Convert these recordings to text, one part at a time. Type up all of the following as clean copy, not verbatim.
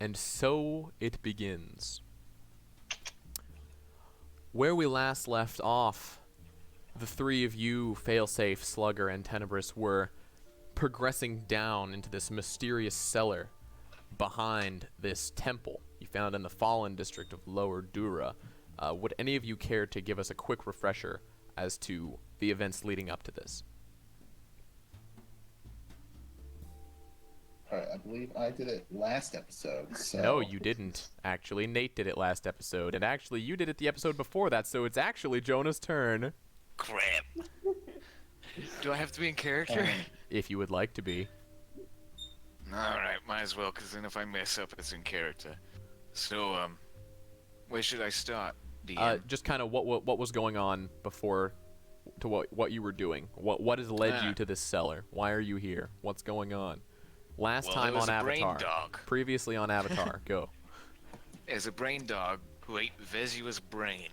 And so it begins. Where we last left off, the three of you, Failsafe, Slugger, and Tenebris, were progressing down into this mysterious cellar behind this temple you found in the Fallen district of Lower Dura. Would any of you care to give us a quick refresher as to the events leading up to this? Alright, I believe I did it last episode, so... No, you didn't. Actually, Nate did it last episode, and actually, you did it the episode before that, so it's actually Jonah's turn. Crap. Do I have to be in character? If you would like to be. Alright, might as well, because then if I mess up, it's in character. So, where should I start, DM? Just kind of what was going on before to what you were doing. What has led you to this cellar? Why are you here? What's going on? Last time on Avatar. Brain dog. Previously on Avatar. Go. There's a brain dog who ate Vezua's brain.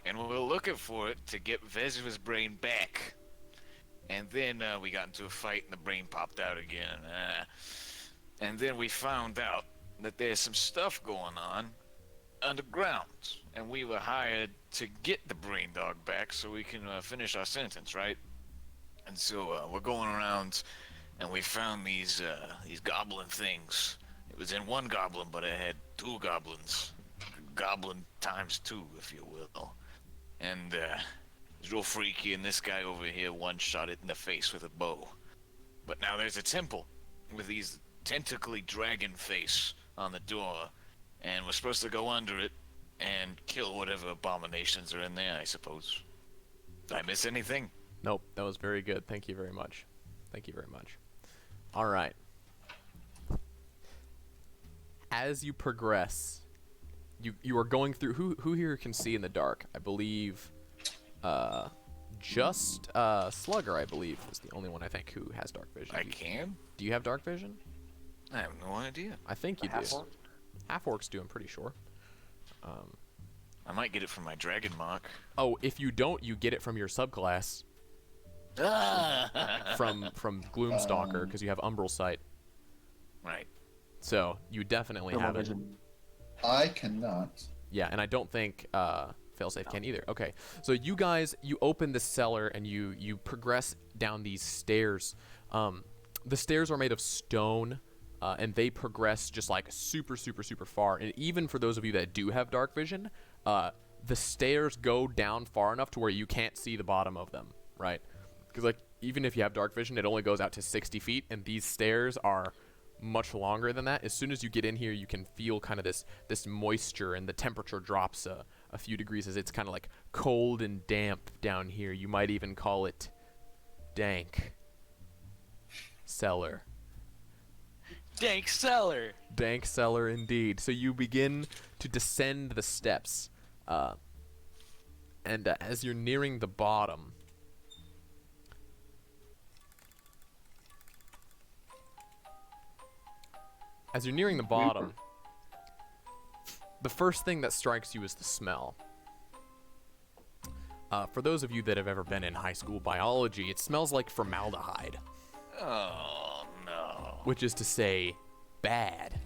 And we were looking for it to get Vezua's brain back. And then we got into a fight and the brain popped out again. And then we found out that there's some stuff going on underground. And we were hired to get the brain dog back so we can finish our sentence, right? And so we're going around and we found these goblin things. It was in one goblin, but it had two goblins. Goblin times two, if you will. And it's real freaky, and this guy over here one-shot it in the face with a bow. But now there's a temple with these tentacly dragon face on the door, and we're supposed to go under it and kill whatever abominations are in there, I suppose. Did I miss anything? Nope, that was very good. Thank you very much. Thank you very much. All right. As you progress, you are going through. Who here can see in the dark? I believe, just Slugger. I believe is the only one I think who has dark vision. I can? Do you have dark vision? I have no idea. I think you do. Half orcs do. I'm pretty sure. I might get it from my dragon mark. Oh, if you don't, you get it from your subclass. from Gloomstalker, because you have Umbral Sight. Right. So you definitely have it. I cannot. Yeah, and I don't think Failsafe can either. Okay, so you guys, you open the cellar and you progress down these stairs. The stairs are made of stone, and they progress just like super far. And even for those of you that do have dark vision, the stairs go down far enough to where you can't see the bottom of them, right? Because like even if you have dark vision, it only goes out to 60 feet, and these stairs are much longer than that. As soon as you get in here, you can feel kind of this moisture, and the temperature drops a few degrees as it's kind of like cold and damp down here. You might even call it dank cellar. Dank cellar. Dank cellar indeed. So you begin to descend the steps, and as you're nearing the bottom, the first thing that strikes you is the smell. For those of you that have ever been in high school biology, it smells like formaldehyde. Oh, no. Which is to say, bad.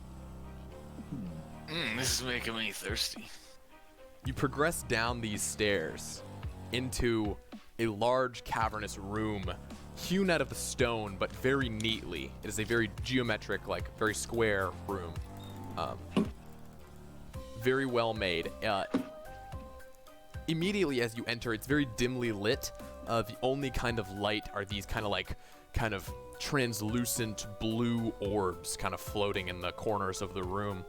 This is making me thirsty. You progress down these stairs into a large cavernous room hewn out of the stone, but very neatly. It is a very geometric, like very square room. Very well made. Immediately as you enter, it's very dimly lit. The only kind of light are these kind of translucent blue orbs kind of floating in the corners of the room.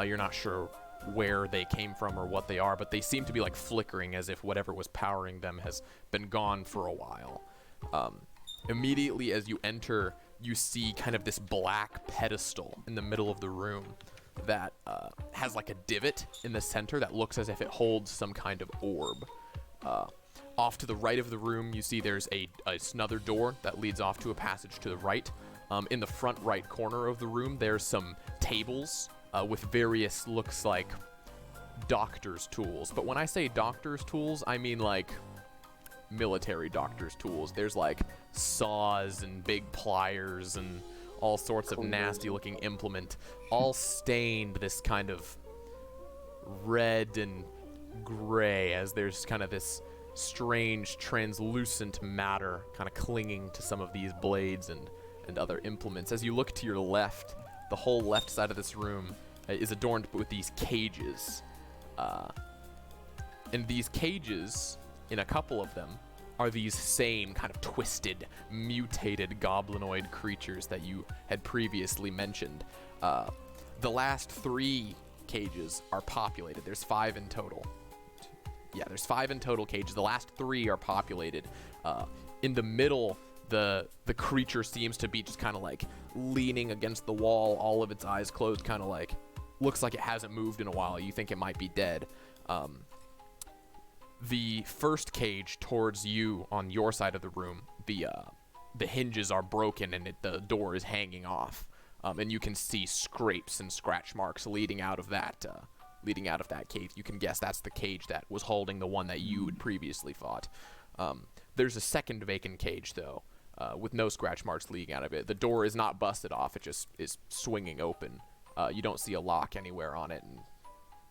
You're not sure where they came from or what they are, but they seem to be like flickering as if whatever was powering them has been gone for a while. Immediately as you enter, you see kind of this black pedestal in the middle of the room that has like a divot in the center that looks as if it holds some kind of orb. Off to the right of the room, you see there's another door that leads off to a passage to the right. In the front right corner of the room, there's some tables with various, looks like, doctor's tools. But when I say doctor's tools, I mean like military doctor's tools. There's like saws and big pliers and all sorts of nasty-looking implement, all stained this kind of red and gray, as there's kind of this strange translucent matter kind of clinging to some of these blades and other implements. As you look to your left, the whole left side of this room is adorned with these cages. And these cages, in a couple of them, are these same kind of twisted, mutated goblinoid creatures that you had previously mentioned. The last 3 cages are populated. There's 5 in total. Yeah, there's 5 in total cages. The last 3 are populated. In the middle, the creature seems to be just kind of like leaning against the wall, all of its eyes closed, kind of like looks like it hasn't moved in a while. You think it might be dead. The first cage towards you on your side of the room, the hinges are broken and the door is hanging off, and you can see scrapes and scratch marks leading out of that cage. You can guess that's the cage that was holding the one that you had previously fought. There's a second vacant cage though, with no scratch marks leading out of it. The door is not busted off; it just is swinging open. You don't see a lock anywhere on it, and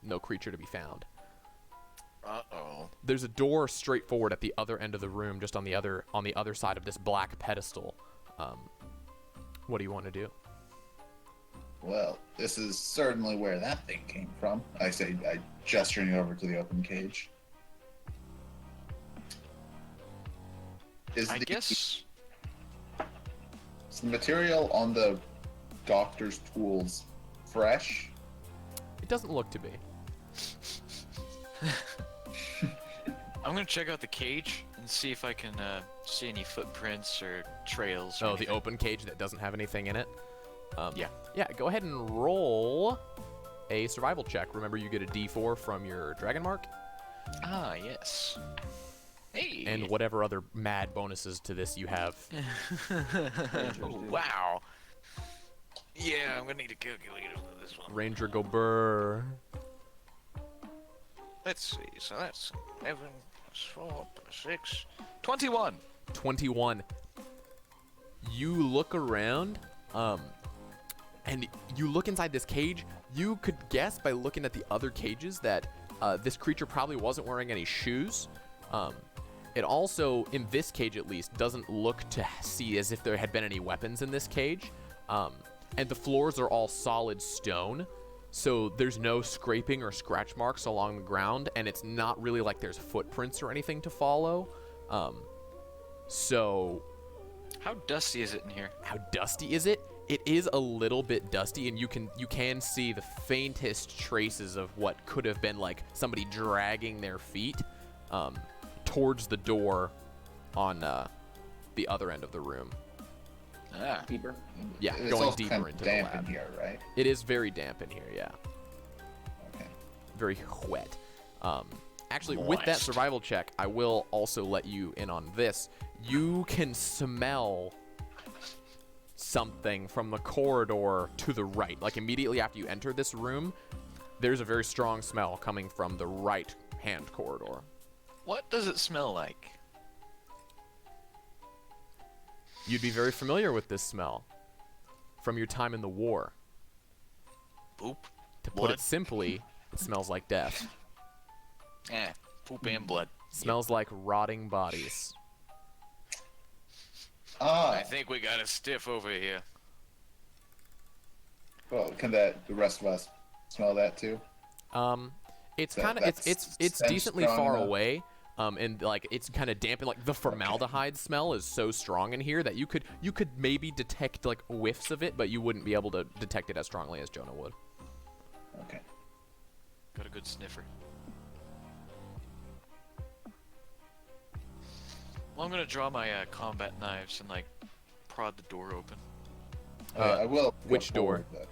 no creature to be found. Uh-oh. There's a door straight forward at the other end of the room, just on the other side of this black pedestal. What do you want to do? Well, this is certainly where that thing came from. I say, gesturing over to the open cage. Is the material on the doctor's tools fresh? It doesn't look to be. I'm gonna check out the cage and see if I can see any footprints or trails. Oh, the open cage that doesn't have anything in it? Yeah. Yeah, go ahead and roll a survival check. Remember, you get a D4 from your dragon mark. Ah, yes. Hey. And whatever other mad bonuses to this you have. Oh, wow. Yeah, I'm gonna need a calculator for this one. Ranger go brr. Let's see. So that's 11 plus 4 plus 6. 21. 21. You look around, and you look inside this cage. You could guess by looking at the other cages that this creature probably wasn't wearing any shoes. It also, in this cage at least, doesn't look to see as if there had been any weapons in this cage. And the floors are all solid stone. So there's no scraping or scratch marks along the ground, and it's not really like there's footprints or anything to follow. So How dusty is it in here? how dusty is it? It is a little bit dusty, and you can see the faintest traces of what could have been like somebody dragging their feet towards the door on the other end of the room. Ah. Deeper. Yeah, It's going also deeper kind of into damp the lab. in here, right? It is very damp in here, yeah. Okay. Very wet. Actually, with that Moist. survival check, I will also let you in on this. You can smell something from the corridor to the right. Like immediately after you enter this room, there's a very strong smell coming from the right-hand corridor. What does it smell like? You'd be very familiar with this smell from your time in the war. Poop. To put Blood. it simply, it smells like death. Poop and blood. Smells like rotting bodies. I think we got a stiff over here. Well, can the rest of us smell that too? It's That- kind of that's it's stench decently strong far enough. away. And like it's kind of damp, and like the formaldehyde smell is so strong in here that you could maybe detect like whiffs of it, but you wouldn't be able to detect it as strongly as Jonah would. Okay. Got a good sniffer. Well, I'm gonna draw my combat knives and like prod the door open. I will. which go door? forward, but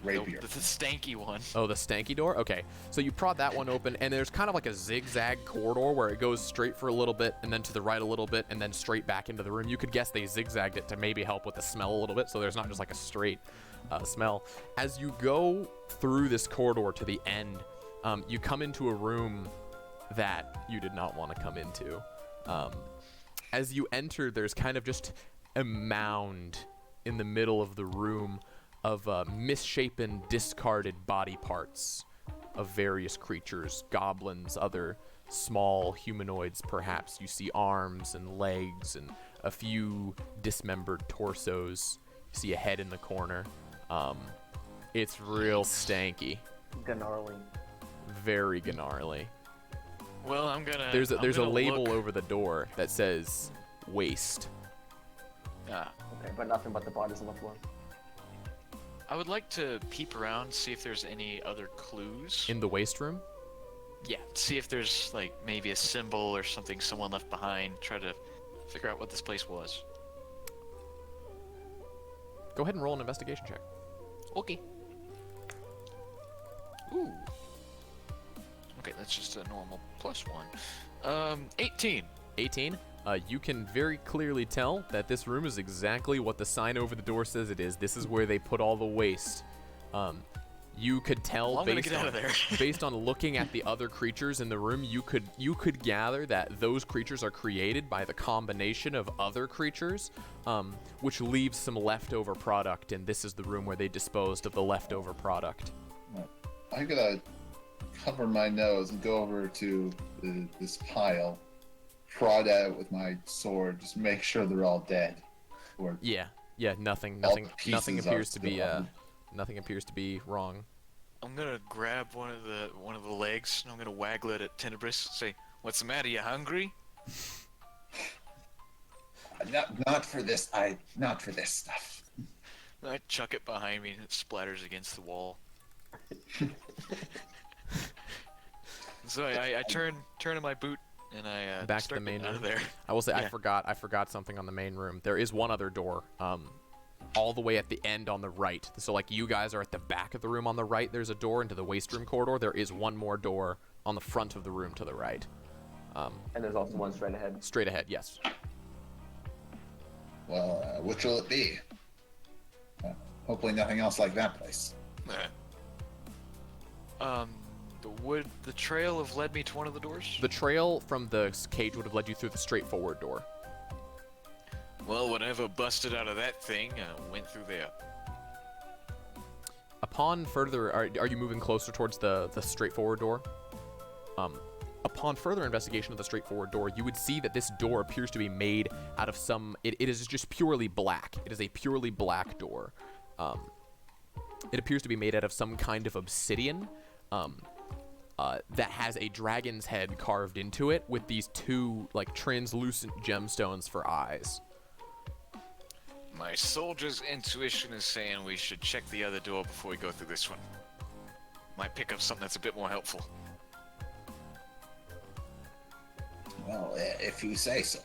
Rapier. The stanky one. Oh, the stanky door? Okay. So you prod that one open, and there's kind of like a zigzag corridor where it goes straight for a little bit, and then to the right a little bit, and then straight back into the room. You could guess they zigzagged it to maybe help with the smell a little bit, so there's not just like a straight smell. As you go through this corridor to the end, you come into a room that you did not want to come into. As you enter, there's kind of just a mound in the middle of the room of misshapen, discarded body parts of various creatures, goblins, other small humanoids perhaps. You see arms and legs and a few dismembered torsos. You see a head in the corner. It's real stanky. Gnarly. Very gnarly. Well, I'm gonna. There's a label look. over the door that says waste. Ah, Okay, but nothing but the bodies on the floor. I would like to peep around, see if there's any other clues. In the waste room? Yeah, see if there's like maybe a symbol or something someone left behind. Try to figure out what this place was. Go ahead and roll an investigation check. Okay. Ooh. Okay, that's just a normal +1. 18. 18. You can very clearly tell that this room is exactly what the sign over the door says it is. This is where they put all the waste. You could tell Well, I'm gonna based get out on of there. based on looking at the other creatures in the room, you could gather that those creatures are created by the combination of other creatures, which leaves some leftover product, and this is the room where they disposed of the leftover product. I'm gonna cover my nose and go over to this pile, prod at it with my sword, just make sure they're all dead. Or Yeah, nothing All the nothing pieces appears are to be still on. nothing appears to be wrong. I'm gonna grab one of the legs and I'm gonna waggle it at Tenebris. Say, "What's the matter? You hungry?" not for this. Not for this stuff. I chuck it behind me and it splatters against the wall. So I turn in my boot and I Back to start the main getting out of room. there. I will say Yeah. I forgot something on the main room. There is one other door, all the way at the end on the right. So like you guys are at the back of the room on the right. There's a door into the waste room corridor. There is one more door on the front of the room to the right. And there's also one straight ahead. Straight ahead, yes. Well, which will it be? Hopefully nothing else like that place. Would the trail have led me to one of the doors? The trail from the cage would have led you through the straightforward door. Well, whatever busted out of that thing went through there. Upon further, are you moving closer towards the straightforward door? Upon further investigation of the straightforward door, you would see that this door appears to be made out of some. It is just purely black. It is a purely black door. It appears to be made out of some kind of obsidian. That has a dragon's head carved into it with these two like translucent gemstones for eyes. My soldier's intuition is saying we should check the other door before we go through this one. Might pick up something that's a bit more helpful. Well, if you say so.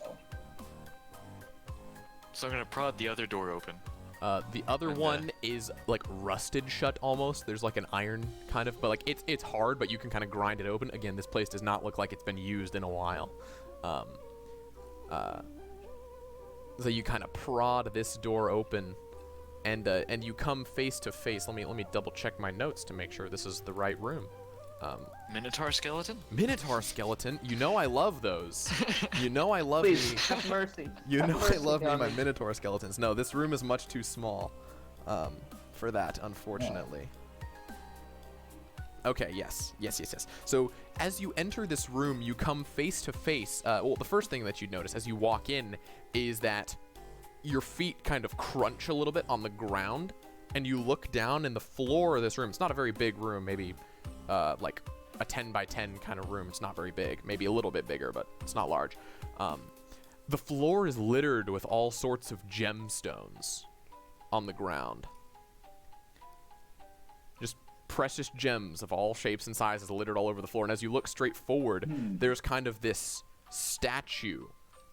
So I'm gonna prod the other door open. The other one is like rusted shut almost. There's like an iron kind of, but like it's hard, but you can kind of grind it open. Again, this place does not look like it's been used in a while. So you kind of prod this door open, and you come face to face. Let me double check my notes to make sure this is the right room. Minotaur skeleton? Minotaur skeleton. You know I love those. You know I love Please, me. have mercy. You Have know I mercy love me on my Minotaur skeletons. No, this room is much too small for that, unfortunately. Okay, yes. So as you enter this room, you come face to face. Well, the first thing that you'd notice as you walk in is that your feet kind of crunch a little bit on the ground, and you look down, and the floor of this room, it's not a very big room, maybe like a 10 by 10 kind of room. It's not very big, maybe a little bit bigger, but it's not large. The floor is littered with all sorts of gemstones on the ground. Just precious gems of all shapes and sizes littered all over the floor. And as you look straight forward, there's kind of this statue,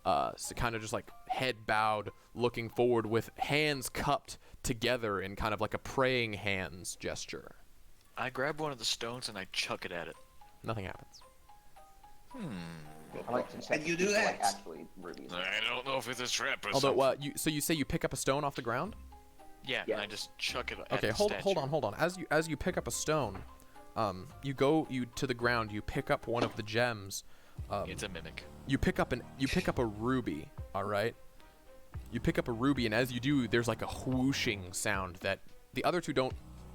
so kind of just like head bowed, looking forward with hands cupped together in kind of like a praying hands gesture. I grab one of the stones and I chuck it at it. Nothing happens. I like to check And you do if they're, that? like, actually rubies. I don't know if it's a trap or Although, something. you say you pick up a stone off the ground? Yeah, Yeah. and I just chuck it at Okay, the hold statue. on. As you pick up a stone, you go to the ground. You pick up one of the gems. It's a mimic. You pick up a ruby. All right. You pick up a ruby, and as you do, there's like a whooshing sound that the other two don't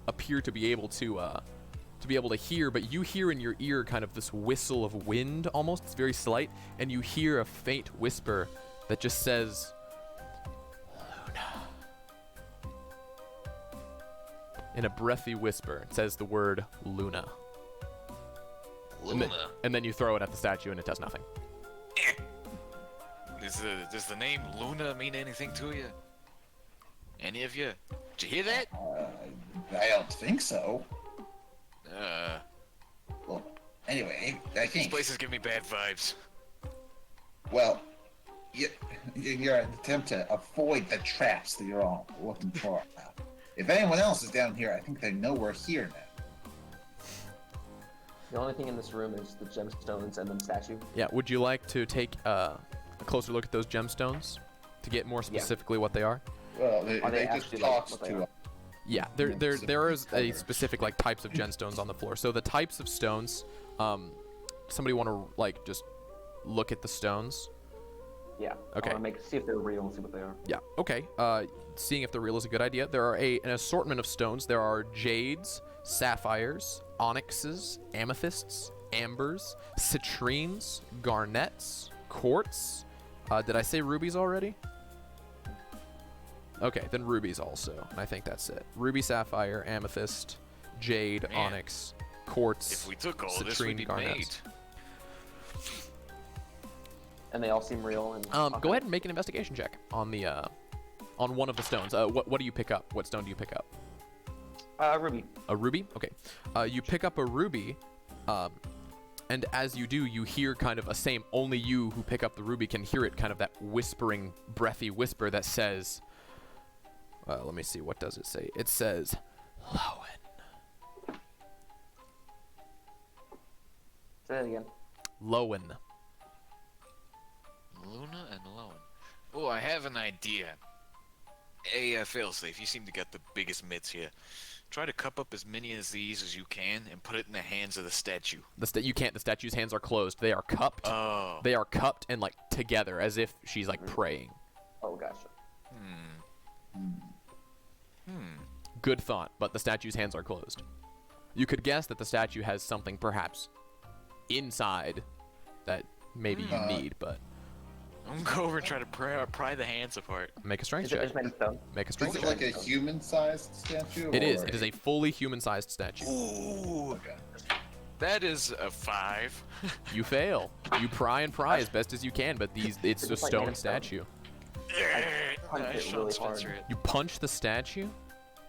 appear to be able to hear, but you hear in your ear kind of this whistle of wind almost. It's very slight, and you hear a faint whisper that just says, Luna. In a breathy whisper, it says the word Luna. Luna. And then you throw it at the statue, and it does nothing. Does the name Luna mean anything to you? Any of you? Did you hear that? I don't think so. Uh, Well, anyway, I this think. place is giving me bad vibes. Well, you're an attempt to avoid the traps that you're all looking for. If anyone else is down here, I think they know we're here now. The only thing in this room is the gemstones and the statue. Yeah, would you like to take a closer look at those gemstones to get more specifically what they are? Well, Are they they just actually, talked what they to are? us. Yeah, there is a specific like types of gemstones on the floor. So the types of stones, somebody want to like just look at the stones? Yeah. Okay. I want to see if they're real and see what they are. Yeah. Okay. Seeing if they're real is a good idea. There are an assortment of stones. There are jades, sapphires, onyxes, amethysts, ambers, citrines, garnets, quartz. Did I say rubies already? Okay, then rubies also. And I think that's it. Ruby, sapphire, amethyst, jade, Man. onyx, quartz, If we took all this, citrine, we'd be garnets. made. And they all seem real. And Go ahead and make an investigation check on the on one of the stones. What do you pick up? What stone do you pick up? Ruby. A ruby? Okay. You pick up a ruby, and as you do, you hear kind of a same. Only you who pick up the ruby can hear it. Kind of that whispering, breathy whisper that says. Let me see. What does it say? It says, "Lowen." Say that again. Lowen. Luna and Lowen. Oh, I have an idea. Hey, failsafe, you seem to get the biggest mitts here. Try to cup up as many of these as you can and put it in the hands of the statue. You can't. The statue's hands are closed. They are cupped. Oh. They are cupped and like together, as if she's like praying. Oh, gotcha. Good thought, but the statue's hands are closed. You could guess that the statue has something perhaps inside that maybe you need, but I'm gonna go over and try to pry the hands apart. make a strength Is it check. as many stones? Make a Is strength it check. like a human-sized statue? It is. or It is a fully human-sized statue. Ooh. Okay. That is a 5. You fail. You pry and pry as best as you can, but it's a Just like stone hand stone. statue. punch I it shall really sponsor hard. it. You punch the statue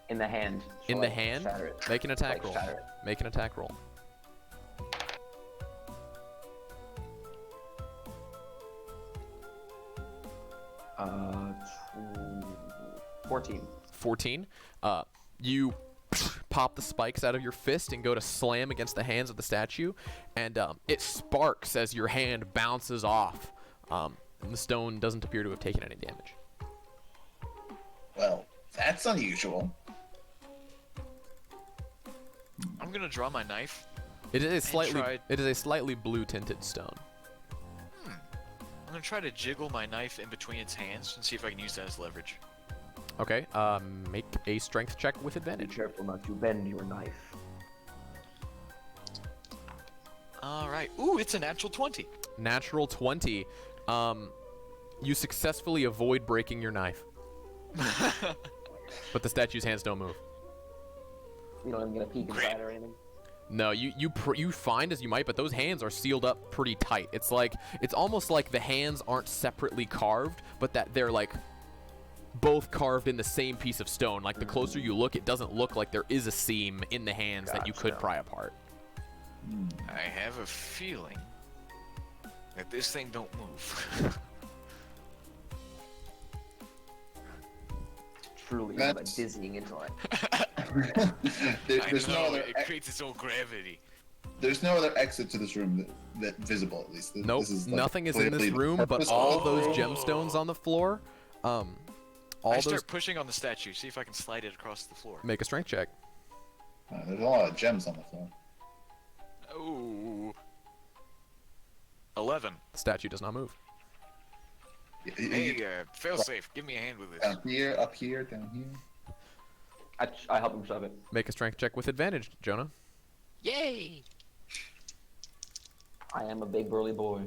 In the hand. in So, the like, hand. Shatter it. Make an attack Like, roll. shatter it. Make an attack roll. Uh, 14. 14. You pop the spikes out of your fist and go to slam against the hands of the statue, and it sparks as your hand bounces off. And the stone doesn't appear to have taken any damage. Well, that's unusual. I'm gonna draw my knife. It is tried. a slightly blue tinted stone. I'm gonna try to jiggle my knife in between its hands and see if I can use that as leverage. Okay. Make a strength check with Be advantage. careful not to bend your knife. Alright. Ooh, it's a natural 20. Natural 20. You successfully avoid breaking your knife, but the statue's hands don't move. You don't even get a peek inside or anything. No, you find as you might, but those hands are sealed up pretty tight. It's almost like the hands aren't separately carved, but that they're like both carved in the same piece of stone. Like the closer you look, it doesn't look like there is a seam in the hands that you could Gotcha. pry apart. I have a feeling that this thing don't move. Truly, you have a That's- dizzying intellect. There's I no know, other. it creates its own gravity. There's no other exit to this room that visible at least. Nope, This is, like, nothing is in this clearly room, but purposeful. all those gemstones on the floor. All I those. start pushing on the statue, see if I can slide it across the floor. Make a strength check. There's a lot of gems on the floor. Ooh. 11. The statue does not move. Hey, fail safe. Give me a hand with this. Down here, up here, down here. I help him shove it. Make a strength check with advantage, Jonah. Yay! I am a big burly boy.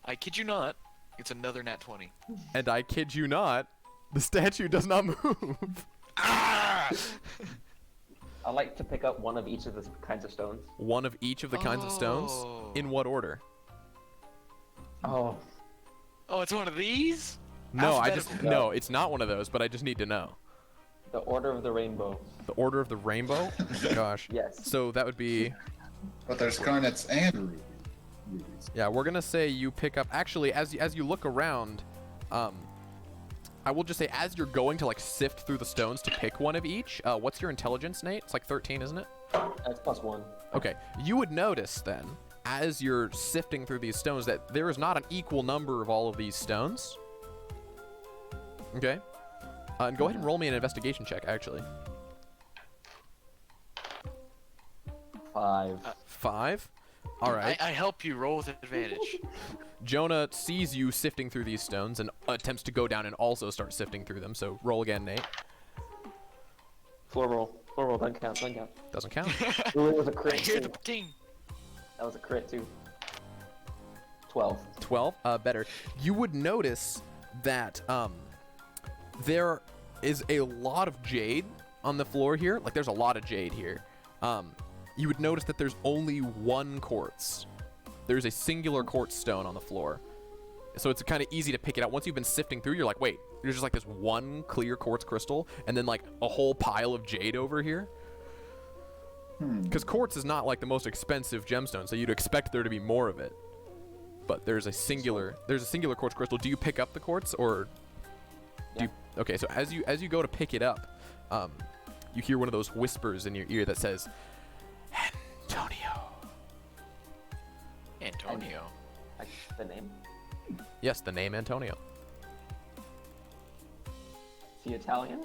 I kid you not. It's another nat 20. And I kid you not, the statue does not move. Ah! I like to pick up one of each of the kinds of stones. One of each of the kinds of stones? Oh. In what order? Oh, Oh, it's one of these? No, Alphabetical. no, it's not one of those, but I just need to know. the Order of the Rainbow. The Order of the Rainbow? Oh my gosh. Yes. So that would be, But there's garnets and rubies. yeah, we're gonna say you pick up, actually, as you look around, I will just say as you're going to like sift through the stones to pick one of each, what's your intelligence, Nate? It's like 13, isn't it? That's +1. Okay, you would notice then, as you're sifting through these stones, that there is not an equal number of all of these stones. Okay? And go ahead and roll me an investigation check, actually. 5. 5? Alright. I help you roll with advantage. Jonah sees you sifting through these stones and attempts to go down and also start sifting through them, so roll again, Nate. Floor roll. Floor roll. Doesn't count. Doesn't count. Doesn't count. Ooh, it was a I crit. hear Too. the ding. That was a crit too. 12. 12? Better. You would notice that there is a lot of jade on the floor here. Like, there's a lot of jade here. You would notice that there's only one quartz. There's a singular quartz stone on the floor. So it's kind of easy to pick it out. Once you've been sifting through, you're like, wait, there's just like this one clear quartz crystal and then like a whole pile of jade over here. Because quartz is not like the most expensive gemstone, so you'd expect there to be more of it. But there's a singular quartz crystal. Do you pick up the quartz, or do you, okay? So as you go to pick it up, you hear one of those whispers in your ear that says, "Antonio." Antonio. The name. Yes, the name Antonio. Is he Italian?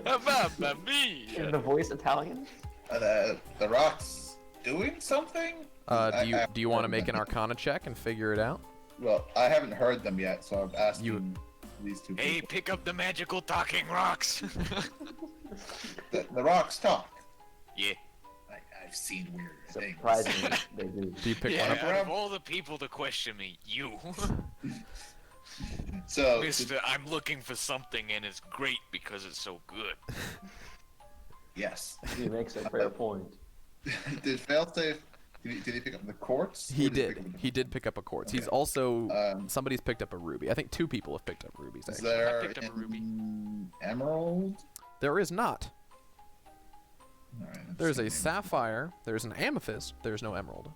Mamma mia. Is the voice Italian? The rock's doing something? Do you want to make an Arcana check and figure it out? Well, I haven't heard them yet, so I'm asking You- these two Hey, people. pick up the magical talking rocks. The rocks talk. Yeah. I've seen weird things. Surprisingly, they do. Do you pick Yeah, one up? out of all the people to question me, you. So, Mister, I'm looking for something and it's great because it's so good. yes. He makes a fair point. Did Failsafe, did he pick up the quartz? He Or pick did. up the- He did pick up a quartz. He's Okay. also somebody's picked up a ruby. I think 2 people have picked up rubies. Is Actually. there picked up a ruby. an emerald? There is not. All right, let's There's a see. sapphire. There's an amethyst. There's no emerald.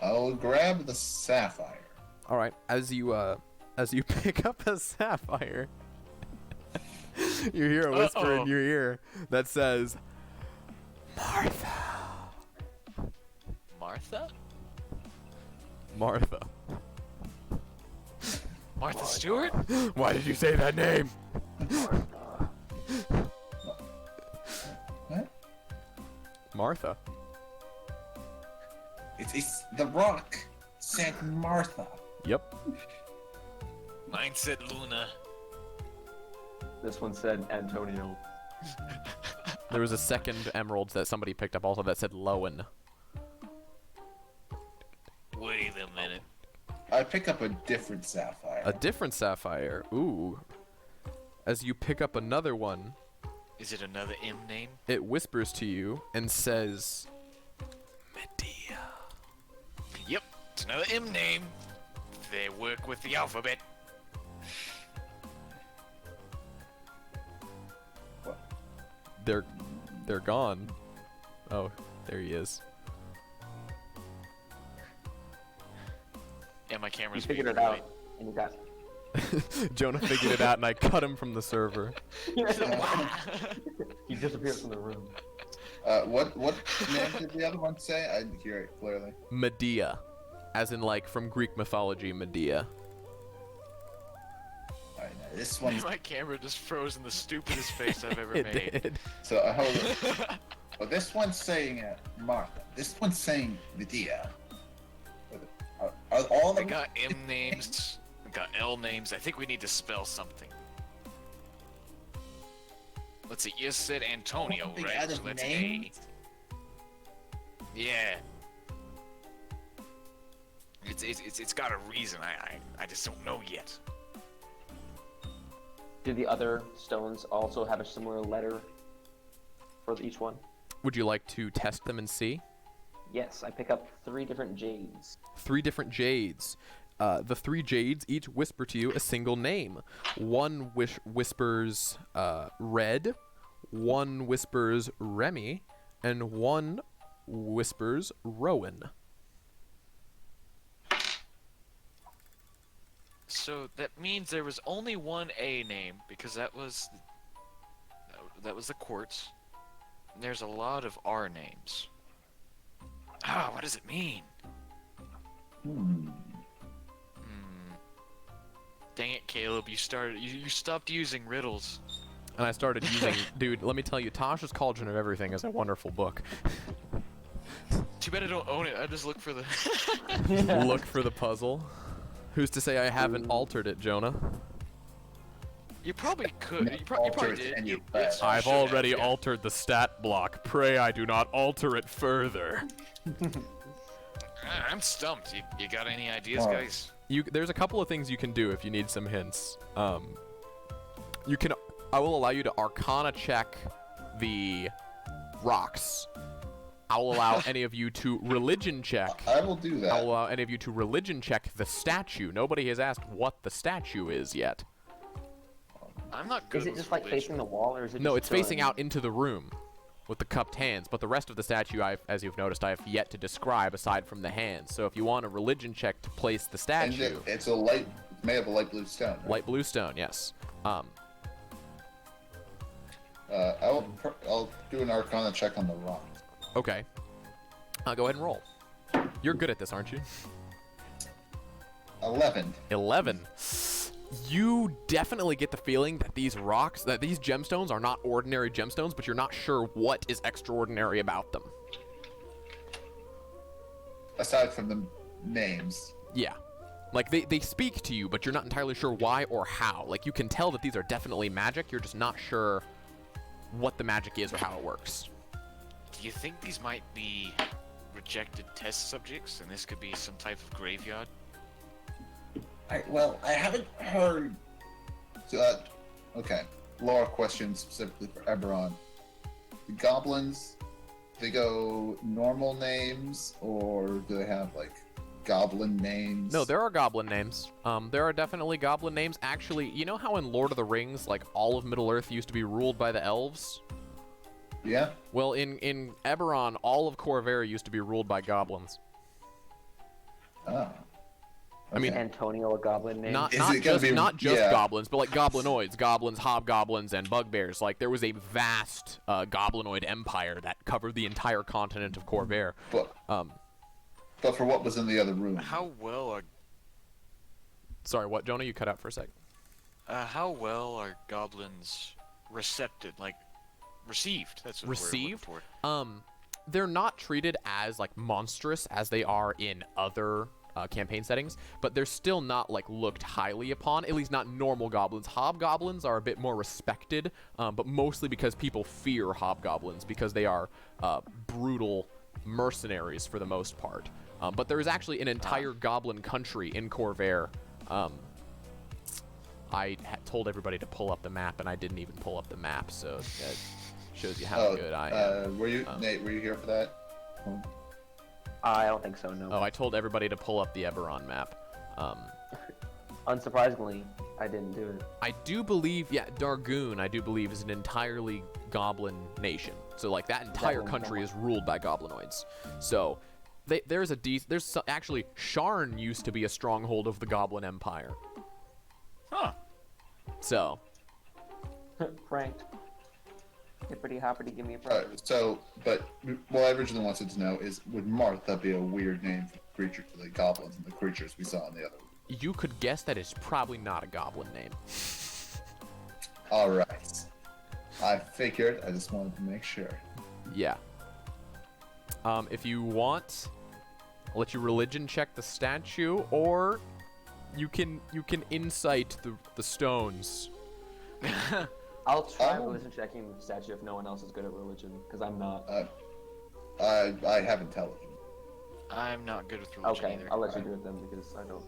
I'll grab the sapphire. All right. As you pick up a sapphire, you hear a whisper in Uh-oh. your ear that says, "Martha." Martha? Martha. Martha Stewart? Why did you say that name? What? Martha. It's the rock. Saint Martha. Yep. Mine said Luna. This one said Antonio. There was a second emerald that somebody picked up also that said Lowen. Wait a minute. I pick up a different sapphire. A different sapphire. Ooh. As you pick up another one, Is it another M name? it whispers to you and says, Medea. Yep, it's another M name. They work with the alphabet. They're gone. Oh, there he is. Yeah, my You camera's figured being it out, right. and you got. Jonah figured it out and I cut him from the server. He disappeared from the room. What name did the other one say? I didn't hear it clearly. Medea. As in like from Greek mythology, Medea. Alright, now this one's My camera just froze in the stupidest face I've ever It made. did. so hold on. Well, this one's saying Martha. This one's saying Medea. Are all They the got M names. We got L names. I think we need to spell something. Let's see. You said Antonio, Something right? out So of that's names? A. Yeah. It's got a reason. I just don't know yet. Do the other stones also have a similar letter for each one? Would you like to test them and see? Yes, I pick up 3 different jades. 3 different jades. The 3 jades each whisper to you a single name. One whispers Red, one whispers Remy, and one whispers Rowan. So that means there was only one A name because that was the quartz. And there's a lot of R names. Ah, what does it mean? Dang it, Caleb! You stopped using riddles. And I started using, dude, let me tell you, Tasha's Cauldron of Everything is a wonderful book. Too bad I don't own it. I just look for the. Look for the puzzle. Who's to say I haven't altered it, Jonah? You probably could. No, You probably alter it did. and you It- bet. it's- I've should have, already yeah. altered the stat block. Pray I do not alter it further. I'm stumped. You got any ideas, Oh. guys? There's a couple of things you can do if you need some hints. I will allow you to Arcana check the rocks. I will allow any of you to religion check. I will do that. I will allow any of you to religion check the statue. Nobody has asked what the statue is yet. I'm not good Is it with just like religion. facing the wall, or is it No, just it's facing filling- out into the room with the cupped hands, but the rest of the statue, as you've noticed, I have yet to describe aside from the hands. So if you want a religion check to place the And statue, it's a light, made of a light blue stone. Right? light blue stone, yes. I'll do an Arcana check on the rock. Okay. Go ahead and roll. You're good at this, aren't you? 11. 11. You definitely get the feeling that these gemstones are not ordinary gemstones, but you're not sure what is extraordinary about them. Aside from the names. Yeah. Like, they speak to you, but you're not entirely sure why or how. Like, you can tell that these are definitely magic, you're just not sure what the magic is or how it works. Do you think these might be rejected test subjects, and this could be some type of graveyard? I haven't heard. So, okay. Lore question specifically for Eberron. The goblins, they go normal names, or do they have like goblin names? No, there are goblin names. There are definitely goblin names. Actually, you know how in Lord of the Rings, like, all of Middle-earth used to be ruled by the elves? Yeah. Well, in Eberron, all of Corvair used to be ruled by goblins. Oh. I mean, Antonio, a goblin name. Not Is it gonna just be- yeah. goblins, but like goblinoids, goblins, hobgoblins, and bugbears. Like, there was a vast goblinoid empire that covered the entire continent of Corvair. But for what was in the other room? How well are Sorry, what, Jonah? You cut out for a sec. How well are goblins received? That's what we're Received? looking for. They're not treated as like monstrous as they are in other campaign settings, but they're still not like looked highly upon, at least not normal goblins. Hobgoblins are a bit more respected, but mostly because people fear hobgoblins because they are brutal mercenaries for the most part. But there is actually an entire goblin country in Corvair. I told everybody to pull up the map, and I didn't even pull up the map, so that shows you how good I am. Nate, were you here for that? I don't think so, no. Oh, I told everybody to pull up the Eberron map. Unsurprisingly, I didn't do it. I do believe, yeah, Dargoon, I do believe, is an entirely goblin nation. So, like, that entire Goblin country family. is ruled by goblinoids. So, actually, Sharn used to be a stronghold of the Goblin Empire. Huh. So, Pranked. Hippity hoppity, give me a prank. But what I originally wanted to know is, would Martha be a weird name for creatures, the goblins and the creatures we saw in the other room? you could guess that it's probably not a goblin name. All right. I figured. I just wanted to make sure. Yeah. If you want, I'll let you religion check the statue, or you can insight the stones. I'll try Oh. religion checking the statue if no one else is good at religion, because I'm not. I have intelligence. I'm not good with religion Okay, either. I'll let you do it then, because I don't.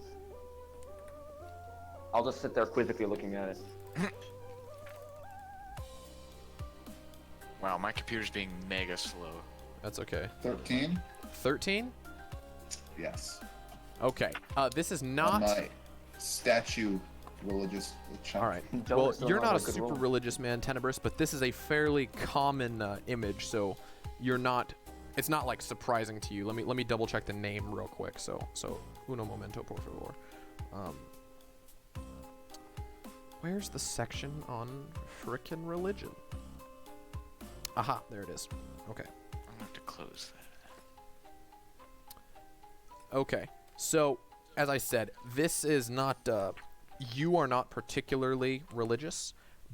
I'll just sit there quizzically looking at it. Wow, my computer's being mega slow. That's okay. 13. 13? Yes. Okay. This is On not. my statue religious check. All right. Don't Well, assume you're I'll not a make a super roll. religious man, Tenebrous, but this is a fairly common image, so you're not. It's not like surprising to you. Let me double check the name real quick. So uno momento, por favor. Where's the section on frickin' religion? Aha, there it is. Okay. I'm gonna have to close that. Okay. So, as I said, this is not. You are not particularly religious,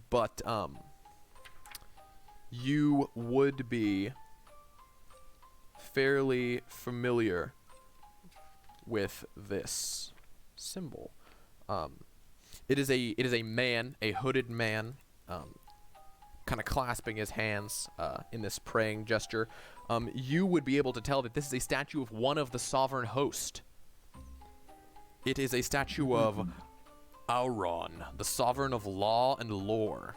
but you would be fairly familiar with this symbol. It is a man, a hooded man, kind of clasping his hands in this praying gesture. You would be able to tell that this is a statue of one of the sovereign host. It is a statue of Auron, the sovereign of law and lore,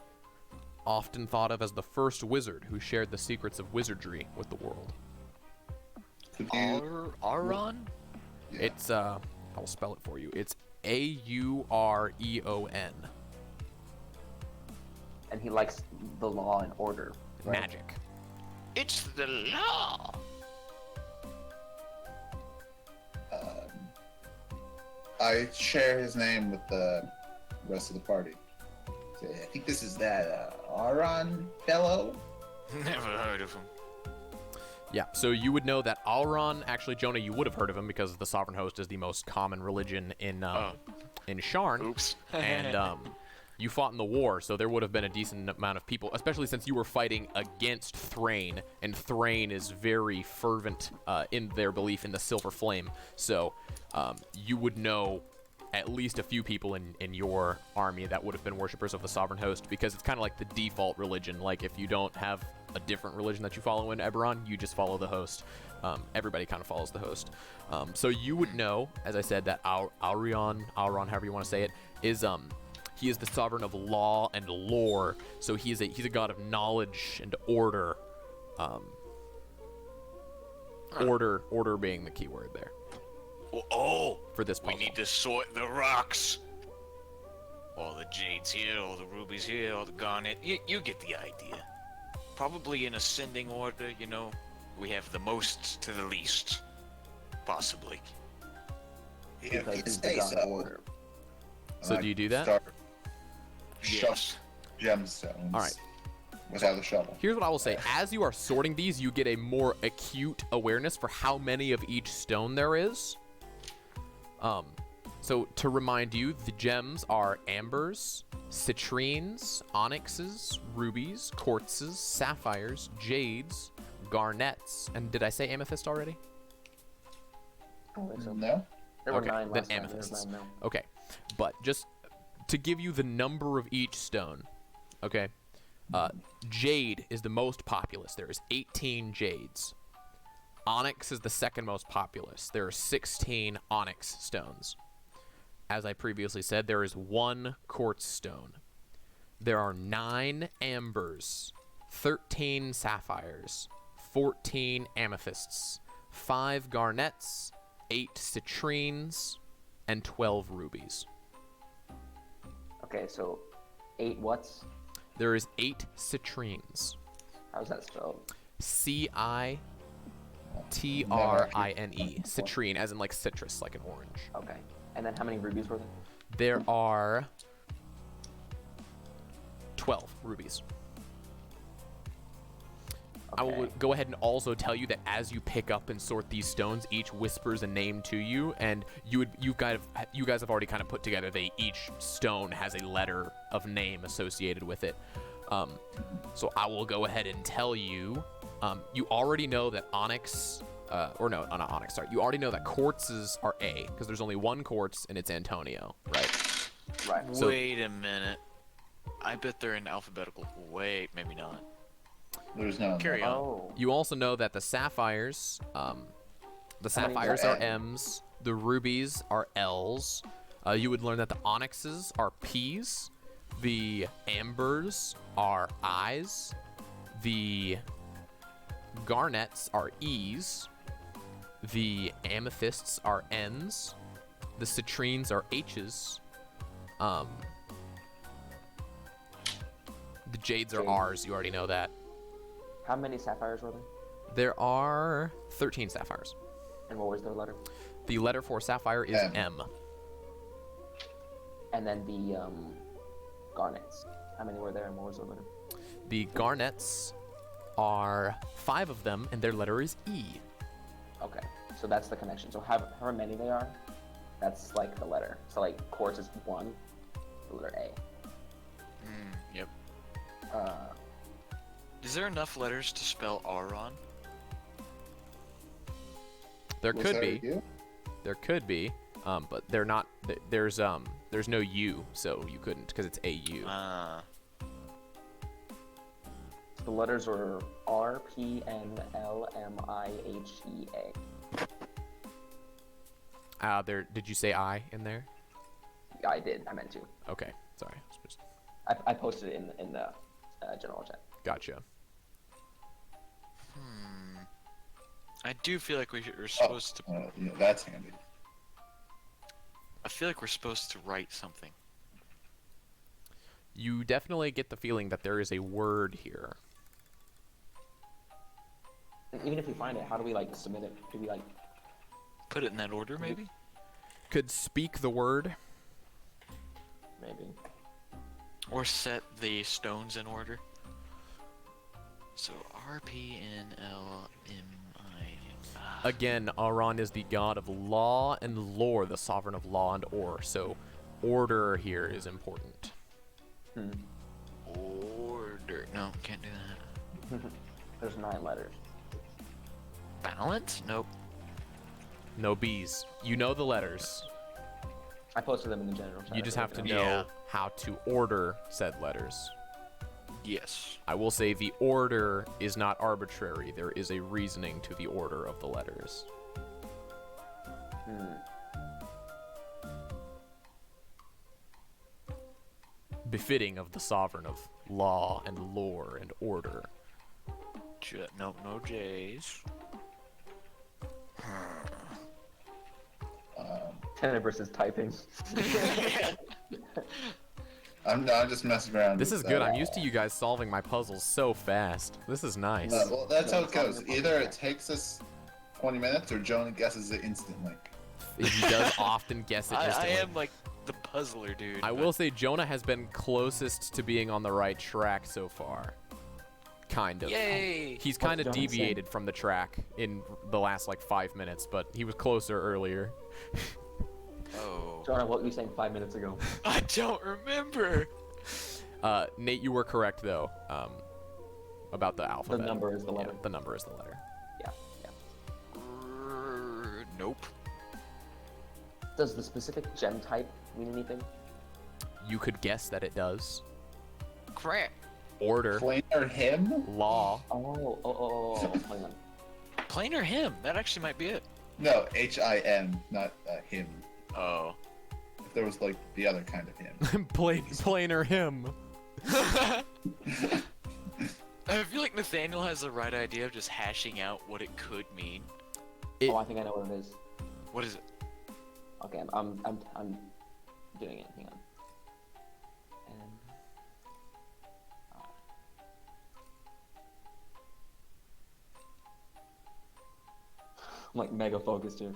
often thought of as the first wizard who shared the secrets of wizardry with the world. Could you? Auron? Yeah. It's I'll spell it for you. It's Aureon. And he likes the law and order. Right? Magic. It's the law. I share his name with the rest of the party. So, I think this is that Aron fellow. Never heard of him. Yeah, so you would know that Auron, actually, Jonah, you would have heard of him because the sovereign host is the most common religion in Sharn. Oops. And you fought in the war, so there would have been a decent amount of people, especially since you were fighting against Thrain, and Thrain is very fervent in their belief in the Silver Flame. So you would know at least a few people in your army that would have been worshippers of the sovereign host, because it's kind of like the default religion. Like, if you don't have a different religion that you follow in Eberron, you just follow the host. Everybody kind of follows the host. So you would know, as I said, that Auron, however you want to say it, is he is the sovereign of law and lore. So he's a god of knowledge and order. Order being the key word there Oh, for this we puzzle. need to sort the rocks. All the jades here, all the rubies here, all the garnet. You get the idea. Probably in ascending order, you know. We have the most to the least. Possibly. If Because you he's the say god of so. order. So I do you do that? Start Yes. gemstones. All right. Without a shovel. Here's what I will say. As you are sorting these, you get a more acute awareness for how many of each stone there is. So to remind you, the gems are ambers, citrines, onyxes, rubies, quartzes, sapphires, jades, garnets, and did I say amethyst already? I don't think so. No? There were Okay, 9 then last time. amethysts. There's 9 now. Okay, but just to give you the number of each stone, okay, jade is the most populous. There is 18 jades. Onyx is the second most populous. There are 16 onyx stones. As I previously said, there is 1 quartz stone. There are 9 ambers, 13 sapphires, 14 amethysts, 5 garnets, 8 citrines, and 12 rubies. Okay, so 8 what's? There is 8 citrines. How's that spelled? Citrine. Citrine, as in like citrus, like an orange. Okay. And then how many rubies were there? There are 12 rubies. I will Okay. go ahead and also tell you that as you pick up and sort these stones, each whispers a name to you, and you guys have already kind of put together each stone has a letter of name associated with it. So I will go ahead and tell you. You already know that onyx or no, not onyx. Sorry, you already know that quartzes are A because there's only one quartz and it's Antonio, right? Right. So- Wait a minute. I bet they're in alphabetical. Wait, maybe not. There's no. Carry on. Oh. You also know that the sapphires, How many are are M's, the rubies are L's. You would learn that the onyxes are P's, the ambers are I's, the garnets are E's, the amethysts are N's, the citrines are H's, the jades are R's. You already know that. How many sapphires were there? There are 13 sapphires. And what was their letter? The letter for sapphire is M. M. And then the garnets. How many were there and what was their letter? The garnets are 5 of them, and their letter is E. Okay, so that's the connection. So however many they are, that's like the letter. So like quartz is 1, the letter A. Yep. Uh, Is there enough letters to spell Auron? There Was could that be. you? There could be. But they're not. There's no U, so you couldn't because it's AU. the letters were R, P, N, L, M, I, H, E, A. There. Did you say I in there? I did. I meant to. Okay. Sorry. I was just- I posted it in the general chat. Gotcha. I do feel like we're supposed to. Yeah, that's handy. I feel like we're supposed to write something. You definitely get the feeling that there is a word here. And even if we find it, how do we like submit it? Do we like? Put it in that order, maybe. Could speak the word. Maybe. Or set the stones in order. So R P N L M I. Again, Auron is the god of law and lore, the sovereign of law and order. So, order here is important. Order. No, can't do that. There's 9 letters. Balance? Nope. No B's. You know the letters. I posted them in the general chat. You just have to Yeah. know how to order said letters. Yes. I will say the order is not arbitrary. There is a reasoning to the order of the letters. Befitting of the sovereign of law and lore and order. Nope, no J's. Tanner versus typing. I'm just messing around. This with is good. that. I'm used to you guys solving my puzzles so fast. This is nice. Well, that's how it goes. Either it takes us 20 minutes, or Jonah guesses it instantly. He does often guess it I instantly. am like the puzzler, dude. I will say Jonah has been closest to being on the right track so far. Kind of. Yay! He's kind of Jonah say? deviated from the track in the last like 5 minutes, but he was closer earlier. Oh. Jonah, what were you saying 5 minutes ago? I don't remember. Nate, you were correct though. About the alphabet. number is the letter. Yeah, the number is the letter. Yeah, yeah. Nope. Does the specific gem type mean anything? You could guess that it does. Crap. Order, Planar him? law. Hang on. Planar him. That actually might be it. No, H-I-M, not him. Oh. If there was like the other kind of him. Planar him. I feel like Nathaniel has the right idea of just hashing out what it could mean. It- Oh, I think I know what it is. What is it? Okay, I'm doing it. Hang on. And I'm like mega focused here.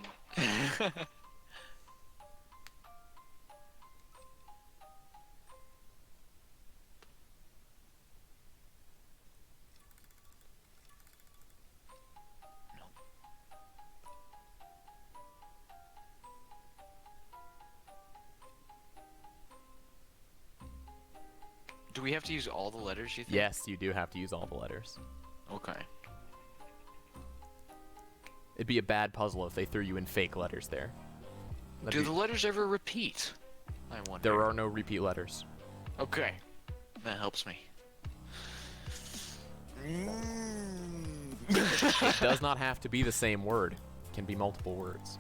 Do we have to use all the letters, you think? Yes, you do have to use all the letters. Okay. It'd be a bad puzzle if they threw you in fake letters there. Do the letters ever repeat? I wonder. There are no repeat letters. Okay. That helps me. It does not have to be the same word. It can be multiple words.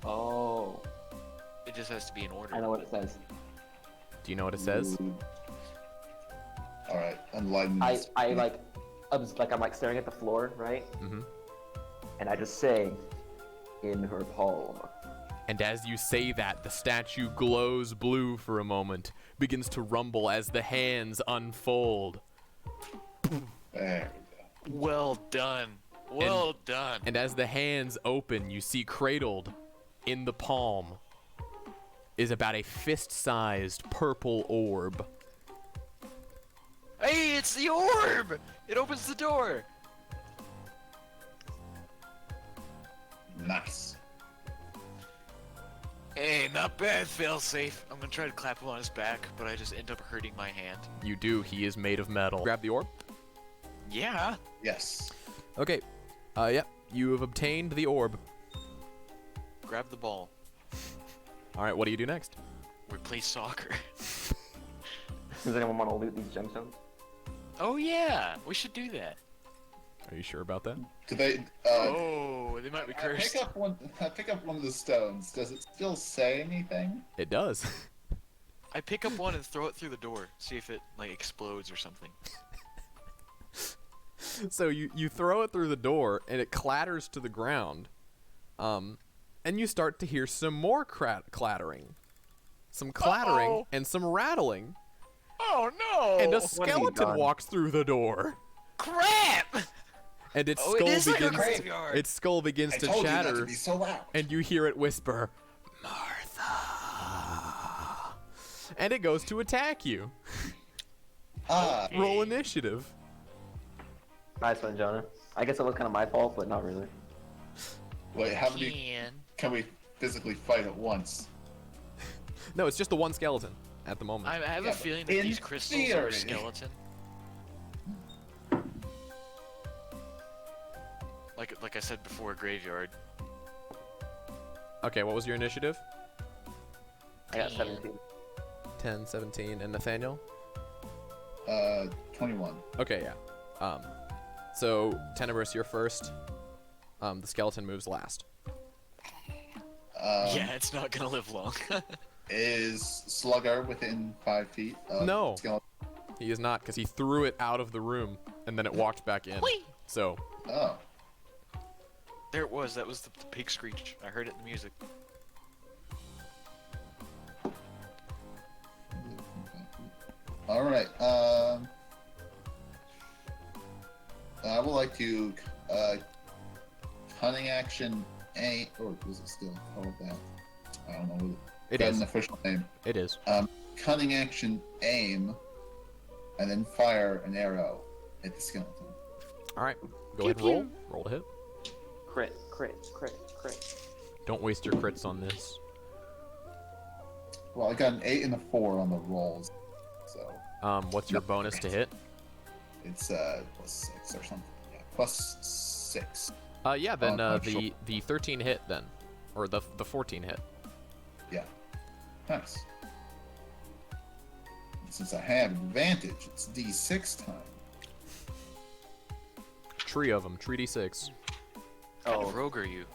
Oh, It just has to be in order. I know what it says. Do you know what it says? All right, enlighten I us. I'm like staring at the floor, right? Mm-hmm. And I just say, in her palm. And as you say that, the statue glows blue for a moment, begins to rumble as the hands unfold. There we go. Well done. Well done. And as the hands open, you see cradled in the palm is about a fist-sized purple orb. Hey, it's the orb! It opens the door. Nice. Hey, not bad, failsafe. I'm gonna try to clap him on his back, but I just end up hurting my hand. You do, he is made of metal. Grab the orb. Yeah. Yes. Okay. Yep, you have obtained the orb. Grab the ball. Alright, what do you do next? We play soccer. Does anyone want to loot these gemstones? Oh yeah, we should do that. Are you sure about that? Do they? Oh, they might be I cursed. pick up one. I pick up one of the stones. Does it still say anything? It does. I pick up one and throw it through the door. See if it like explodes or something. So you throw it through the door, and it clatters to the ground. And you start to hear some more clattering. Some clattering Uh-oh. and some rattling. Oh no! And a have you skeleton done? walks through the door. crap! And its Oh, it skull is like a begins graveyard. its skull begins I to told you not chatter, to be so loud. and you hear it whisper, "Martha." And it goes to attack you. Roll initiative. Nice one, Jonah. I guess it was kind of my fault, but not really. Wait, how many can we physically fight at once? No, it's just the one skeleton at the moment. I have Yeah, a feeling but that in these crystals are a theory. skeleton. Like I said before, graveyard. Okay, what was your initiative? I got 17. 10, 17, and Nathaniel? 21. Okay, yeah. So Tenebris, you're first. The skeleton moves last. Yeah, it's not gonna live long. Is Slugger within 5 feet? Of No. Skeleton? He is not, because he threw it out of the room, and then it walked back in. So, Oh. There it was. That was the pig screech. I heard it in the music. All right. I would like to cunning action A, or is it still called that? I don't know. it That's is. an official name. It is. Cunning action aim, and then fire an arrow at the skeleton. All right. Go ahead and roll. Roll to hit. Crit, crit, crit, crit. Don't waste your crits on this. Well, I got an 8 and a 4 on the rolls, so What's your bonus to hit? it's plus 6 or something. Yeah, plus 6. Yeah, then I'm the 13 hit then, or the 14 hit. Yeah. Nice. And since I have advantage, it's D6 time. Tree of them. Tree D6. What kind Oh, of rogue are you?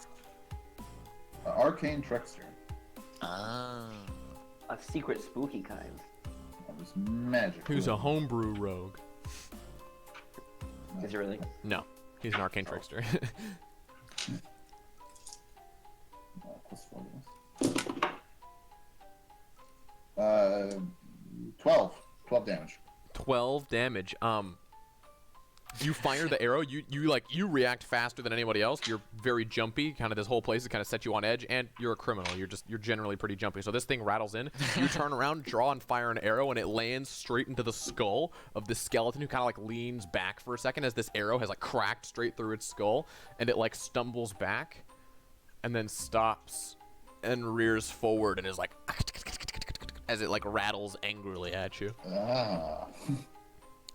Arcane Trickster. Ah. a secret spooky kind. That was magic. Who's a homebrew rogue? Is it really? No, he's an arcane trickster. Plus 4 12. 12 damage. 12 damage. You fire the arrow. You react faster than anybody else. You're very jumpy. Kind of this whole place has kind of set you on edge, and you're a criminal. You're generally pretty jumpy. So this thing rattles in. You turn around, draw, and fire an arrow, and it lands straight into the skull of the skeleton, who kind of like leans back for a second as this arrow has like cracked straight through its skull, and it like stumbles back, and then stops and rears forward and is like as it like rattles angrily at you. Ah.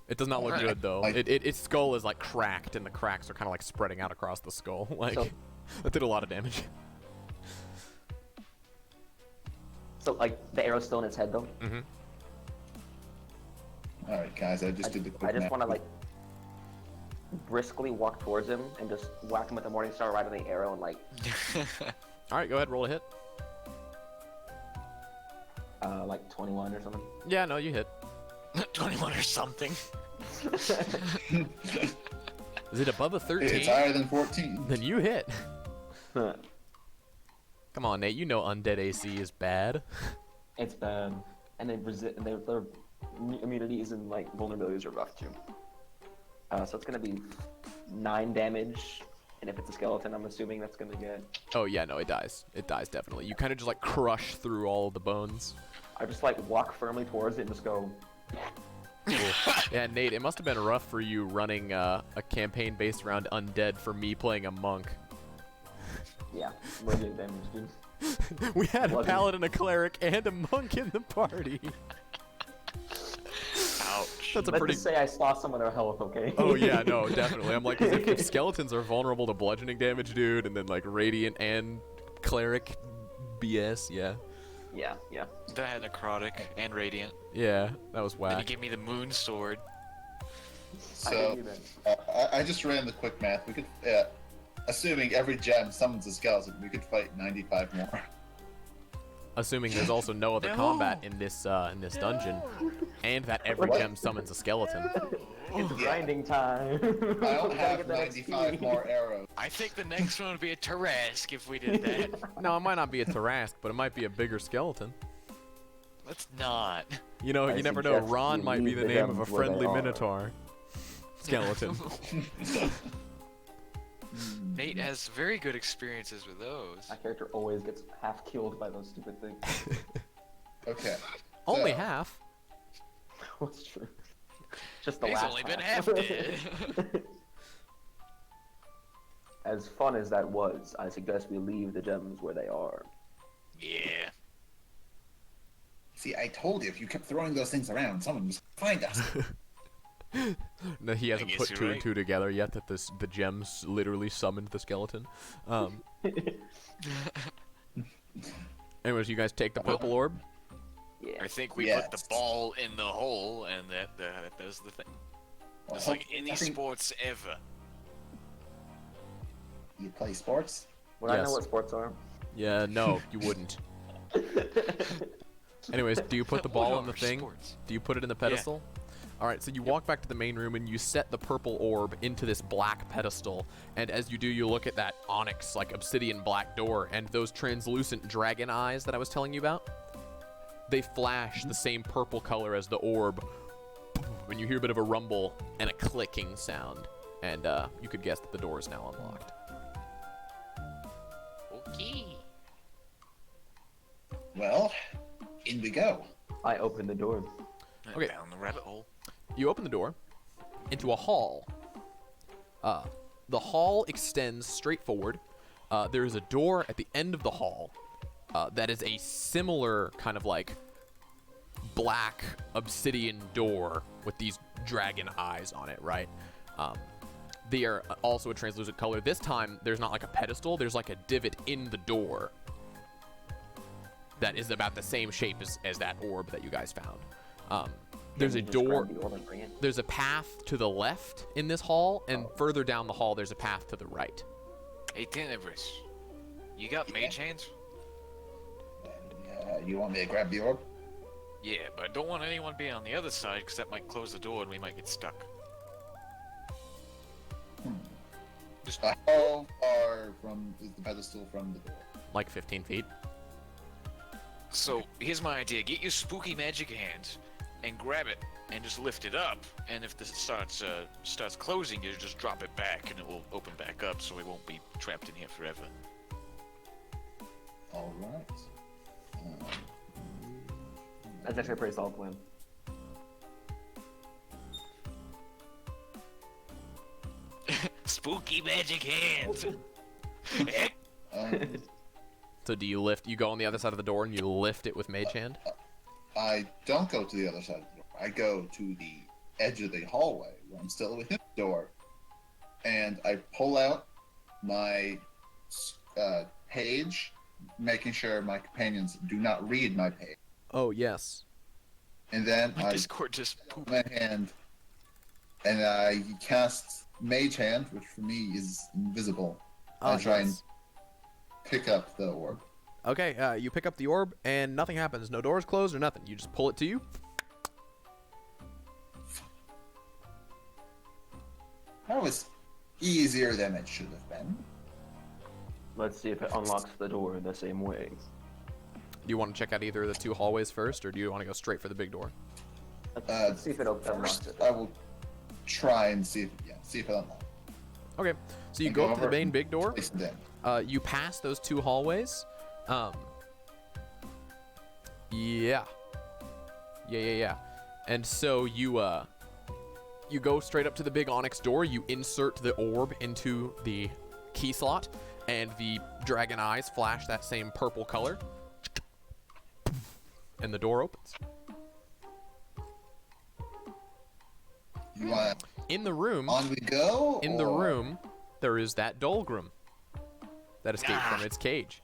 It does not look Alright. good though. Its skull is like cracked, and the cracks are kind of like spreading out across the skull. Like So- that did a lot of damage. So like the arrow's still in its head though. Mm-hmm. All right, guys. I just did the quick I just math. want to like briskly walk towards him and just whack him with the morning star right on the arrow and like All right, go ahead, roll a hit. like 21 or something. Yeah, no, you hit. 21 or something. Is it above a 13? It's higher than 14. Then you hit. Come on, Nate. You know undead AC is bad. It's bad, and their immunities and like vulnerabilities are rough too. So it's gonna be 9 damage, and if it's a skeleton, I'm assuming that's gonna get. Oh yeah, no, it dies. It dies definitely. You kind of just like crush through all of the bones. I just like walk firmly towards it and just go. Cool. Yeah, Nate, it must have been rough for you running a campaign based around undead for me playing a monk. Yeah, radiant damage, dude. We had a Lucky. paladin, a cleric, and a monk in the party. Ouch. That's a Let's pretty. just say I saw some of their health, okay? Oh yeah, no, definitely. I'm like, 'cause if skeletons are vulnerable to bludgeoning damage, dude, and then like radiant and cleric BS, yeah, Yeah. That had necrotic and radiant. yeah, that was And you whack. gave me the moon sword. I So didn't even. I just ran the quick math. We could, assuming every gem summons a skeleton, we could fight 95 more. Assuming there's also no other No. combat in this dungeon, and that every What? gem summons a skeleton. It's grinding time. I don't Gotta have get that 95 XP. more arrows. I think the next one would be a Tarask if we did that. No, it might not be a Tarask, but it might be a bigger skeleton. Let's not. You know, I you never know. suggest Ron you might be leave the the name of a gems where they friendly are. minotaur. Skeleton. Nate has very good experiences with those. My character always gets half killed by those stupid things. Okay. Only So, half. That's true. Just the He's last only been half. half dead. As fun as that was, I suggest we leave the gems where they are. Yeah. See, I told you if you kept throwing those things around, someone was gonna find us. No, he hasn't guess put you're two and right. two together yet that the gems literally summoned the skeleton. Anyways, you guys take the purple orb. Yeah. I think we put the Yes. ball in the hole, and that does the thing. It's like any sports ever. You play sports? Would I Yes. know what sports are? Yeah, no, you wouldn't. Anyways, do you put the ball in the What are thing? sports? Do you put it in the pedestal? All right, so you walk back to the main room and you set the purple orb into this black pedestal. And as you do, you look at that onyx, like obsidian black door, and those translucent dragon eyes that I was telling you about. They flash the same purple color as the orb. When you hear a bit of a rumble and a clicking sound, and you could guess that the door is now unlocked. Okay. Well, in we go. I opened the door. Okay. Down the rabbit hole. You open the door into a hall. The hall extends straight forward. There is a door at the end of the hall that is a similar kind of like black obsidian door with these dragon eyes on it, right? They are also a translucent color. This time, there's not like a pedestal. There's like a divot in the door that is about the same shape as that orb that you guys found. There's a Can you just door. grab the orb and bring it? There's a path to the left in this hall, and further down the hall, there's a path to the right. Hey, Tenebris. You got mage hands? You want me to grab the orb? Yeah, but I don't want anyone being on the other side, because that might close the door and we might get stuck. How far from is the pedestal from the door? Like 15 feet. So, here's my idea. Get your spooky magic hands and grab it and just lift it up. And if this starts closing, you just drop it back and it will open back up so we won't be trapped in here forever. All right. That's actually a pretty solid plan. Spooky magic hands! Um, So do you lift? You go on the other side of the door and you lift it with Mage Hand. I don't go to the other side of the door. I go to the edge of the hallway where I'm still within the door, and I pull out my page, making sure my companions do not read my page. Oh, yes. And then My I Discord just pooped. my hand, and I cast Mage Hand, which for me is invisible. I try and pick up the orb. Okay, you pick up the orb, and nothing happens. No doors closed or nothing. You just pull it to you. That was easier than it should have been. Let's see if it unlocks the door in the same way. Do you want to check out either of the two hallways first, or do you want to go straight for the big door? Let's see if it unlocks First, it. I will try and see if it unlocks. Okay, so you And go go up to the over main big door. Place it in. You pass those two hallways. Yeah. And so you go straight up to the big onyx door. You insert the orb into the key slot, and the dragon eyes flash that same purple color. And the door opens. You want In the room, on we go? in the or- room, there is that Dolgrim that escaped from its cage.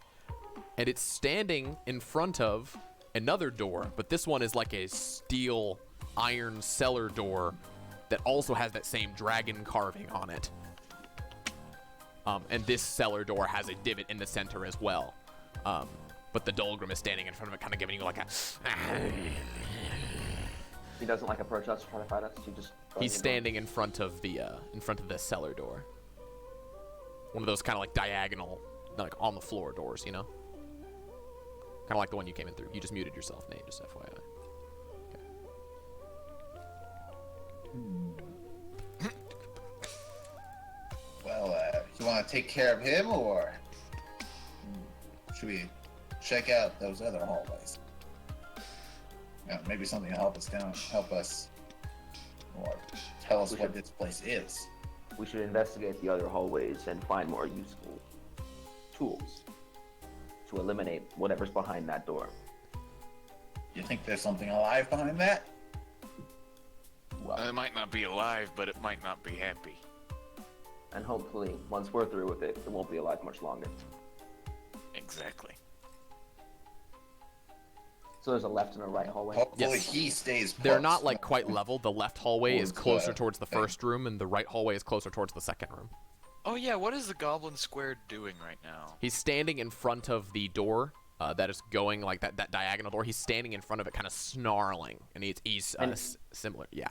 And it's standing in front of another door, but this one is like a steel iron cellar door that also has that same dragon carving on it. And this cellar door has a divot in the center as well. But the Dolgrim is standing in front of it, kind of giving you like a... He doesn't like approach us, trying to fight us. He just. He's standing in front of the cellar door. One of those kind of like diagonal, like on the floor doors, you know? Kind of like the one you came in through. You just muted yourself, Nate, just FYI. Okay. Well, you want to take care of him, or should we check out those other hallways? Maybe something to help us, or tell us what this place is. We should investigate the other hallways and find more useful tools to eliminate whatever's behind that door. You think there's something alive behind that? Well, It might not be alive, but it might not be happy. and hopefully, once we're through with it, it won't be alive much longer. Exactly. So there's a left and a right hallway. Hopefully Yes. he stays put. They're not like quite level. The left hallway is Towards closer the towards the thing. first room, and the right hallway is closer towards the second room. Oh yeah, what is the Goblin Square doing right now? He's standing in front of the door that is going like that diagonal door. He's standing in front of it, kind of snarling, and he's And- similar. Yeah,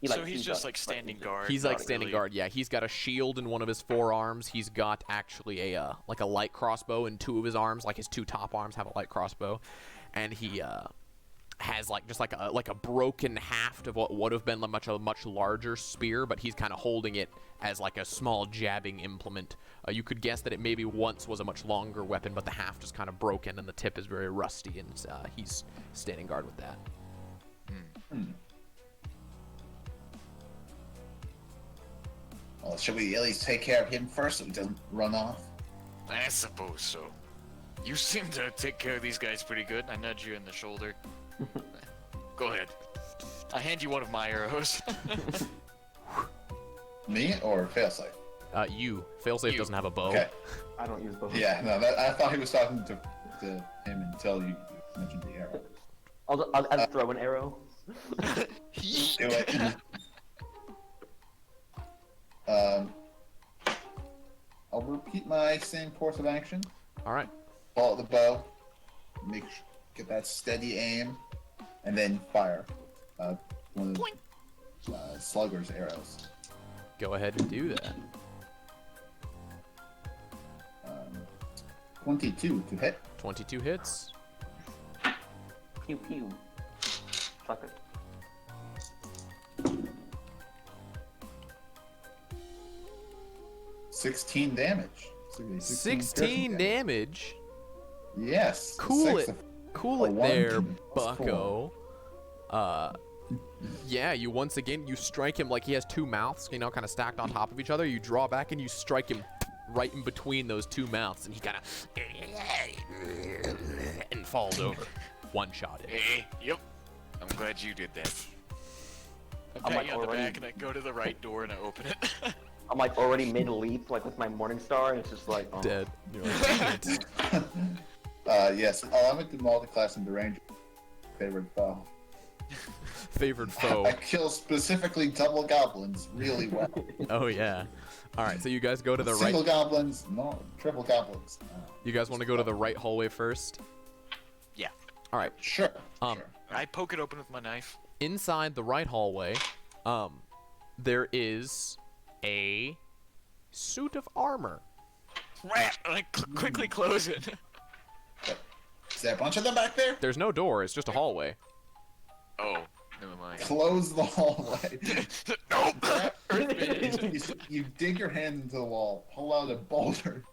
So he's sees just us, like standing he's guard. he's like not standing really- guard. Yeah, he's got a shield in one of his forearms. He's got actually a like a light crossbow in two of his arms. Like his two top arms have a light crossbow, and he has like just like a broken haft of what would have been a much larger spear, but he's kind of holding it as like a small jabbing implement. You could guess that it maybe once was a much longer weapon, but the haft is kind of broken and the tip is very rusty, and he's standing guard with that. Well, should we at least take care of him first so he doesn't run off? I suppose so. You seem to take care of these guys pretty good. I nudge you in the shoulder. Go ahead. I hand you one of my arrows. Me or Failsafe? You. Failsafe You. doesn't have a bow. Okay. I don't use both. Yeah, no, I thought he was talking to him until you mentioned the arrow. I'll throw an arrow. Do it. I'll repeat my same course of action. All right. Pull out the bow, get that steady aim, and then fire one of Slugger's arrows. Go ahead and do that. 22 to hit. 22 hits. Pew pew. Fuck it. 16 damage. So 16 damage. Yes. Cool Six it. of- Cool a it one there, plus bucko. Yeah, you once again, you strike him like he has two mouths, you know, kind of stacked on top of each other. You draw back and you strike him right in between those two mouths, and he kind of and falls over. One shot. Hey, yep. I'm glad you did that. I I'm pat like you on the already- back and I go to the right door and I open it. I'm like already mid leap, like with my morning star, and it's just like oh. Dead. You're like, "Dang it." Yes, allow me to multi-class into range. Favorite foe. Favored foe. I kill specifically double goblins really well. Oh yeah. All right, so you guys go to the right. Single goblins, no, triple goblins. You guys want to go to the right hallway first? Yeah. All right. Sure. Um, sure. I poke it open with my knife. Inside the right hallway, there is a suit of armor. Rat! And I quickly close it. Is there a bunch of them back there? There's no door. It's just a hallway. Oh, never mind. Close the hallway. Nope! you dig your hand into the wall, pull out a boulder.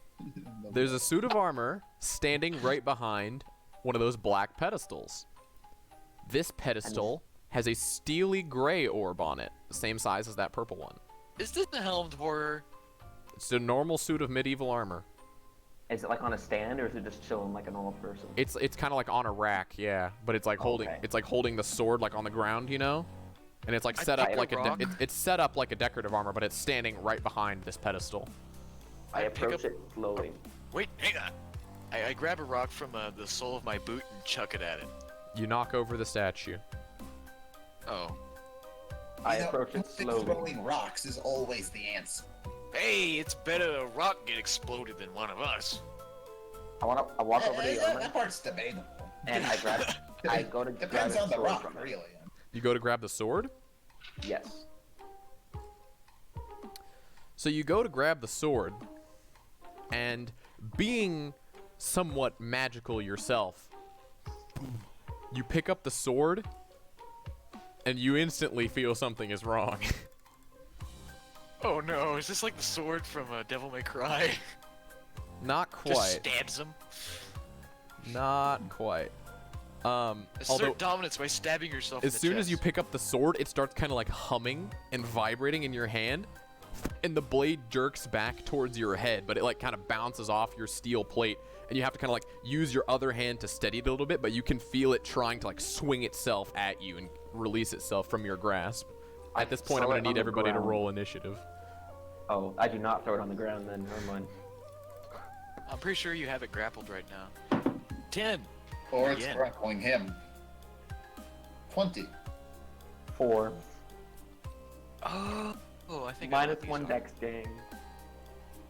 There's a suit of armor standing right behind one of those black pedestals. This pedestal has a steely gray orb on it, the same size as that purple one. Is this the helmed horror? It's a normal suit of medieval armor. Is it like on a stand, or is it just chilling like a normal person? It's kind of like on a rack, yeah, but it's like holding Okay. it's like holding the sword like on the ground, you know, and it's like I set up pick a like rock. it's set up like a decorative armor, but it's standing right behind this pedestal. I I pick approach up- it slowly. Wait, hang on. I grab a rock from the sole of my boot and chuck it at it. You knock over the statue. Oh. I You know, approach I it don't think slowly. Throwing rocks is always the answer. Hey, it's better a rock get exploded than one of us. I walk over to the that armor, part's debatable. and I go to grab Depends a on the sword rock, from it. really. You go to grab the sword. Yes. So you go to grab the sword, and being somewhat magical yourself, you pick up the sword, and you instantly feel something is wrong. Oh no, is this like the sword from Devil May Cry? Not Just quite. stabs him. Not quite. Although, Assert dominance by stabbing yourself in as the soon as you chest. pick up the sword, it starts kind of like humming and vibrating in your hand, and the blade jerks back towards your head, but it like kind of bounces off your steel plate, and you have to kind of like use your other hand to steady it a little bit, but you can feel it trying to like swing itself at you and release itself from your grasp. At this point, I'm throw going it to on need the everybody to ground. roll initiative. Oh, I do not throw it on the ground then. Never mind. I'm pretty sure you have it grappled right now. 10. Or it's Yeah. grappling him. 20. 4. Oh, I think I know Minus what these 1 are. dex, gang.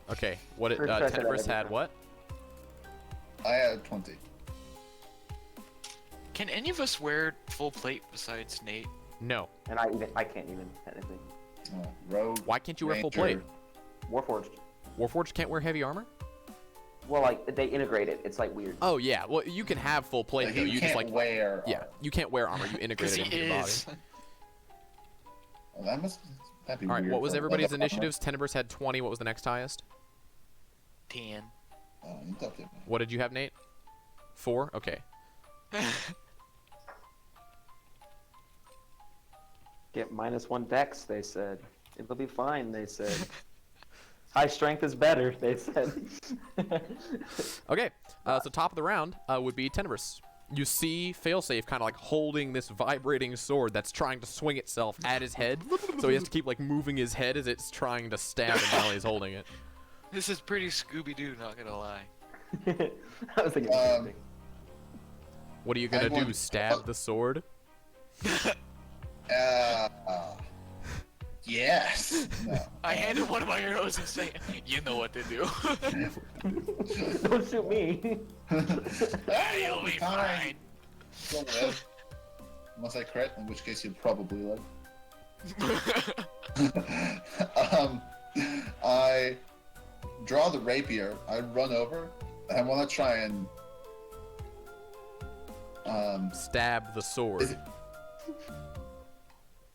Okay, what First try to Tenebris that had every what? I had 20. Can any of us wear full plate besides Nate? No. And I can't even, technically. Oh, rogue. Why can't you wear full Ranger. plate? Warforged. Warforged can't wear heavy armor? Well, like, they integrate it. It's, like, weird. Oh yeah, well you can have full plate Like, though. you You can't just like wear. yeah, you can't wear armor. You integrate Because it he into your body. is. Oh, that'd be All right, weird what was for everybody's leather armor. initiatives? Tenebris had 20. What was the next highest? 10. Oh, you dubbed it. What did you have, Nate? 4? Okay. Get minus 1 dex, they said. It'll be fine, they said. High strength is better, they said. Okay, so top of the round would be Tenebris. You see Failsafe kind of like holding this vibrating sword that's trying to swing itself at his head. So he has to keep like moving his head as it's trying to stab him while he's holding it. This is pretty Scooby-Doo, not gonna lie. I was thinking the same thing. What are you gonna I do? want- Stab the sword? Yes. No. I handed one of my arrows and say, you know what to do. Don't shoot me. You'll be fine. Don't live. Unless I crit, in which case you'll probably live. I draw the rapier. I run over. I want to try and Stab the Is sword. it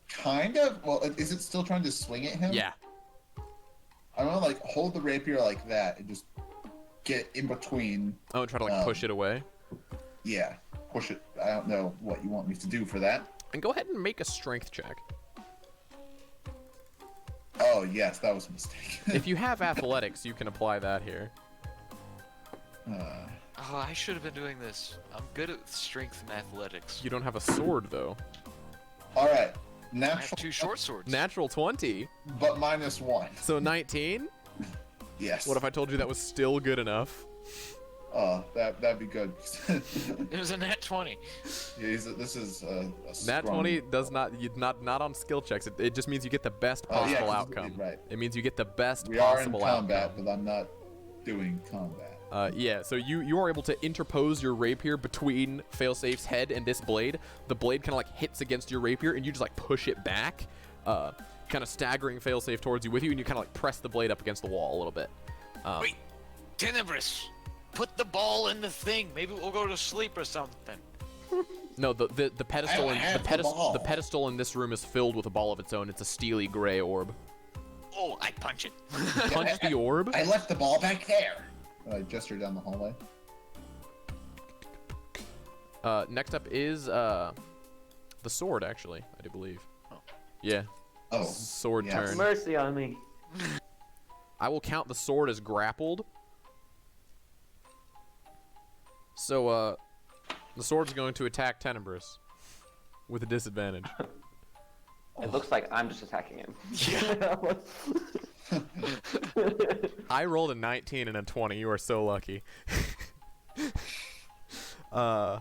kind of? Well, is it still trying to swing at him? Yeah. I want to like hold the rapier like that and just get in between. Oh, and try to like push it away. Yeah, push it. I don't know what you want me to do for that. And go ahead and make a strength check. Oh yes, that was a mistake. If you have athletics, you can apply that here. Oh, I should have been doing this. I'm good at strength and athletics. You don't have a sword though. All right, I have Natural, 2 short swords. Natural 20. but -1. So 19. Yes. What if I told you that was still good enough? That'd be good. It was a nat 20. This is a Nat strong- 20 does not on skill checks. It just means you get the best Oh, yeah, possible 'cause- outcome. right. It means you get the best We are in possible combat, outcome. but I'm not doing combat. Yeah, so you are able to interpose your rapier between Failsafe's head and this blade. The blade kind of like hits against your rapier, and you just like push it back, kind of staggering Failsafe towards you with you, and you kind of like press the blade up against the wall a little bit. Wait, Tenebrous, put the ball in the thing. Maybe we'll go to sleep or something. No, the pedestal I in have the the ball. pedestal in this room is filled with a ball of its own. It's a steely gray orb. Oh, I punch it. Punch the orb. I left the ball back there. I gesture down the hallway. Next up is the sword, actually, I do believe. Yeah, Oh, sword yes. turn. Mercy on me. I will count the sword as grappled. So, the sword is going to attack Tenebrous with a disadvantage. It looks like I'm just attacking him. I rolled a 19 and a 20. You are so lucky. All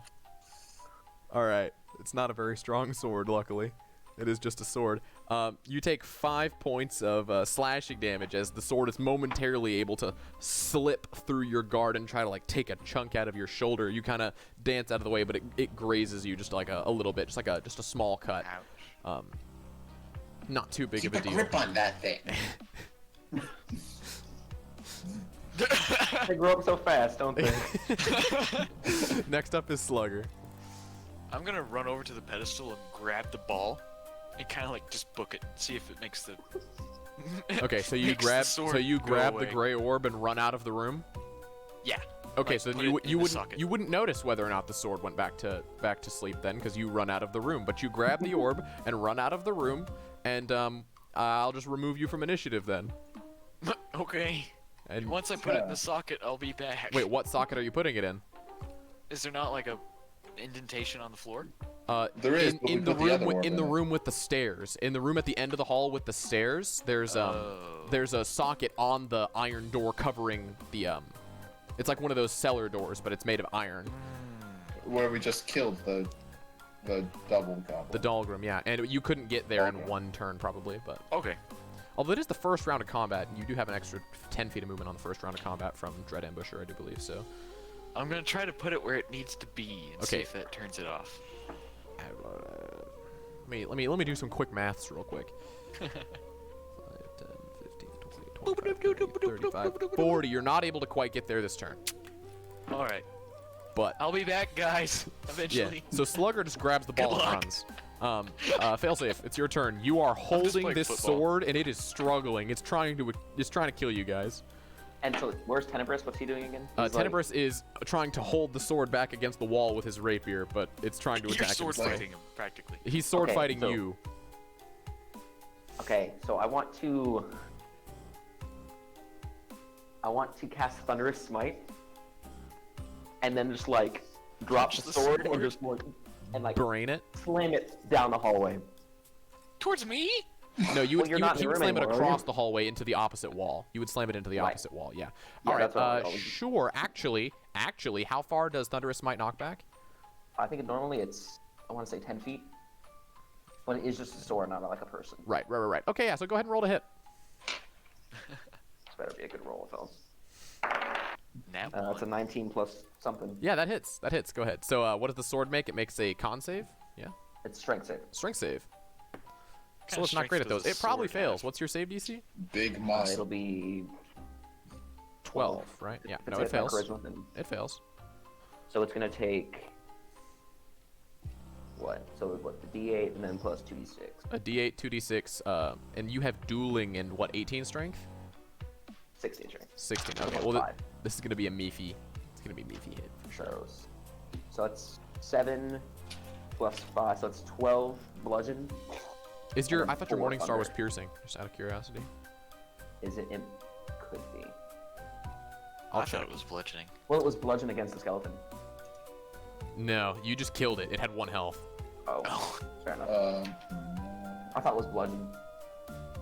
right. It's not a very strong sword, luckily. It is just a sword. You take 5 points of slashing damage as the sword is momentarily able to slip through your guard and try to like take a chunk out of your shoulder. You kind of dance out of the way, but it grazes you just like a little bit, just a small cut. Ouch. Not too big Keep of a a deal. grip on that thing. They grow up so fast, don't they? Next up is Slugger. I'm gonna run over to the pedestal and grab the ball and kind of like just book it, see if it makes the. Okay, so you makes the grab sword the go away. gray orb and run out of the room. Yeah. Okay, Like, so put you it in you the wouldn't socket. you wouldn't notice whether or not the sword went back to sleep then, because you run out of the room. But you grab the orb and run out of the room, and I'll just remove you from initiative then. Okay. And Once I put it in the socket, I'll be back. wait, what socket are you putting it in? Is there not like a indentation on the floor? There is, but we in the put the room other orb in in the it. room with the stairs. In the room at the end of the hall with the stairs, there's Oh. there's a socket on the iron door covering the It's like one of those cellar doors, but it's made of iron. Where we just killed the double goblin. The Dahlgrim, yeah, and you couldn't get there in Okay. one turn probably, but Okay. although it is the first round of combat, and you do have an extra 10 feet of movement on the first round of combat from Dread Ambusher, I do believe. So, I'm gonna try to put it where it needs to be and see Okay. if that turns it off. let me do some quick maths real quick. 5, 10, 15, 20, 25, 30, 35, 40. You're not able to quite get there this turn, All right. but I'll be back, guys. yeah. Eventually. So Slugger just grabs the ball and luck. runs. Failsafe, it's your turn. You are holding playing this football. sword, and it is struggling. It's trying to kill you guys. And so, where's Tenebrous? What's he doing again? He's like- Tenebrous is trying to hold the sword back against the wall with his rapier, but it's trying to You're attack sword him. fighting him, practically. He's sword Okay, fighting so- you. Okay, so I want to cast Thunderous Smite, and then just like drop Touch the the sword and sword. just like Brain it. slam it down the hallway. Towards me? No, you Well, would, you're you not would, in you the would room slam it anymore, are you? across the hallway into the opposite wall. You would slam it into the Right. opposite wall. Yeah. Yeah, All right. that's what I was- Sure. Actually, how far does Thunderous Smite knock back? I think normally it's, I want to say 10 feet, but it is just a sword, not like a person. Right. Okay. Yeah. So go ahead and roll to hit. This better be a good roll, fellas. Nat That's a 19 plus something. Yeah, that hits. Go ahead. So what does the sword make? It makes a con save. Yeah. It's strength save. Strength save. So Kinda it's not great at strength those. does It a probably sword fails. have? What's your save DC? Big It'll muscle. be 12, right? Yeah. if No, it's it against my fails. charisma, then- It fails. So it's gonna take what? So what? The D8 and then plus 2d6. A D8, 2d6, and you have dueling in what? 18 strength. 16 strength. 16. So Okay. plus Well, five. this is gonna be a meefy. It's gonna be a meefy hit for sure. So that's 7 plus 5, so it's 12 bludgeon. Is your? And I thought your four morning star was thunder. piercing. Just out of curiosity. Is it? It could be. I'll I check. thought it was bludgeoning. Well, it was bludgeon against the skeleton. No, you just killed it. It had 1 health. Oh, Oh. fair enough. I thought it was bludgeon.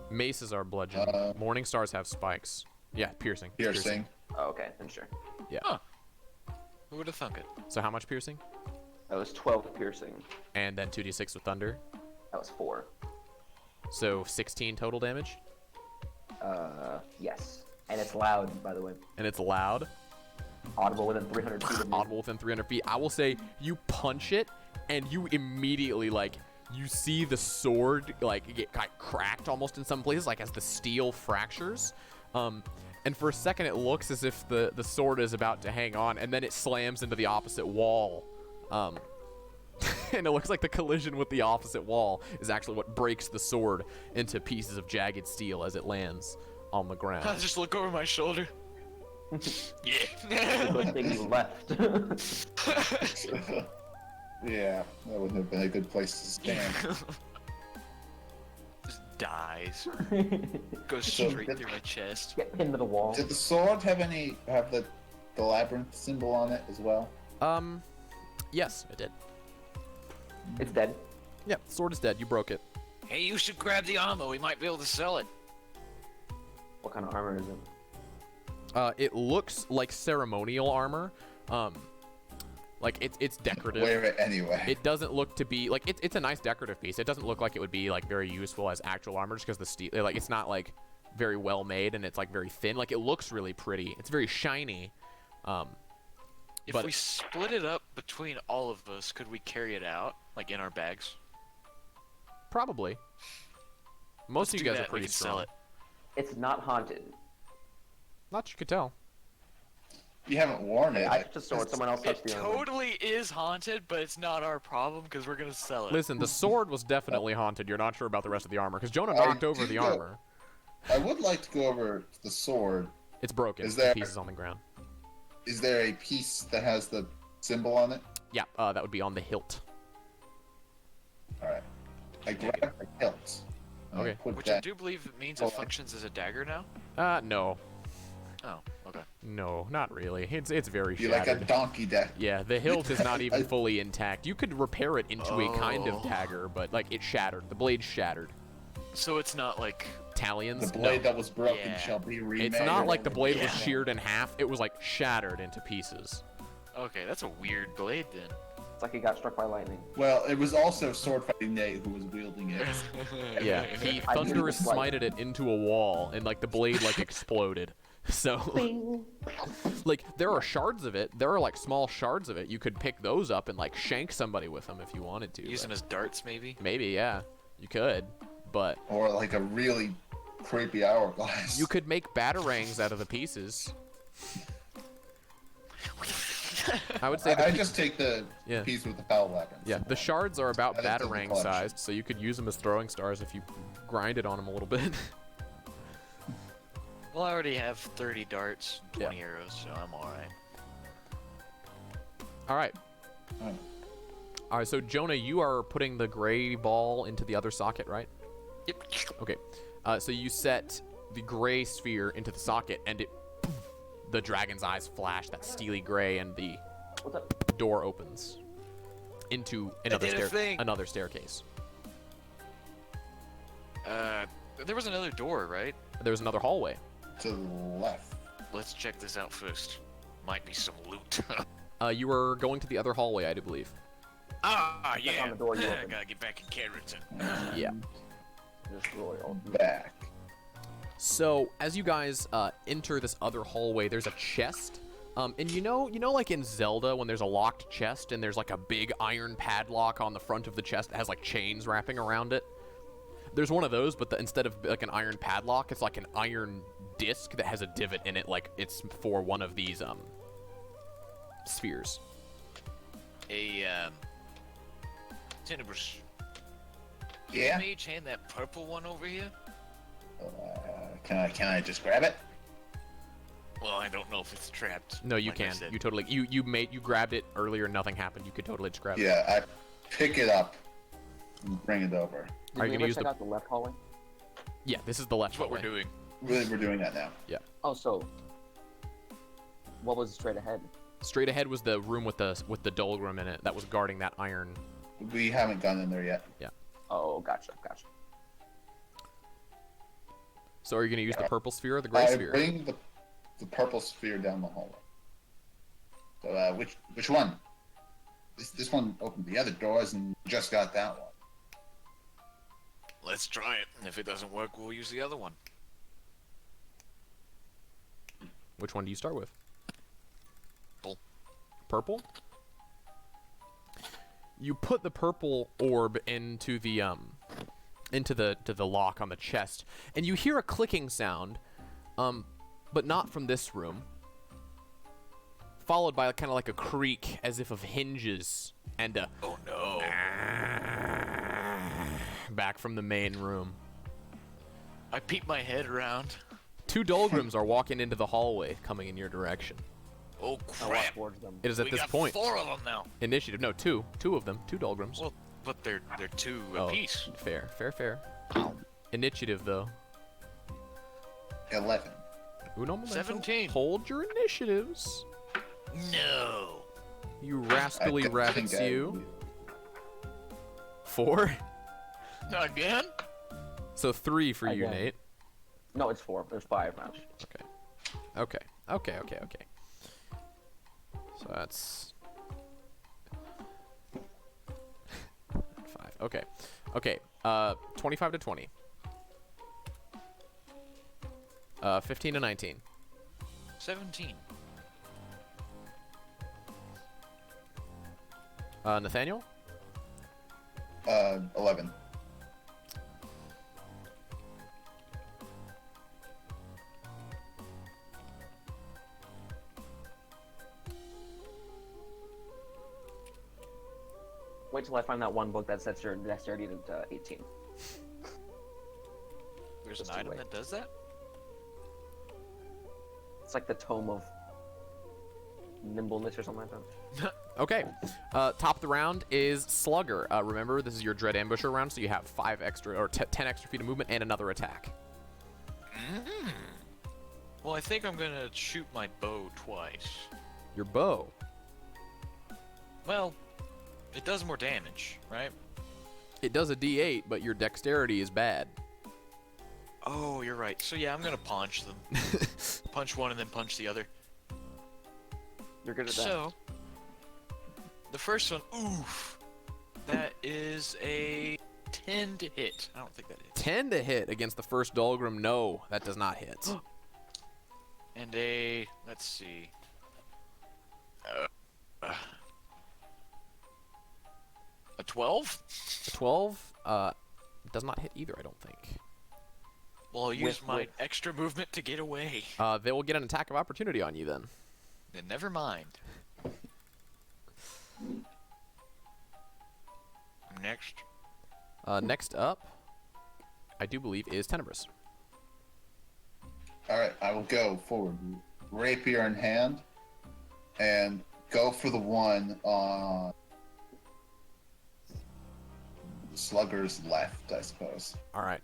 Maces are bludgeon. Morning stars have spikes. Yeah, piercing. Piercing. Oh, okay, then sure. Yeah. Huh. Who would have thunk it? So how much piercing? That was 12 piercing. And then 2d6 with thunder. That was 4. So 16 total damage. Yes. And it's loud, by the way. And it's loud. Audible within 300 feet of me. Audible within 300 feet. I will say you punch it, and you immediately, like, you see the sword, like, get kind of cracked almost in some places, like, as the steel fractures. And for a second, it looks as if the sword is about to hang on, and then it slams into the opposite wall. And it looks like the collision with the opposite wall is actually what breaks the sword into pieces of jagged steel as it lands on the I ground. just look over my shoulder. Yeah. Good thing you left. Yeah, that wouldn't have been a good place to stand. Just dies. Goes So straight did- through my chest. Get pinned to the wall. Did the sword have the labyrinth symbol on it as well? Yes, it did. It's dead. Yeah, the sword is dead. You broke it. Hey, you should grab the ammo. We might be able to sell it. What kind of armor is it? It looks like ceremonial armor. Like it's decorative. Wear it anyway. It doesn't look to be like it's a nice decorative piece. It doesn't look like it would be like very useful as actual armor just because the steel, like it's not like very well made and it's like very thin. Like it looks really pretty. It's very shiny. If But- we split it up between all of us, could we carry it out, like in our bags? Probably. Most of you Do guys that, are pretty we can strong. sell it. It's not haunted. Not that you could tell. You haven't worn it. I touched the sword. Someone else touched It the armor. totally is haunted, but it's not our problem because we're gonna sell it. Listen, the sword was definitely haunted. You're not sure about the rest of the armor because Jonah knocked over the armor. I would like to go over the sword. It's broken. Is The there- pieces on the ground. Is there a piece that has the symbol on it? Yeah, that would be on the hilt. All right. I grab the hilt. and I Okay. Put Which I that. do believe it means it functions as a dagger now. No. Oh, okay. No, not really. It's very Be like a shattered. donkey deck. Yeah, the hilt is not even fully intact. You could repair it into a kind of Oh. dagger, but like it shattered. The blade's shattered. So it's not like Talons? The blade No. that was broken Yeah. shall be remade. It's not like the blade was Yeah. sheared in half. It was like shattered into pieces. okay, that's a weird blade then. It's like he got struck by lightning. Well, it was also sword fighting Nate who was wielding it. Yeah, he I did thunderous just, like- smited it into a wall, and like the blade like exploded. So, like, there are shards of it. There are like small shards of it. You could pick those up and like shank somebody with them if you wanted to. Use but- them as darts, maybe. Maybe, yeah, you could, but Or like a really creepy hourglass. you could make batarangs out of the pieces. I would say the I just take the Yeah. piece with the foul weapon. yeah, the shards are about That is in the batarang collection. sized, so you could use them as throwing stars if you grinded on them a little bit. Well, I already have 30 darts, and 20 Yeah. arrows, so I'm alright. All right. Alright. All right, so Jonah, you are putting the gray ball into the other socket, right? Yep. Okay. So you set the gray sphere into the socket, and the dragon's eyes flash that steely gray, and the What's up? door opens into another did a thing. another staircase. There was another door, right? There's another hallway. To the left. Let's check this out first. Might be some loot. You were going to the other hallway, I do believe. Ah, on yeah. the door you I opened. gotta get back in character. Yeah. Just royal. Back. So as you guys enter this other hallway, there's a chest. And you know, like in Zelda, when there's a locked chest and there's like a big iron padlock on the front of the chest that has like chains wrapping around it. There's one of those, but instead of like an iron padlock, it's like an iron disc that has a divot in it, like it's for one of these spheres. Tenebris. Yeah. Mage hand that purple one over here? Can I just grab it? Well, I don't know if it's trapped. No, you like I can. said. You totally. You grabbed it earlier. Nothing happened. You could totally just grab it. Yeah, I pick it up and bring it over. Did Are you we gonna ever use check the- out the left hallway? Yeah, this is the left That's what we're hallway. doing. We're doing that now. Oh, so what was straight ahead? Straight ahead was the room with the doldrum in it that was guarding that iron. We haven't gone in there yet. Oh, gotcha. So are you gonna use the purple sphere or the gray sphere? Bring the purple sphere down the hallway. So which one? This one opened the other doors and just got that one. Let's try it. And if it doesn't work, we'll use the other one. Which one do you start with? Purple. Purple? You put the purple orb into the lock on the chest, and you hear a clicking sound, but not from this room. Followed by kind of like a creak, as if of hinges, and a Oh no. back from the main room. I peek my head around. 2 Dolgrims are walking into the hallway, coming in your direction. Oh I walk crap. towards them. It is at We this got point 4 of them now. initiative. No, 2 of them, 2 Dolgrims. Well, but they're 2 Oh, apiece. fair. Initiative though. 11. Uno momento. 17. Hold your initiatives. No. You rascally I don't rabbits, think I- you. 4. Again? So 3 for you, Again. Nate. No, it's 4. There's 5 now. Okay. So that's 5. Okay. 25 to 20. 15 to 19. 17. Nathaniel? 11. Wait till I find that one book that sets your dexterity to 18. There's Just an too item late. that does that? It's like the Tome of Nimbleness or something like that. Okay. Top of the round is Slugger. Remember, this is your Dread Ambusher round, so you have 5 extra or 10 extra feet of movement and another attack. Well, I think I'm gonna shoot my bow twice. Your bow. Well, it does more damage, right? It does a D8, but your dexterity is bad. Oh, you're right. So yeah, I'm gonna punch them. Punch one and then punch the other. You're good at that. So, the first one, oof. That is a 10 to hit. I don't think that hits. 10 to hit against the first Dolgrim. No, that does not hit. And a, let's see. A 12? A 12 does not hit either, I don't think. Well, I'll use With- my with- extra movement to get away. They will get an attack of opportunity on you then. Then never mind. Next. Next up, I do believe, is Tenebris. Alright, I will go forward. Rapier in hand. And go for the one on Slugger's left, I suppose. All right.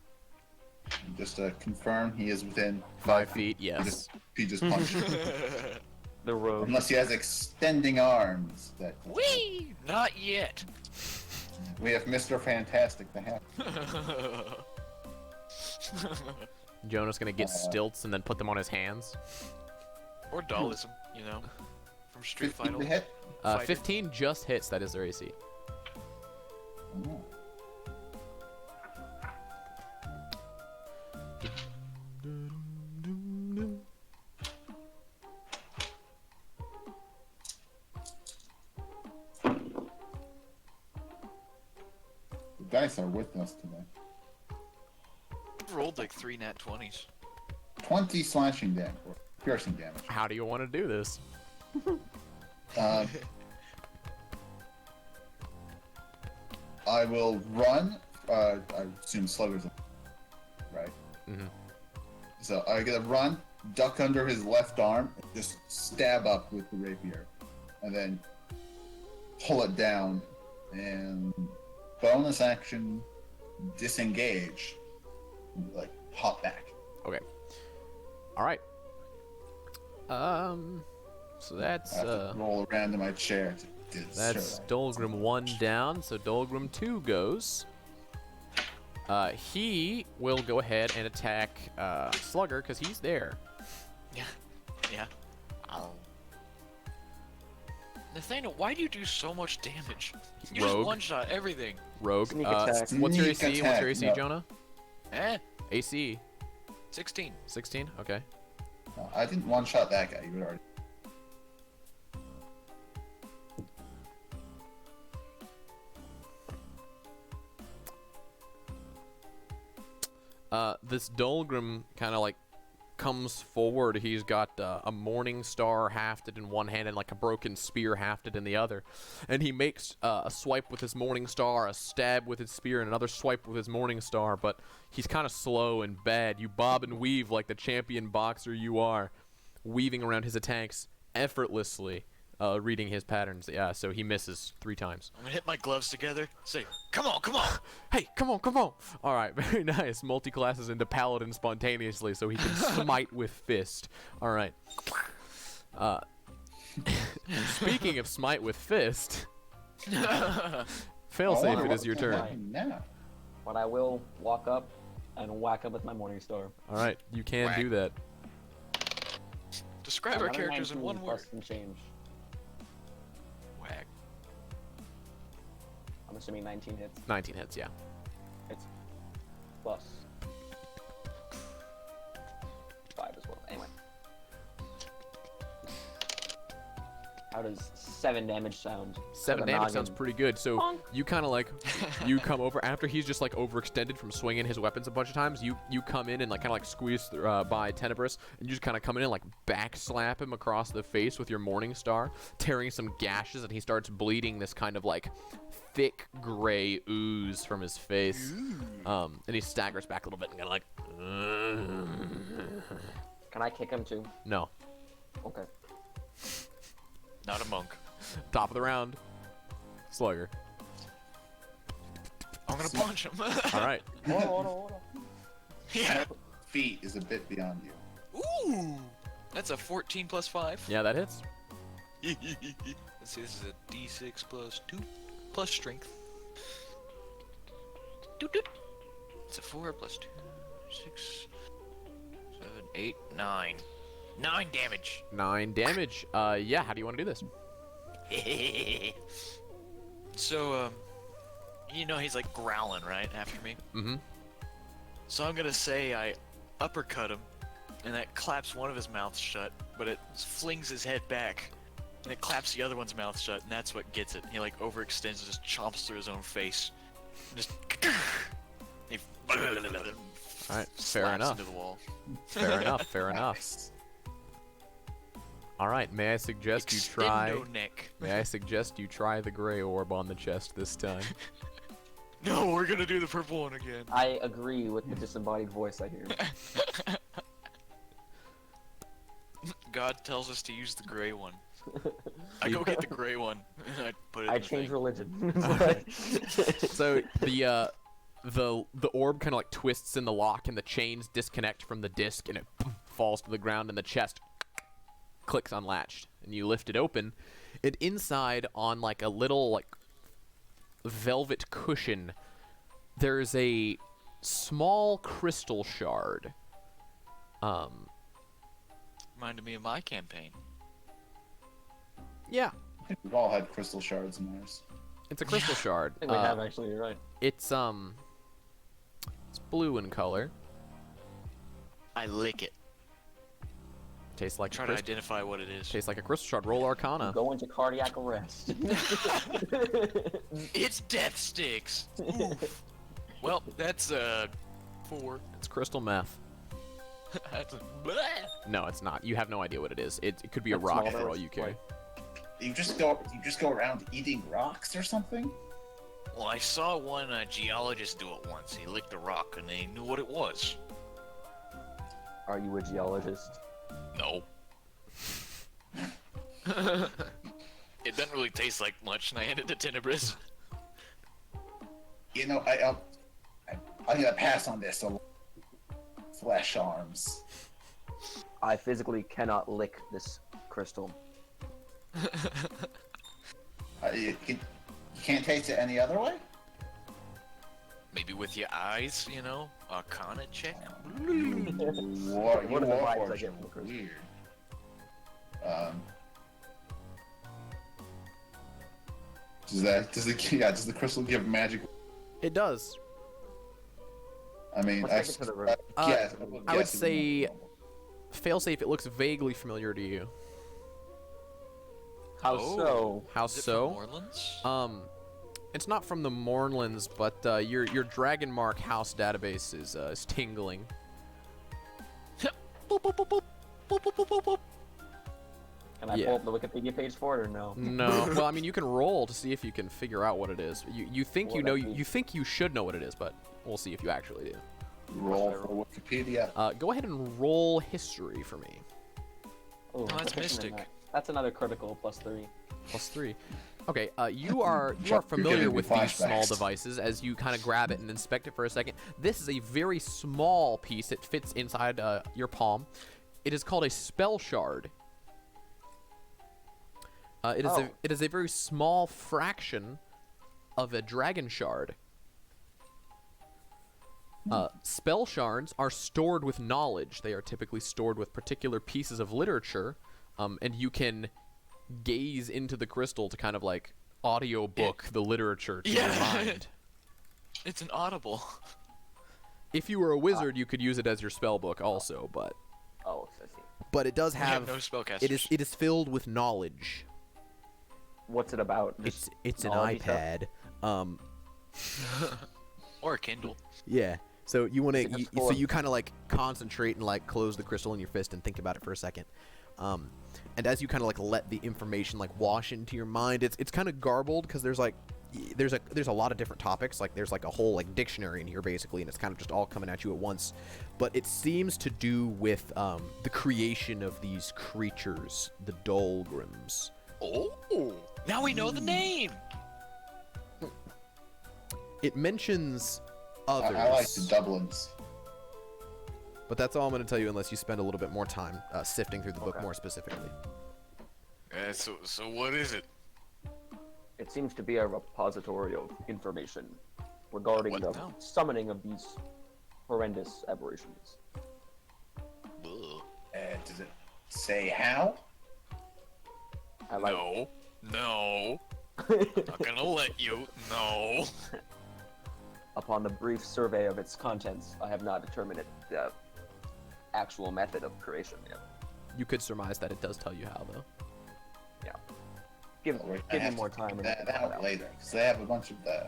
Just to confirm, he is within 5 feet, yes. He just punched. The rogue. Unless he has extending arms. That Whee! Not yet. we have Mr. Fantastic to have. Jonah's gonna get stilts and then put them on his hands. Or Dullism, you know, from Street 15 Fighter. to hit. Fighter. 15 just hits, that is their AC. Oh. The dice are with us today. Rolled like 3 nat 20s. 20 slashing damage, or piercing damage. How do you want to do this? I will run. I assume Slugger's right. Mhm. So I get a run, duck under his left arm, and just stab up with the rapier, and then pull it down, and bonus action, disengage, like hop back. Okay. All right. So that's I have to roll around in my chair to that's show that. Dolgrim 1 down. So Dolgrim 2 goes. He will go ahead and attack Slugger because he's there. Yeah. Yeah. Nathaniel, why do you do so much damage? You just Rogue. one-shot everything. Rogue. Sneak attack. What's your Sneak AC? What's your attack, AC, no. Jonah? Eh? AC 16. 16. Okay. No, I didn't one-shot that guy. You would already. This Dolgrim kind of like comes forward. He's got a morning star hafted in one hand and like a broken spear hafted in the other. And he makes a swipe with his morning star, a stab with his spear, and another swipe with his morning star. But he's kind of slow and bad. You bob and weave like the champion boxer you are, weaving around his attacks effortlessly, reading his patterns. Yeah, so he misses 3 times. I'm gonna hit my gloves together. Say, come on, come on. Hey, come on, come on. All right, very nice. Multi-classes into Paladin spontaneously so he can smite with fist. All right. Speaking of smite with fist, failsafe, it is your turn. Now. But I will walk up and whack him with my morning star. All right, you can Whack. do that. Describe our characters in 119 one word. plus some change. Whack. I'm assuming 19 hits. 19 hits, yeah. It's plus 5 as well. Anyway. How does 7 damage sound? 7 For the damage sounds noggin? pretty good. So Bonk. you kind of like, you come over after he's just like overextended from swinging his weapons a bunch of times. You come in and like kind of like squeeze by Tenebris, and you just kind of come in and like backslap him across the face with your morning star, tearing some gashes, and he starts bleeding this kind of like thick gray ooze from his face. And he staggers back a little bit and kind of like, Can I kick him too? no. Okay. Not a monk. Top of the round, Slugger. I'm gonna punch him. All right. Hold on. Yeah. Feet is a bit beyond you. Ooh. That's a 14 plus 5. Yeah, that hits. Let's see, this is a d6 plus 2 plus strength. Doot, doot. It's a 4 plus 2, 6, 7, 8, 9. 9 damage. 9 damage. Yeah, how do you want to do this? So, you know he's like growling, right, after me? Mm-hmm. So I'm gonna say I uppercut him, and that claps one of his mouths shut, but it flings his head back, and it claps the other one's mouth shut, and that's what gets it. He like overextends and just chomps through his own face. Just he Alright, fair slaps enough. into the wall. Fair enough, fair enough. Nice. Alright, may I suggest you try... Extendo neck. May I suggest you try the gray orb on the chest this time? No, we're gonna do the purple one again. I agree with the disembodied voice I hear. God tells us to use the gray one. I go get the gray one, and I put it I in the change thing. religion. So the orb kind of like twists in the lock, and the chains disconnect from the disc, and it falls to the ground, and the chest clicks unlatched, and you lift it open, and inside on like a little like velvet cushion, there's a small crystal shard. Reminded me of my campaign. Yeah, I think we've all had crystal shards in ours. it's a crystal shard. I think we have actually. You're right. It's blue in color. I lick it. Tastes like Try a to crystal. identify what it is. Tastes like a crystal shard. Roll Arcana. Go into cardiac arrest. It's death sticks. Oof. Well, that's 4. It's crystal meth. That's a bleh. No, it's not. You have no idea what it is. It could be a It's rock small, for all it's you care. You just go around eating rocks or something? Well, I saw one geologist do it once. He licked a rock and they knew what it was. Are you a geologist? No. It doesn't really taste like much, and I handed it to Tenebris. You know, I'm gonna pass on this. Flesh arms. I physically cannot lick this crystal. You can't taste it any other way? Maybe with your eyes, you know? Arcana check? What What are the vibes I Warforged get from the crystal? weird. Does the crystal give magic? It does. I mean, Let's take it to the room. guess, I would guess it's say not normal. failsafe. It looks vaguely familiar to you. How Oh. so? How Is it from so? Morelands? It's not from the Mornlands, but your Dragon Mark house database is tingling. Boop, boop, boop, boop. Boop, boop, boop, boop, boop. Can I Yeah. pull up the Wikipedia page for it or no? No. Well, I mean, you can roll to see if you can figure out what it is. You think What you would know that be? you think you should know what it is, but we'll see if you actually do. Roll for Wikipedia. Go ahead and roll history for me. Oh, that's proficient in mystic. that. That's another critical +3. +3. Okay, you are Chuck, you're familiar giving me with these small flashbacks. devices as you kind of grab it and inspect it for a second. This is a very small piece. It fits inside your palm. It is called a spell shard. Oh. It is a very small fraction of a dragon shard. Spell shards are stored with knowledge. They are typically stored with particular pieces of literature, and you can gaze into the crystal to kind of like audiobook the literature to your mind. It's an audible. If you were a wizard, you could use it as your spell book also, but Oh, I see. it does We have have no spellcasters. it is filled with knowledge. What's it about? Just It's an knowledge iPad. Or a Kindle. Yeah. So you want Is it to, just so full of- you kind of like concentrate and like close the crystal in your fist and think about it for a second. And as you kind of like let the information like wash into your mind, it's kind of garbled because there's a lot of different topics. Like there's like a whole like dictionary in here basically, and it's kind of just all coming at you at once. But it seems to do with the creation of these creatures, the Dolgrims. Oh! Now we know the name! It mentions others. I like the Dublins. But that's all I'm going to tell you unless you spend a little bit more time sifting through the book Okay. more specifically. So what is it? It seems to be a repository of information regarding What the now? summoning of these horrendous aberrations. Ugh. Does it say how? I like. No. Not gonna let you. No. Upon the brief survey of its contents, I have not determined the actual method of creation yet. You could surmise that it does tell you how, though. Yeah. Give We're gonna me have more to time. figure and that we'll find out out. later, because they have a bunch of the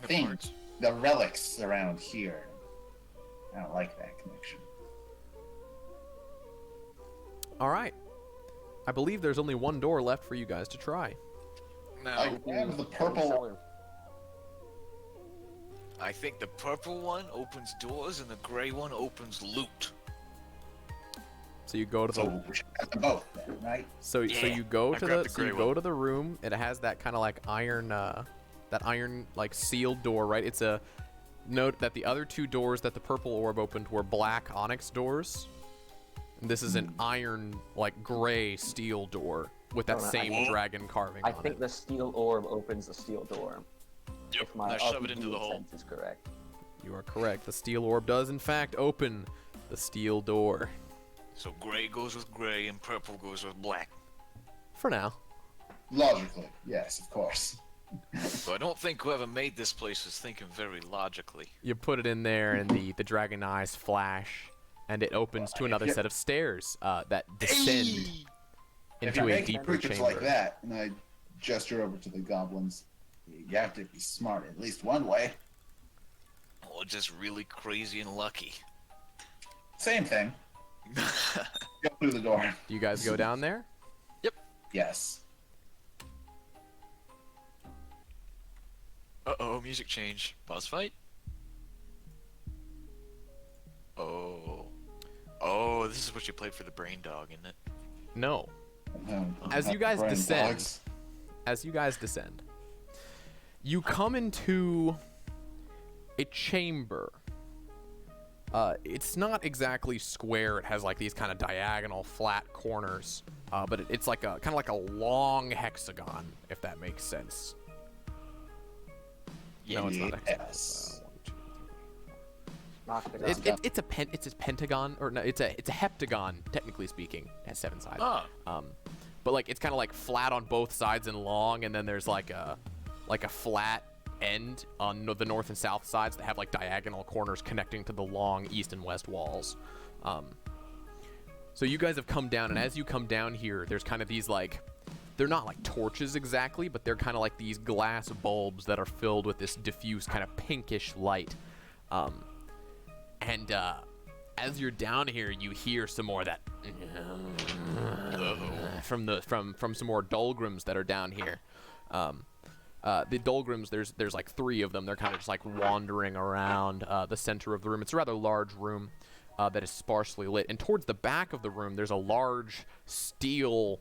things, parts. the relics around here. I don't like that connection. All right. I believe there's only one door left for you guys to try. Now, I have the purple. Cellar. I think the purple one opens doors and the gray one opens loot. So you go to the So we should have them both, then, right? so Yeah, you go I to grabbed the the so you gray go one. to the room. It has that kind of like iron that iron like sealed door, right? It's a note that the other two doors that the purple orb opened were black onyx doors. And this is an iron like gray steel door with that No, no, same I- dragon carving I on think it. the steel orb opens the steel door. Yep. If my Now shove it RPG into the hole. sense is correct. You are correct. The steel orb does in fact open the steel door. So gray goes with gray and purple goes with black. For now. Logically, yes, of course. So I don't think whoever made this place was thinking very logically. You put it in there, and the dragon eyes flash, and it opens to another Yeah. set of stairs that descend If into you a make deeper creatures chamber. like that, and I gesture over to the goblins, you have to be smart at least one way. Or just really crazy and lucky. Same thing. Go through the door. Do you guys go down there? Yes. Uh-oh, music change. Boss fight? Oh. Oh, this is what you played for the brain dog, isn't it? No. As Not you guys brain descend, dogs. you come into a chamber. It's not exactly square. It has like these kind of diagonal flat corners, but it's like a kind of like a long hexagon, if that makes sense. No, it's not a hexagon. Yes. Octagon. It's a pentagon, or no, it's a heptagon, technically speaking. It has 7 sides. Oh. But like it's kind of like flat on both sides and long, and then there's like a flat end on the north and south sides that have like diagonal corners connecting to the long east and west walls. So you guys have come down, and as you come down here, there's kind of these like, they're not like torches exactly, but they're kind of like these glass bulbs that are filled with this diffuse kind of pinkish light. And as you're down here, you hear some more of that from some more Dolgrums that are down here. The Dolgrums, there's like 3 of them. They're kind of just like wandering around the center of the room. It's a rather large room that is sparsely lit. And towards the back of the room, there's a large steel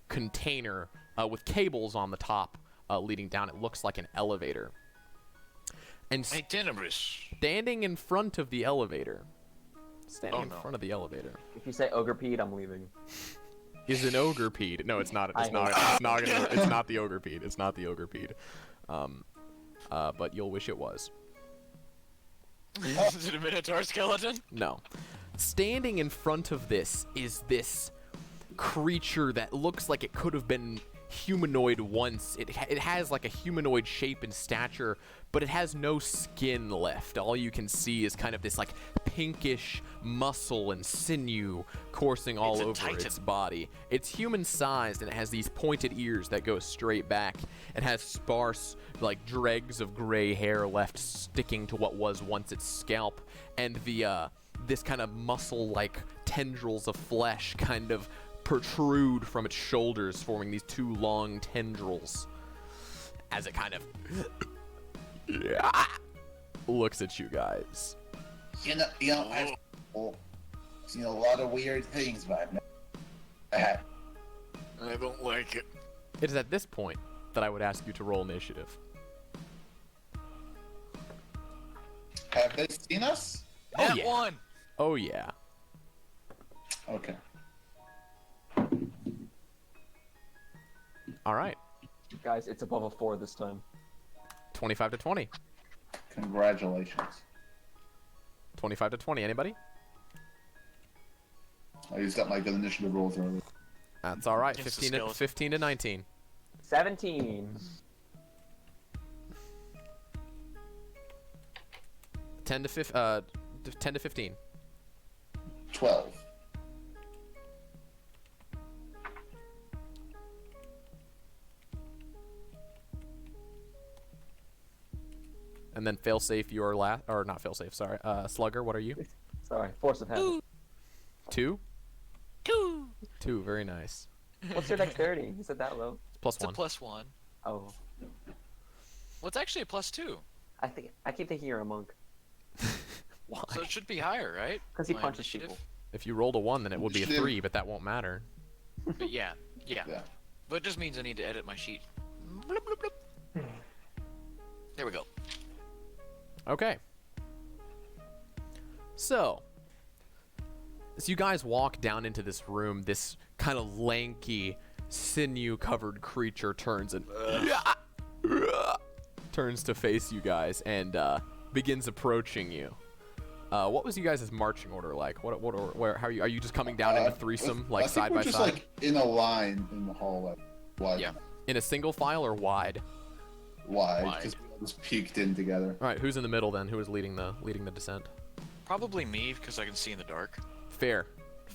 container with cables on the top leading down. It looks like an elevator. And Hey, Tenebris. standing in front of the elevator, Oh, in no. front of the elevator, If you say Ogrepede, I'm leaving. is an Ogrepede. No, it's not. It's not the Ogrepede. It's not the Ogrepede. But you'll wish it was. Is it a Minotaur skeleton? No. Standing in front of this is this creature that looks like it could have been humanoid once. It has like a humanoid shape and stature, but it has no skin left. All you can see is kind of this like pinkish muscle and sinew coursing all It's a over titan. its body. It's human-sized, and it has these pointed ears that go straight back. It has sparse like dregs of gray hair left sticking to what was once its scalp, and the this kind of muscle-like tendrils of flesh kind of protrude from its shoulders, forming these 2 long tendrils as it kind of looks at you guys. I've seen a lot of weird things, but I've never. I don't like it. It is at this point that I would ask you to roll initiative. Have they seen us? Oh, That yeah. one. Oh yeah. Okay. All right. Guys, it's above a 4 this time. 25 to 20. Congratulations. 25 to 20. Anybody? I used up my good initiative rolls early. That's all right. Against the 15 to, skeleton. 15 to 19. 17. 10 to 15. 12. And then failsafe, you are last, or not failsafe, sorry. Slugger, what are you? Sorry, Force of Habit. 2? 2, very nice. What's your dexterity? You said that low. Plus It's a 1. +1. Oh, Well, it's actually a +2. I keep thinking you're a monk Why? So it should be higher, right? because he My punches initiative. people. If you rolled a 1, then it would be a Initiative. 3, but that won't matter. But yeah. Yeah. But it just means I need to edit my sheet. Bloop, bloop, bloop. There we go. Okay. So, as you guys walk down into this room, this kind of lanky, sinew-covered creature turns and turns to face you guys and begins approaching you. What was you guys' marching order like? Where? How are you just coming down in a threesome, like I think side we're by just side, like in a line in the hallway. Wide. Yeah. in a single file or wide? Wide, Wide. because we all just peeked in together. All right, who's in the middle then? Who is leading the descent? Probably me, because I can see in the dark. Fair,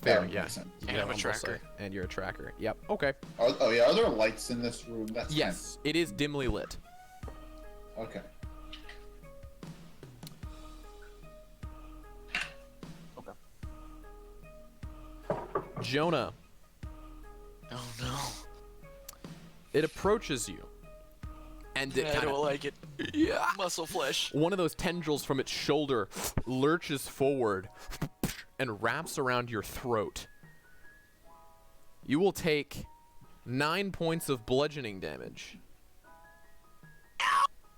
That would yeah. make sense. You And got I'm a on both tracker. sides. And you're a tracker. Yep. Okay. Oh yeah, are there lights in this room? That's Yes, it is dimly lit. fine. Okay. Jonah, Oh no. it approaches you, and it I kind don't of like it. Muscle flesh. one of those tendrils from its shoulder lurches forward and wraps around your throat. You will take 9 points of bludgeoning damage.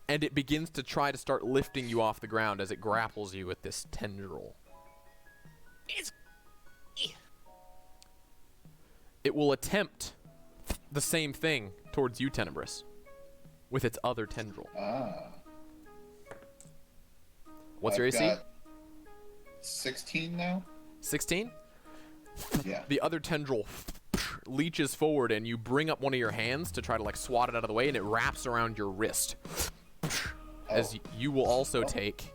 And it begins to try to start lifting you off the ground as it grapples you with this tendril. It will attempt the same thing towards you, Tenebris, with its other tendril. Ah. What's your I've AC? got 16 now. 16. Yeah. The other tendril leeches forward, and you bring up one of your hands to try to like swat it out of the way, and it wraps around your wrist. As you will also take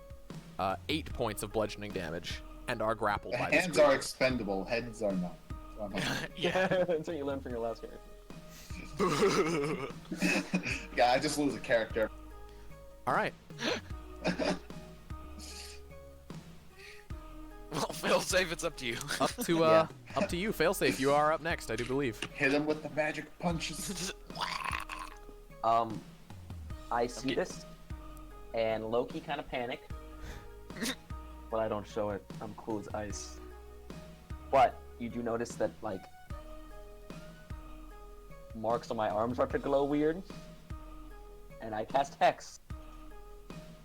8 points of bludgeoning damage and are grappled by this Hands creature. are expendable. Heads are not. So I'm Yeah, that's what you learned from your last character. yeah, I just lose a character. All right. Well, fail safe. It's up to you. Up to Yeah. up to you. Failsafe, you are up next, I do believe. Hit him with the magic punches. I see this, and Loki kind of panic, but I don't show it. I'm cool as ice. But you do notice that like marks on my arms start to glow weird, and I cast Hex.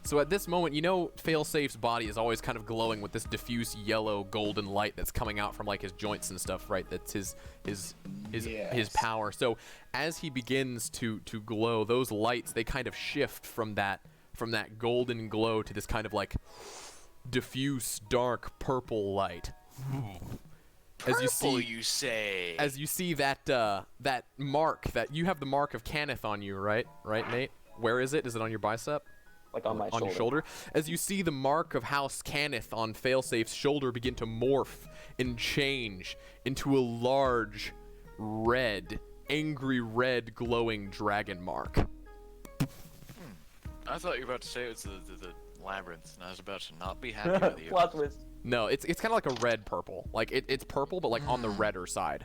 So at this moment, you know Failsafe's body is always kind of glowing with this diffuse yellow golden light that's coming out from like his joints and stuff, right? That's his Yes. power. So as he begins to glow, those lights, they kind of shift from that golden glow to this kind of like diffuse dark purple light. As you Purple, see, you say? as you see that that mark, that you have the mark of Cannith on you, right, Nate? Where is it? Is it on your bicep? Like on my On your shoulder. As you see the mark of House Cannith on Failsafe's shoulder begin to morph and change into a large, red, angry red glowing dragon mark. I thought you were about to say it was the labyrinth, and I was about to not be happy with you. Plot twist. No, it's kind of like a red purple. Like it's purple, but like on the redder side.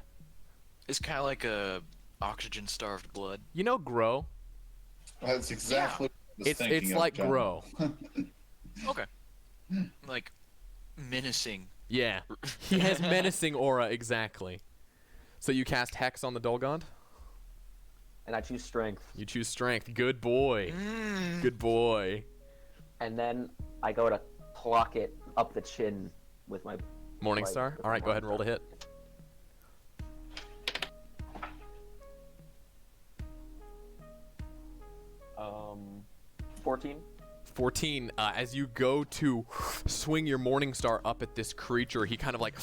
It's kind of like a oxygen-starved blood. You know, Grow. That's exactly what I was It's thinking of, like John. Grow. Okay. Like menacing. Yeah, he has menacing aura exactly. So you cast Hex on the Dolgond. And I choose Strength. You choose Strength. Good boy. Good boy. And then I go to pluck it up the chin with my Morningstar. with All right, my go ahead and roll to hit. 14. 14. As you go to swing your Morningstar up at this creature, he kind of like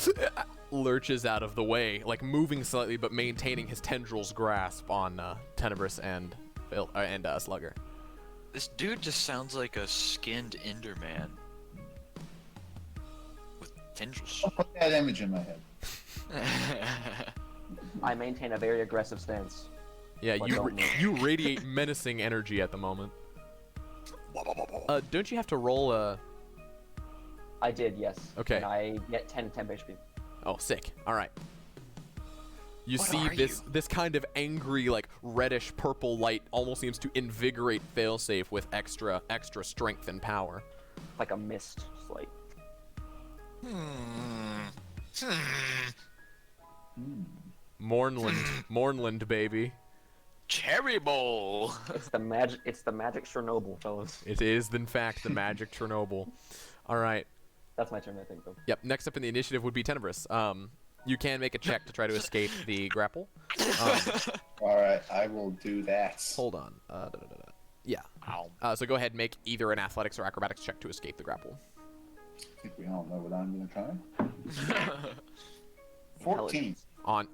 lurches out of the way, like moving slightly but maintaining his tendrils grasp on Tenebris and Slugger. This dude just sounds like a skinned Enderman. With tendrils. I'll put that image in my head. I maintain a very aggressive stance. Yeah, But you don't move. you radiate menacing energy at the moment. Don't you have to roll a... I did, yes. Okay. And I get 10 temp HP. Oh, sick. All right. You What see are this kind of angry, like reddish purple light almost seems to invigorate Failsafe with extra strength and power. Like a mist. Just like Mornland, baby. Cherry bowl. it's the magic Chernobyl, fellas. It is, in fact, the magic Chernobyl. All right. That's my turn, I think, though. Yep. Next up in the initiative would be Tenebris. You can make a check to try to escape the grapple. All right, I will do that. Hold on. Yeah. Ow. So go ahead and make either an athletics or acrobatics check to escape the grapple. I think we all know what I'm gonna try. 14.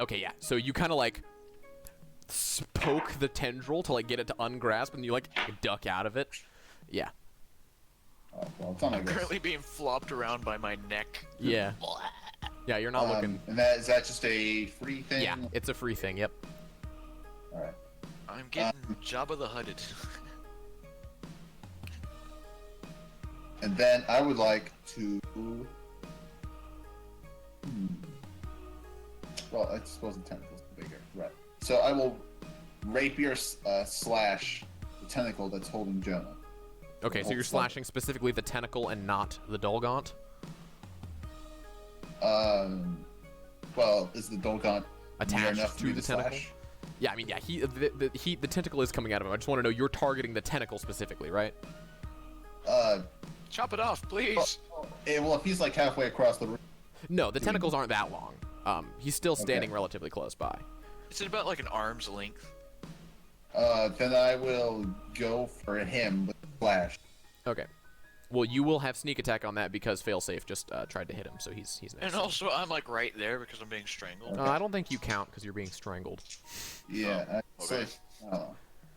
Okay, yeah. So you kind of like poke the tendril to like get it to ungrasp, and you like duck out of it. Yeah. Oh, well, it's on my I'm list. currently being flopped around by my neck. Yeah. Yeah, you're not looking. And is that just a free thing? Yeah, it's a free thing. Yep. All right. I'm getting Jabba the Hudded. And then I would like to. Well, I suppose the tentacle's bigger. Right. So I will rapier slash the tentacle that's holding Jonah. Okay, so you're slashing specifically the tentacle and not the Dolgaunt? Well, is the Dolgaunt near Attached enough for to me the to tentacle? slash? Yeah, I mean, yeah, the tentacle is coming out of him. I just want to know, you're targeting the tentacle specifically, right? Chop it off, please. Well, if he's like halfway across the room. No, the tentacles aren't that long. He's still standing relatively close by. Is it about like an arm's length? Then I will go for him with the flash. Okay. Well, you will have sneak attack on that because failsafe just tried to hit him, so he's next. And also, I'm like right there because I'm being strangled. I don't think you count because you're being strangled. Yeah. okay. I don't know.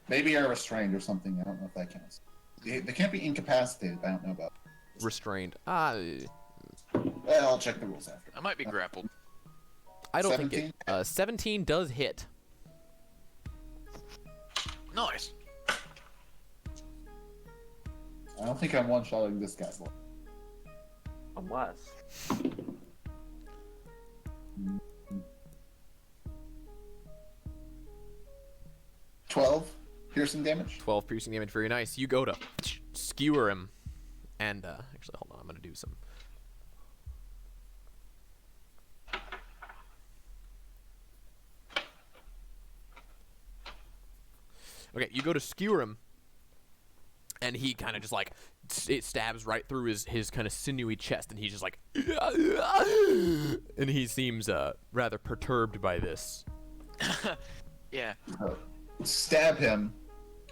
Maybe you're restrained or something. I don't know if that counts. They can't be incapacitated. I don't know about. Restrained. I'll check the rules after. I might be grappled. I don't think it. 17 does hit. Nice. I don't think I'm one-shotting this guy's life. Unless. 12 piercing damage. 12 piercing damage. Very nice. You go to skewer him, and actually, hold on. I'm gonna do some. Okay, you go to skewer him, and he kind of just like it stabs right through his kind of sinewy chest, and he's just like, and he seems rather perturbed by this. Yeah. Stab him,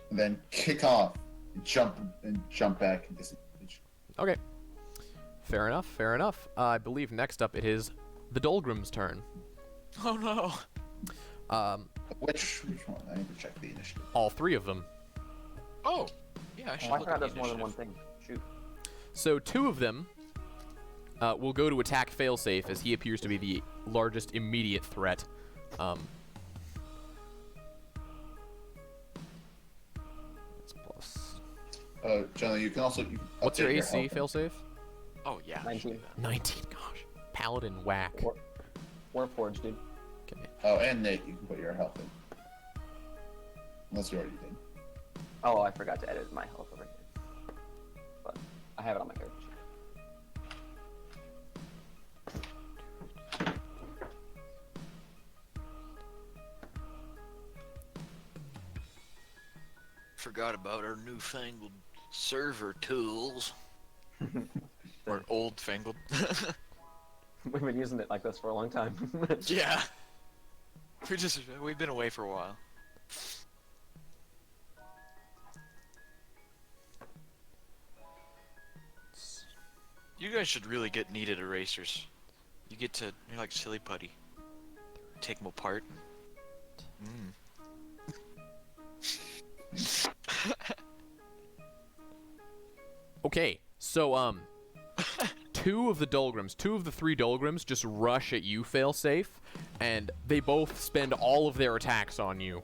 and then kick off, and jump back and disengage. Okay, fair enough. Fair enough. I believe next up it is the Dolgrim's turn. Oh no. Which one? I need to check the initiative. All three of them. Oh. Yeah, I should Oh, I look forgot at the there's more than one initiative. thing. Shoot. So two of them will go to attack failsafe as he appears to be the largest immediate threat. That's plus. Jonah, you can also. What's your update AC, health. failsafe? Oh yeah. I should 19. do that. 19. Gosh, paladin whack. Warforged, dude. Okay. Oh, and Nate, you can put your health in. Unless you already did. Oh, I forgot to edit my health over here. But I have it on my character sheet. Forgot about our newfangled server tools. Or old fangled. We've been using it like this for a long time. Yeah. We've been away for a while. You guys should really get kneaded erasers. You're like silly putty. Take them apart. Okay, so two of the three Dolgrims just rush at you, failsafe, and they both spend all of their attacks on you.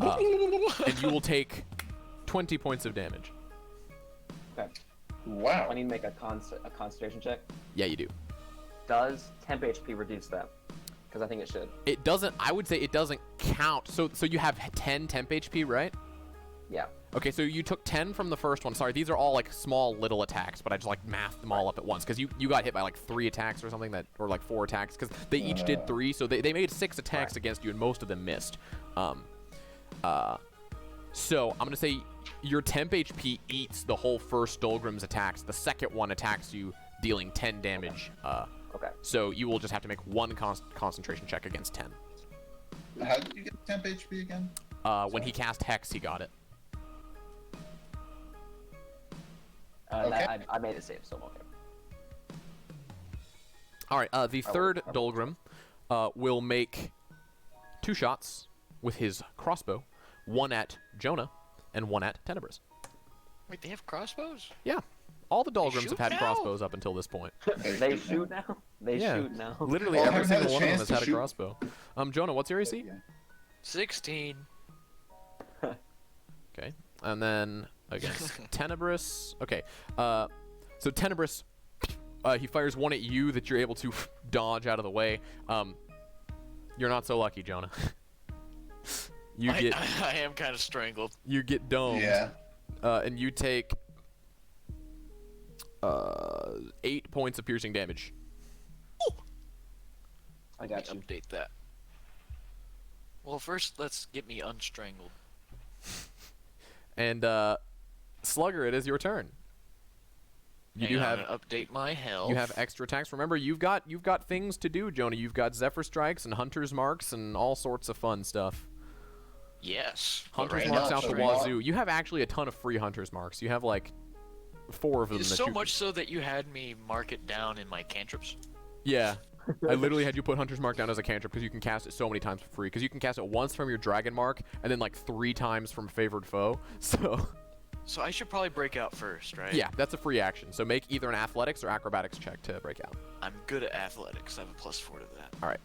And you will take 20 points of damage. Okay. Wow. I need to make a concentration check. Yeah, you do. Does temp HP reduce that? Because I think it should. It doesn't. I would say it doesn't count. So you have 10 temp HP, right? Yeah. Okay, so you took 10 from the first one. Sorry, these are all like small little attacks, but I just like mathed them all up at once because you got hit by like 3 attacks or something or like 4 attacks because they each did 3, so they made 6 attacks against you and most of them missed. So I'm gonna say your temp HP eats the whole first Dolgrim's attacks. The second one attacks you, dealing 10 damage. Okay. So you will just have to make one concentration check against 10. How did you get temp HP again? When he cast Hex, he got it. Okay. I made it save, so I'm okay. All right. The third Dolgrim will make 2 shots with his crossbow, one at Jonah and one at Tenebris. Wait, they have crossbows? Yeah. All the Dolgrims shoot have had now? crossbows up until this point. They shoot now? They Yeah. shoot now. Literally Well, I every haven't had single a one of them chance has to had a shoot. crossbow. Jonah, what's your AC? Yeah. 16. Okay. And then against Tenebris. Okay. So Tenebris, he fires one at you that you're able to dodge out of the way. You're not so lucky, Jonah. I am kind of strangled. You get domed. Yeah. And you take 8 points of piercing damage. I got you. Update that. Well, first let's get me unstrangled. And Slugger, it is your turn. You do have update my health. you have extra attacks. Remember, you've got things to do, Jonah. You've got Zephyr Strikes and Hunter's Marks and all sorts of fun stuff. Yes. but Hunter's right marks now, out the so wazoo. You have actually a ton of free hunter's marks. You have like 4 of them. It's that so you much so that you had me mark it down in my cantrips. Yeah. I literally had you put Hunter's Mark down as a cantrip because you can cast it so many times for free. Because you can cast it once from your Dragon Mark and then like 3 times from Favored Foe. So, So I should probably break out first, right? yeah, that's a free action. So make either an Athletics or Acrobatics check to break out. I'm good at athletics. I have a +4 to that. All right.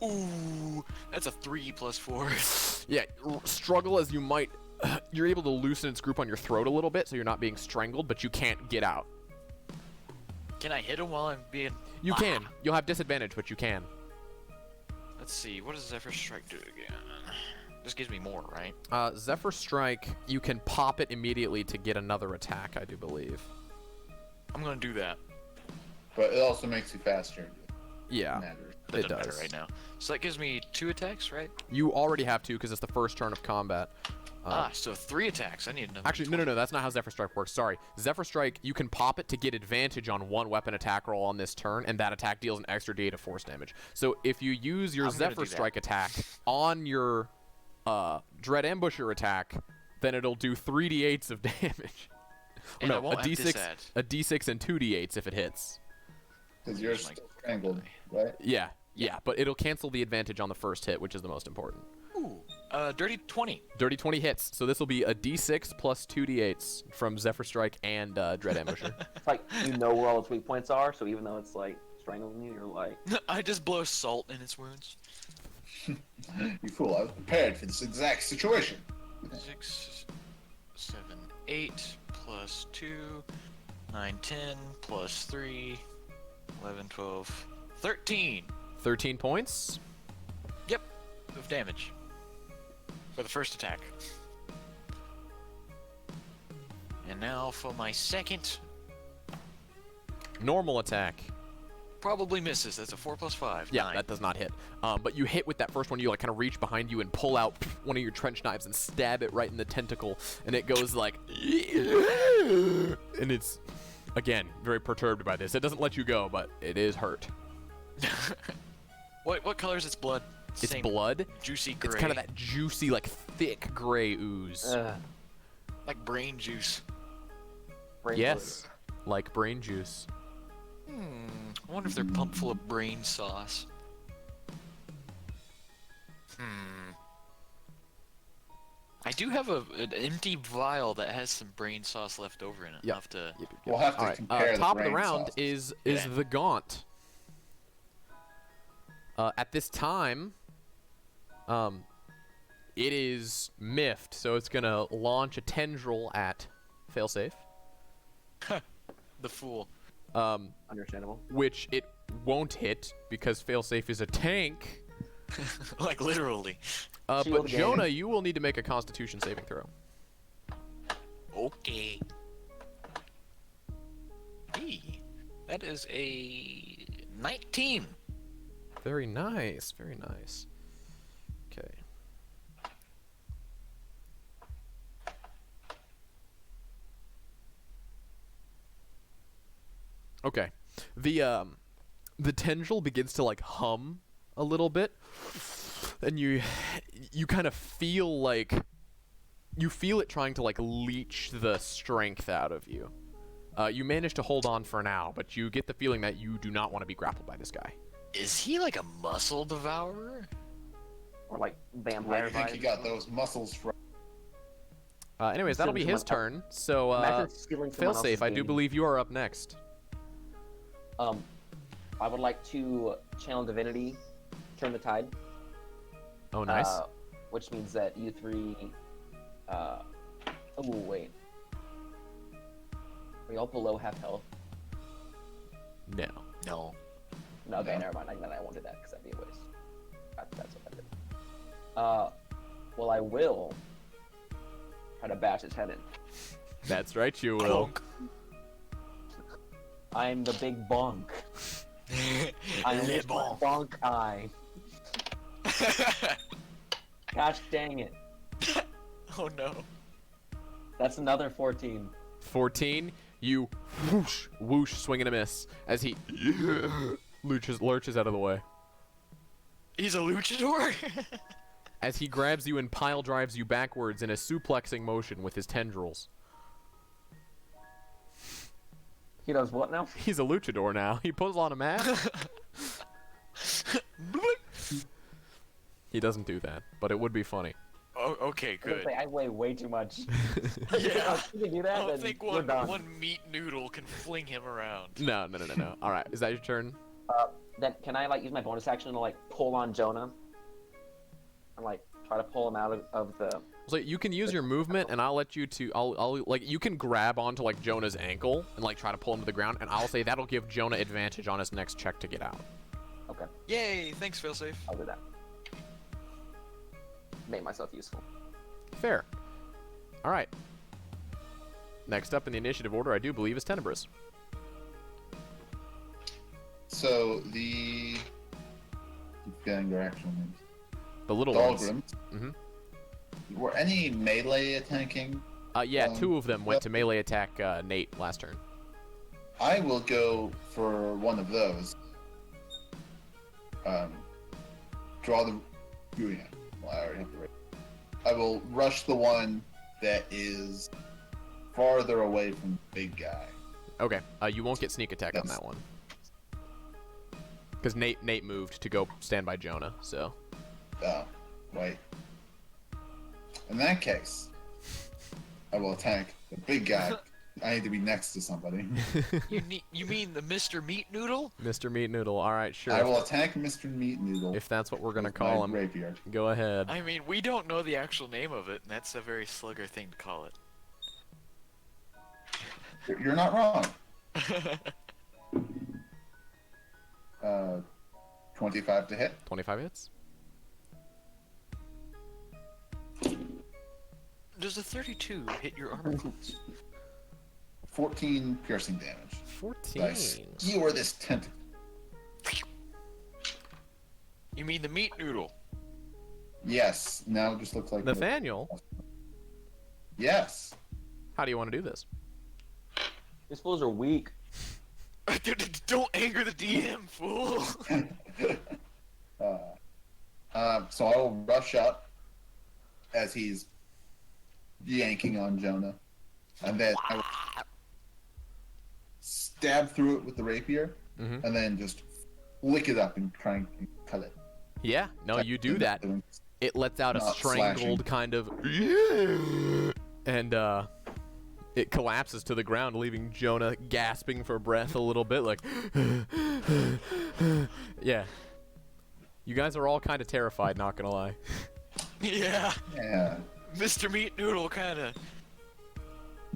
Ooh, that's a 3 +4. Yeah, struggle as you might. You're able to loosen its grip on your throat a little bit so you're not being strangled, but you can't get out. Can I hit him while I'm being? You can. You'll have disadvantage, but you can. Let's see. What does Zephyr Strike do again? This gives me more, right? Zephyr Strike, you can pop it immediately to get another attack, I do believe. I'm gonna do that. But it also makes you faster. Yeah, Matters. That it doesn't matter does. right now. So that gives me 2 attacks, right? You already have 2 because it's the first turn of combat. So 3 attacks. I need another. Actually, no, that's not how Zephyr Strike works. Sorry. Zephyr Strike, you can pop it to get advantage on 1 weapon attack roll on this turn, and that attack deals an extra d8 of force damage. So if you use your I'm gonna Zephyr do that. Strike attack on your Dread Ambusher attack, then it'll do 3d8s of damage. And no, I won't a have d6, disad. a d6 and 2d8s if it hits. Because you're Here's my still strangled, right? Yeah, but it'll cancel the advantage on the first hit, which is the most important. Ooh, dirty 20. Dirty 20 hits, so this will be a d6 plus 2d8s from Zephyr Strike and Dread Ambusher. It's like you know where all its weak points are, so even though it's like strangling you, you're like, I just blow salt in its wounds. You fool, I was prepared for this exact situation. 6, 7, 8 plus 2, 9, 10 plus 3, 11, 12, 13. 13 points. Yep, of damage for the first attack. And now for my second. Normal attack. Probably misses. That's a 4 plus 5. Yeah, 9. that does not hit. But you hit with that first one. You like kind of reach behind you and pull out one of your trench knives and stab it right in the tentacle, and it goes like, and it's again very perturbed by this. It doesn't let you go, but it is hurt. What color is its blood? It's Same blood. juicy gray. It's kind of that juicy, like thick gray ooze. like brain juice. brain Yes, like brain juice. I wonder if they're pumped full of brain sauce. I do have an empty vial that has some brain sauce left over in it. Yeah. I'll have to. We'll have to All right. compare the Top of the brain round sauces. is Yeah. the Gaunt. At this time, it is miffed, so it's gonna launch a tendril at Failsafe, The fool. Understandable. which it won't hit because Failsafe is a tank. Like literally. But Shield game. Jonah, you will need to make a Constitution saving throw. Okay. Hey, that is a 19. Very nice, very nice. Okay. Okay. The tendril begins to like hum a little bit, and you kind of feel like you feel it trying to like leech the strength out of you. You manage to hold on for now, but you get the feeling that you do not want to be grappled by this guy. Is he like a muscle devourer? Or like Where do vampire you think vibes. you got those muscles from? Anyways, that'll be Stealing his someone turn. So, Imagine stealing someone else's Failsafe, I do game. believe you are up next. I would like to channel divinity, turn the tide. Oh, nice. Which means that you three. Oh wait. Are y'all below half health? No. No. No, okay, No. never mind. I won't do that because that'd be a waste. That's what I did. Well, I will try to bash his head in. That's right, you will. Clunk. I'm the big bonk. I'm Le the bon. bonk eye. Gosh dang it. Oh no. That's another 14. 14, you whoosh, swing and a miss as he lurches out of the way. He's a luchador? As he grabs you and pile drives you backwards in a suplexing motion with his tendrils. He does what now? He's a luchador now. He puts on a mask. He doesn't do that, but it would be funny. Oh, okay, I was good. gonna say, I weigh way too much. Yeah. If you can do that, I don't then think we're done. one meat noodle can fling him around. No. All right, is that your turn? Then can I like use my bonus action to like pull on Jonah? And like try to pull him out of the... So you can use your movement, and I'll let you to. I'll like you can grab onto like Jonah's ankle and like try to pull him to the ground, and I'll say that'll give Jonah advantage on his next check to get out. Okay, Yay, thanks, Failsafe. I'll do that. Make myself useful. Fair. All right. Next up in the initiative order, I do believe, is Tenebris. So the keep getting their actual names. The little ones. Dahlgrims. Mhm. Were any melee attacking? Yeah, two of them went to melee attack Nate last turn. I will go for one of those. Draw the. Oh, yeah. Well, I already have the right. I will rush the one that is farther away from the big guy. Okay. You won't get sneak attack on Yes. that one. Because Nate moved to go stand by Jonah, so. Oh, wait. In that case, I will attack the big guy. I need to be next to somebody. You mean the Mr. Meat Noodle? Mr. Meat Noodle. All right, sure. I will attack Mr. Meat Noodle. If that's what we're gonna with call my him, rapier. go ahead. I mean, we don't know the actual name of it, and that's a very slugger thing to call it. You're not wrong. 25 to hit. 25 hits. Does a 32 hit your armor class? 14 piercing damage. 14. I skewer this tentacle. You mean the Meat Noodle? Yes. Now it just looks like. Nathaniel, Yes. how do you want to do this? These fools are weak. Don't anger the DM, fool! So I will rush up as he's yanking on Jonah, and then I will stab through it with the rapier, Mhm. and then just flick it up and try and cut it. Yeah, no, you do that. It lets out a Not strangled slashing. kind of, and it collapses to the ground, leaving Jonah gasping for breath a little bit, like, yeah. You guys are all kind of terrified, not gonna lie. Yeah, Yeah. Mr. Meat Noodle kinda.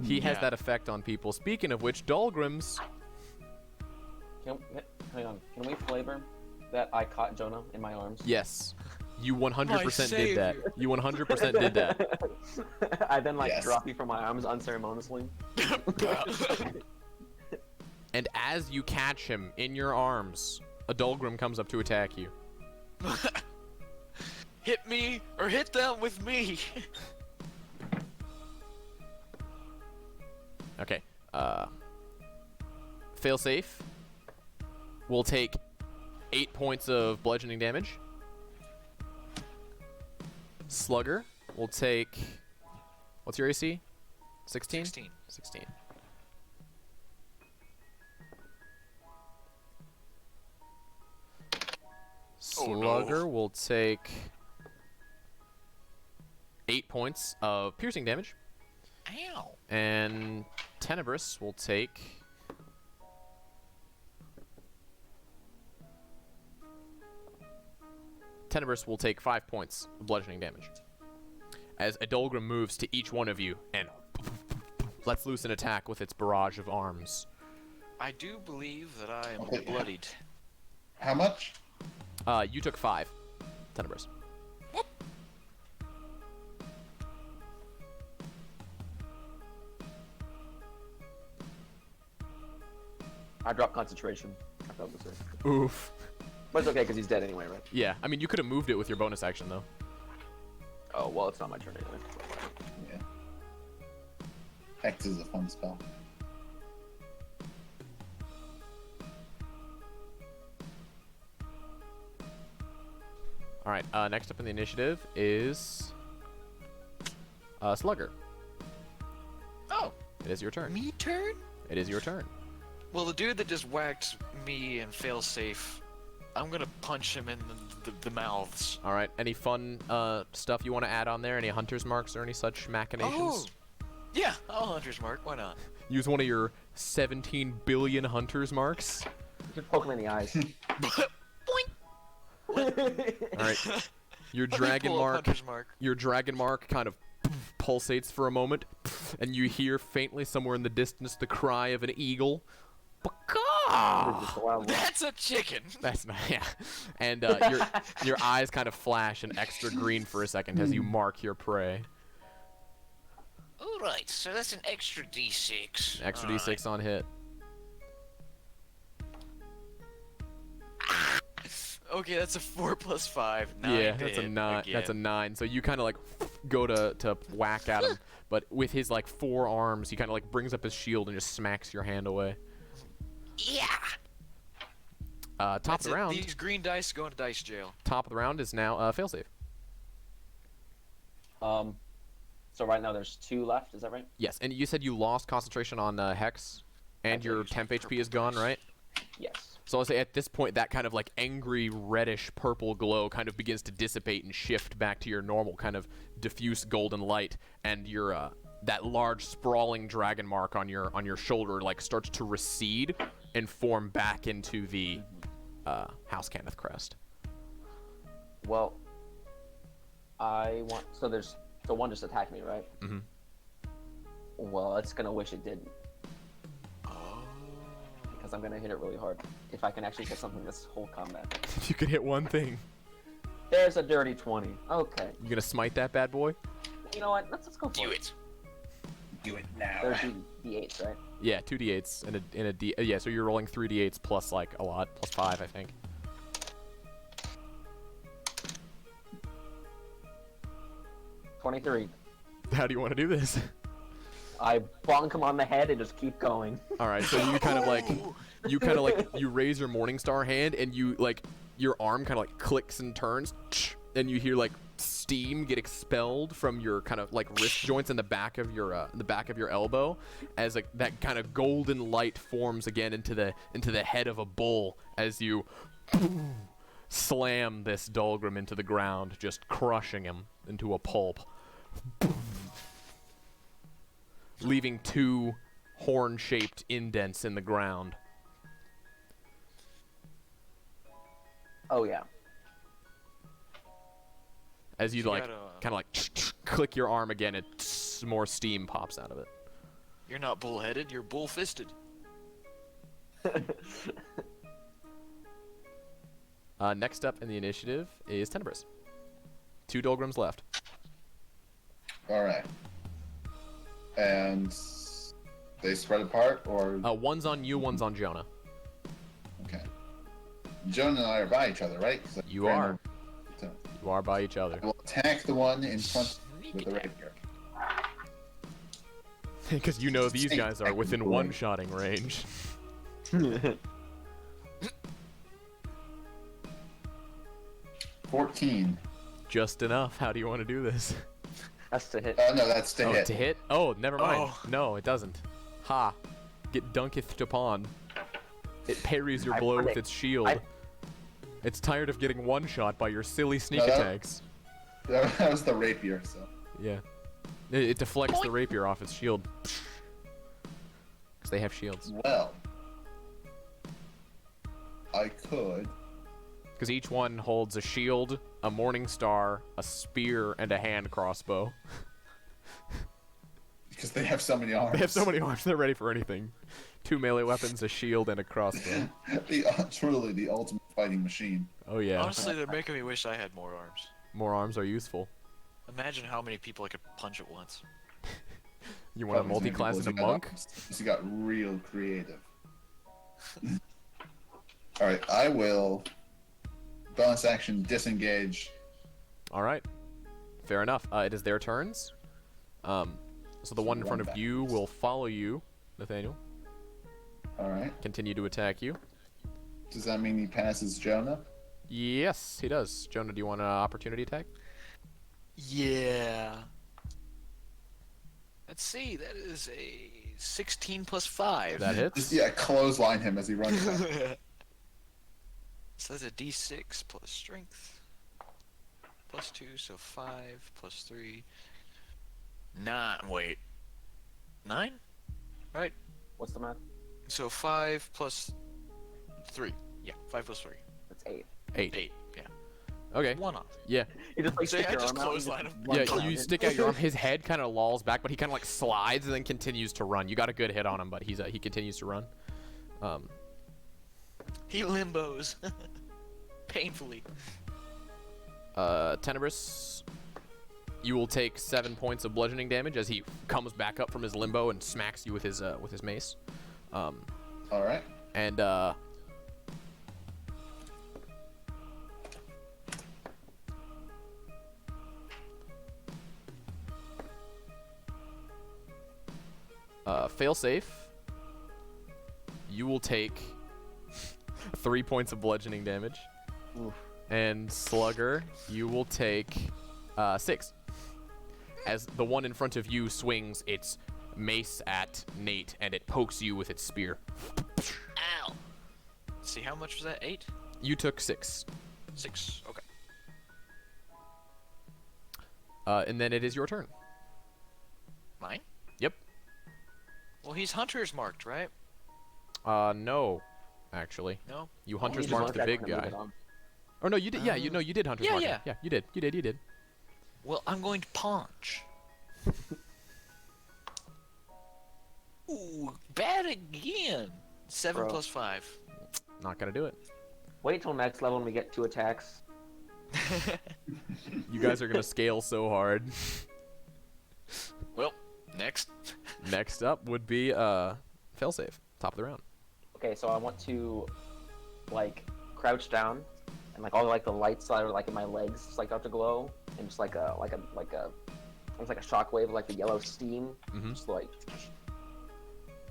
He has Yeah. that effect on people. Speaking of which, Dahlgrims. Hang on. Can we flavor that I caught Jonah in my arms? Yes, you 100% My did that. savior. You 100% did that. I then like Yes. drop you from my arms unceremoniously. And as you catch him in your arms, a Dahlgrim comes up to attack you. Hit me, or hit them with me! Okay. Failsafe will take 8 points of bludgeoning damage. Slugger will take. What's your AC? 16? 16. 16. Oh, no. Slugger will take 8 points of piercing damage. Ow! And Tenebris will take. Tenebris will take 5 points of bludgeoning damage. As a Dolgrim moves to each one of you and lets loose an attack with its barrage of arms. I do believe that I am Okay. bloodied. How much? You took 5, Tenebris. I dropped concentration. I felt the same. Oof. But it's okay because he's dead anyway, right? Yeah, I mean, you could have moved it with your bonus action, though. Oh, well, it's not my turn anyway. Yeah. X is a fun spell. All right. Next up in the initiative is Slugger. Oh, It is your turn. me turn? It is your turn. Well, the dude that just whacked me and failsafe, I'm gonna punch him in the mouths. All right. Any fun stuff you want to add on there? Any hunter's marks or any such machinations? Oh, yeah, I'll hunter's mark. Why not? Use one of your 17 billion hunter's marks. Just poke him in the eyes. All right. Your dragon Pull up mark. hunter's mark. Your dragon mark kind of pulsates for a moment, and you hear faintly somewhere in the distance the cry of an eagle. Just a wild one. That's a chicken. That's not, yeah. And your eyes kind of flash an extra green for a second as you mark your prey. All right, so that's an extra d6. Extra All d6 on hit. Okay, that's a 4 plus 5. 9 Yeah, to that's a hit 9. again. That's a 9. So you kind of like go to whack at him, but with his like 4 arms, he kind of like brings up his shield and just smacks your hand away. Yeah. Top That's of the it. round. These green dice go into dice jail. Top of the round is now failsafe. So right now there's 2 left. Is that right? Yes, and you said you lost concentration on Hex, and I your believe so. temp HP is gone, right? Yes. So I'll say at this point, that kind of like angry reddish purple glow kind of begins to dissipate and shift back to your normal kind of diffuse golden light, and your that large sprawling dragon mark on your shoulder like starts to recede and form back into the House Cannith crest. Well, I want. So one just attacked me, right? Mhm. Well, it's gonna wish it didn't, Oh. because I'm gonna hit it really hard. If I can actually hit something this whole combat. You could hit one thing. There's a dirty 20. Okay. You gonna smite that bad boy? You know what? Let's go for Do it. it. Do it now. There's D8s, right? Yeah, 2d8s and a d. Yeah, so you're rolling 3d8s plus like a lot, plus 5, I think. 23. How do you want to do this? I bonk him on the head and just keep going. All right, so you kind of like, you raise your Morningstar hand and you like, your arm kind of like clicks and turns, and you hear like steam get expelled from your kind of like wrist joints in the back of your elbow, as like that kind of golden light forms again into the head of a bull as you slam this Dulgrim into the ground, just crushing him into a pulp. Leaving 2 horn-shaped indents in the ground. Oh yeah. As you So you like, gotta, kind of like click your arm again, and more steam pops out of it. You're not bull-headed, you're bull-fisted. Next up in the initiative is Tenebris. 2 Dulgrims left. All right. And they spread apart, or One's on you, one's on Jonah. okay. Jonah and I are by each other, right? 'Cause I You ran are. over- So You are by each other. I will attack the one in front with the attack. rapier. Because you know these Same guys are within technical one-shotting range. 14. Just enough. How do you want to do this? That's to hit. No, that's to Oh, hit. to hit? Oh, never mind. Oh. No, it doesn't. Ha. Get dunketh upon. It parries your I blow with predict- its shield. It's tired of getting one-shot by your silly sneak No, that- attacks. That was the rapier, so. Yeah. It deflects the rapier off its shield. Because they have shields. Well, I could. Because each one holds a shield, a morning star, a spear, and a hand crossbow. Because they have so many arms. They have so many arms, they're ready for anything. 2 melee weapons, a shield, and a crossbow. Truly the ultimate fighting machine. Oh yeah. Honestly, they're making me wish I had more arms. More arms are useful. Imagine how many people I could punch at once. You want to Probably as many multi-class people as a as you got monk? arms. You got real creative. Alright, I will bonus action disengage. Alright. Fair enough. It is their turns. So the one in front of you will follow you, Nathaniel. Alright. Continue to attack you. Does that mean he passes Jonah? Yes, he does. Jonah, do you want an opportunity attack? Yeah. Let's see. That is a 16 plus 5. That hits. Just yeah, clothesline him as he runs down. So that's a d6 plus strength. Plus 2, so 5 plus 3. 9. Wait. 9? Right? What's the math? So 5 plus 3. Yeah, 5 plus 3. That's 8. 8. Yeah. Okay. 1 off. Yeah. You just like So stick yeah, I your just arm out and clothesline him. run Yeah, around you it. stick out your arm. His head kind of lolls back, but he kind of like slides and then continues to run. You got a good hit on him, but he continues to run. He limbos. Painfully. Tenebris, you will take 7 points of bludgeoning damage as he comes back up from his limbo and smacks you with his mace. All right. And fail safe. You will take 3 points of bludgeoning damage. Oof. And Slugger, you will take 6. As the one in front of you swings its mace at Nate, and it pokes you with its spear. Ow. Let's see, how much was that? 8? You took 6. 6. Okay. And then it is your turn. Mine? Yep. Well, he's hunter's marked, right? No, actually. No? You You hunters just marked want the that big to move guy. it on. Oh no, you did. Yeah, you did hunters yeah, mark. yeah. Yeah, you did. Well, I'm going to punch. Ooh, bad again. 7 Bro. plus 5. Not gonna do it. Wait till next level when we get 2 attacks. You guys are gonna scale so hard. Well, next. Next up would be failsafe, top of the round. Okay, so I want to like crouch down, and like all like the lights that are like in my legs just like start to glow, and just like a almost like a shockwave, like the yellow steam, Mhm. just like,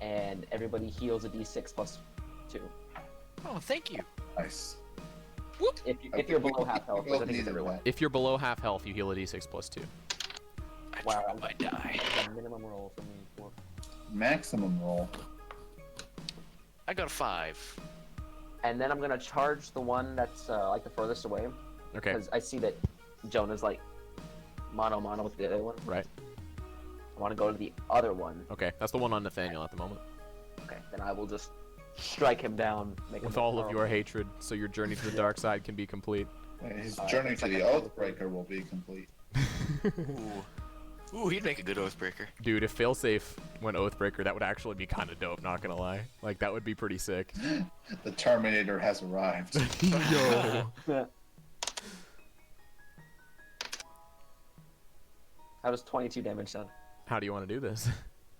and everybody heals a d6 plus 2. Oh, thank you. Nice. If you're below half health, which I think is Neither everyone. way. If you're below half health, you heal a d6 plus 2. I Wow, dropped my die. That's a minimum roll for me. For... Maximum roll. I got a 5. And then I'm gonna charge the one that's like the furthest away, Okay. because I see that Jonah's like mono with the other one. Right. I want to go to the other one. Okay. That's the one on Nathaniel at the moment. Okay, then I will just strike him down. Make him With look all of your horrible. hatred, so your journey to the dark side can be complete. His Alright, journey looks to like the I killed Oathbreaker will be complete. Ooh, he'd make a good Oathbreaker. Dude, if failsafe went Oathbreaker, that would actually be kind of dope, not gonna lie. Like, that would be pretty sick. The Terminator has arrived. Yo. That was 22 damage done. How do you want to do this?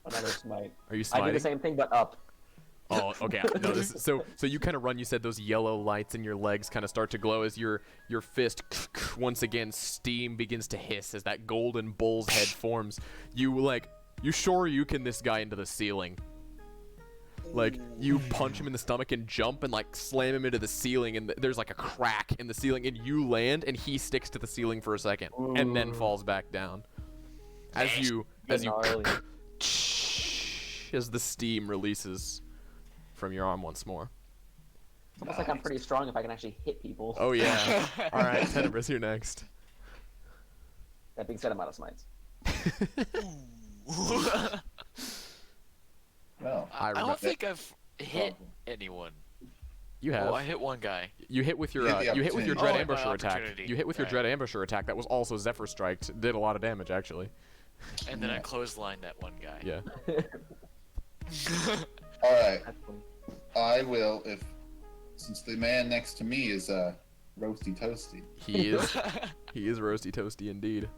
Another smite. Are you I do smiting? the same thing, but up. Oh, okay. No, so you kind of run. You said those yellow lights in your legs kind of start to glow as your fist once again steam begins to hiss as that golden bull's head forms. You Shoryuken this guy into the ceiling. Like you punch him in the stomach and jump and like slam him into the ceiling, and there's like a crack in the ceiling, and you land and he sticks to the ceiling for a second and then falls back down. As you Gnarly. as the steam releases from your arm once more. It's almost like I'm pretty strong if I can actually hit people. Oh yeah. All right, Tenebris, you're next. That being said, I'm out of smites. No. I I remember. don't think I've hit anyone. You have. Oh, I hit one guy. You hit with your You had the you hit with your opportunity. dread Oh, my ambusher attack. opportunity. You hit with your Right. dread ambusher attack that was also Zephyr Striked. Did a lot of damage actually. And then I clotheslined that one guy. Yeah. All right. That's funny. I will, since the man next to me is roasty toasty, He is roasty toasty indeed.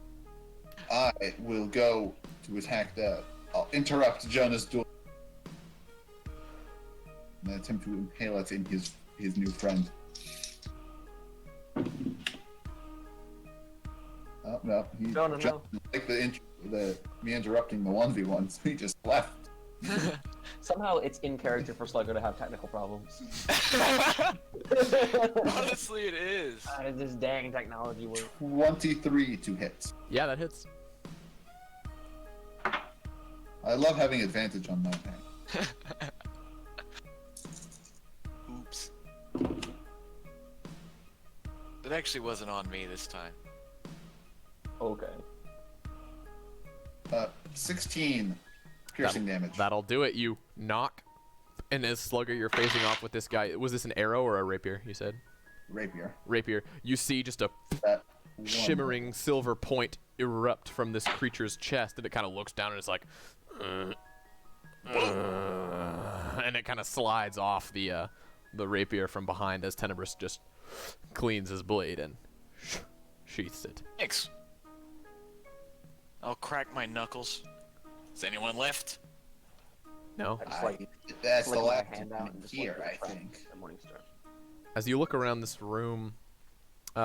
I will go to attack that. I'll interrupt Jonah's duel and attempt to impale it in his new friend. Oh no, he No, jumped like me interrupting the 1v1, so he just left. Somehow it's in character for Slugger to have technical problems. Honestly, it is. This dang technology work. 23 to hit. Yeah, that hits. I love having advantage on my hand. Oops. It actually wasn't on me this time. Okay. 16 piercing damage. That'll do it. You knock. And as Slugger, you're facing off with this guy. Was this an arrow or a rapier, you said? Rapier. Rapier. You see just a That one. shimmering silver point erupt from this creature's chest, and it kind of looks down and it's like, and it kind of slides off the rapier from behind as Tenebris just cleans his blade and sheaths it. Thanks. I'll crack my knuckles. Is anyone left? No. I just like That's the flick my last hand out and just here, like, I think. the Morning Star. As you look around this room,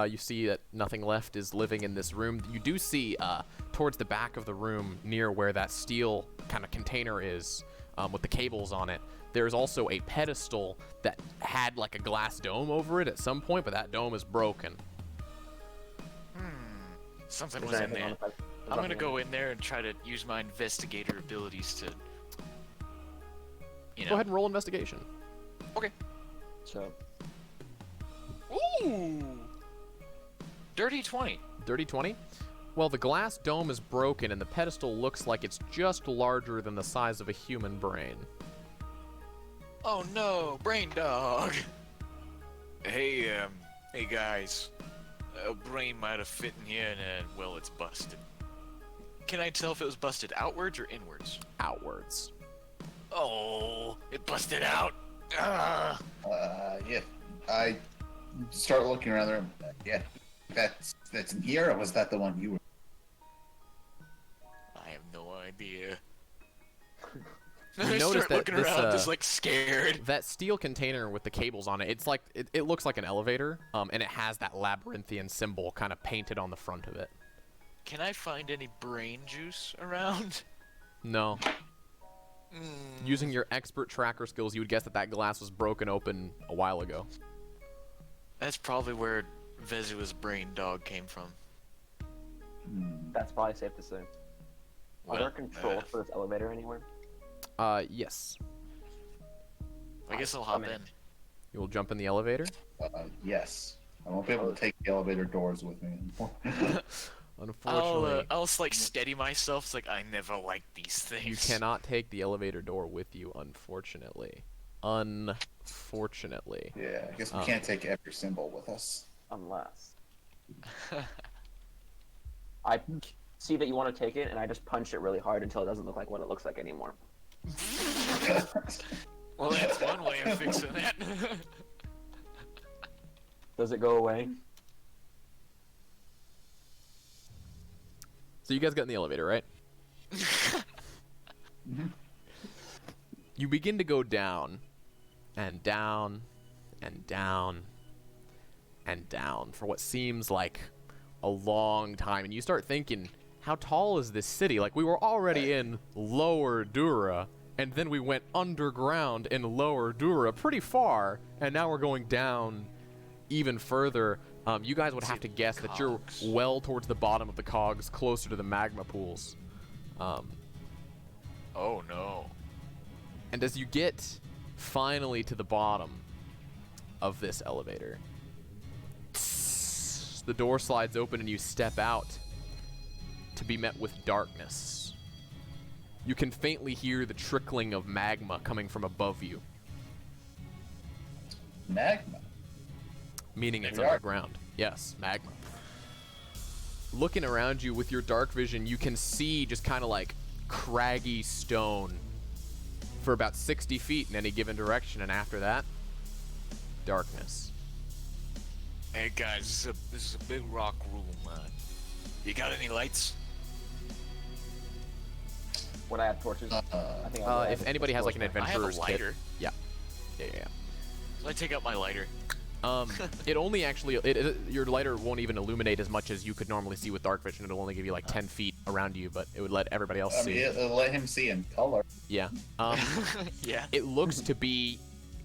you see that nothing left is living in this room. You do see towards the back of the room, near where that steel kind of container is, with the cables on it, there's also a pedestal that had like a glass dome over it at some point, but that dome is broken. Something Is was there in anything on there. the ped- I'm gonna nothing go in there and try to use my investigator abilities to, you know. Go ahead and roll investigation. Okay. So, Ooh. Dirty 20. Dirty 20? Well, the glass dome is broken and the pedestal looks like it's just larger than the size of a human brain. Oh no, brain dog. Hey, hey guys. A brain might have fit in here and, well, it's busted. Can I tell if it was busted outwards or inwards? Outwards. Oh, it busted out. Ah. Yeah. I start looking around the room. Yeah. That's in here, or was that the one you were? I have no idea. You I notice start that looking this, around, just like scared. That steel container with the cables on it, it's like, it looks like an elevator, and it has that labyrinthian symbol kind of painted on the front of it. Can I find any brain juice around? No. Using your expert tracker skills, you would guess that that glass was broken open a while ago. That's probably where Vezua's brain dog came from. that's probably safe to say. Are there controls for this elevator anywhere? Yes. I guess I'll hop I'm in. in. You will jump in the elevator? Yes. I won't be able to take the elevator doors with me anymore. Unfortunately, I'll like steady myself. It's like I never liked these things. you cannot take the elevator door with you, unfortunately. Unfortunately. Yeah, I guess we can't take every symbol with us. Unless. I see that you want to take it, and I just punch it really hard until it doesn't look like what it looks like anymore. Well, that's one way of fixing that. Does it go away? So you guys got in the elevator, right? You begin to go down, and down, and down, and down for what seems like a long time. And you start thinking, how tall is this city? Like, we were already in Lower Dura, and then we went underground in Lower Dura pretty far, and now we're going down even further. You guys would have to guess that you're Cogs. well towards the bottom of the cogs, closer to the magma pools. Oh no. And as you get finally to the bottom of this elevator, the door slides open and you step out to be met with darkness. You can faintly hear the trickling of magma coming from above you, Magma. meaning it's Dark. underground. Yes, magma. Looking around you with your dark vision, you can see just kind of like craggy stone for about 60 feet in any given direction, and after that, darkness. Hey guys, this is a big rock room. You got any lights? Would I have torches? I think I would If have anybody has like an torches. I have a adventurer's kit, lighter. yeah. So I take out my lighter. It only actually your lighter won't even illuminate as much as you could normally see with dark vision. It'll only give you like 10 feet around you, but it would let everybody else I see. mean, it'll let him see in color. Yeah. Yeah. It looks to be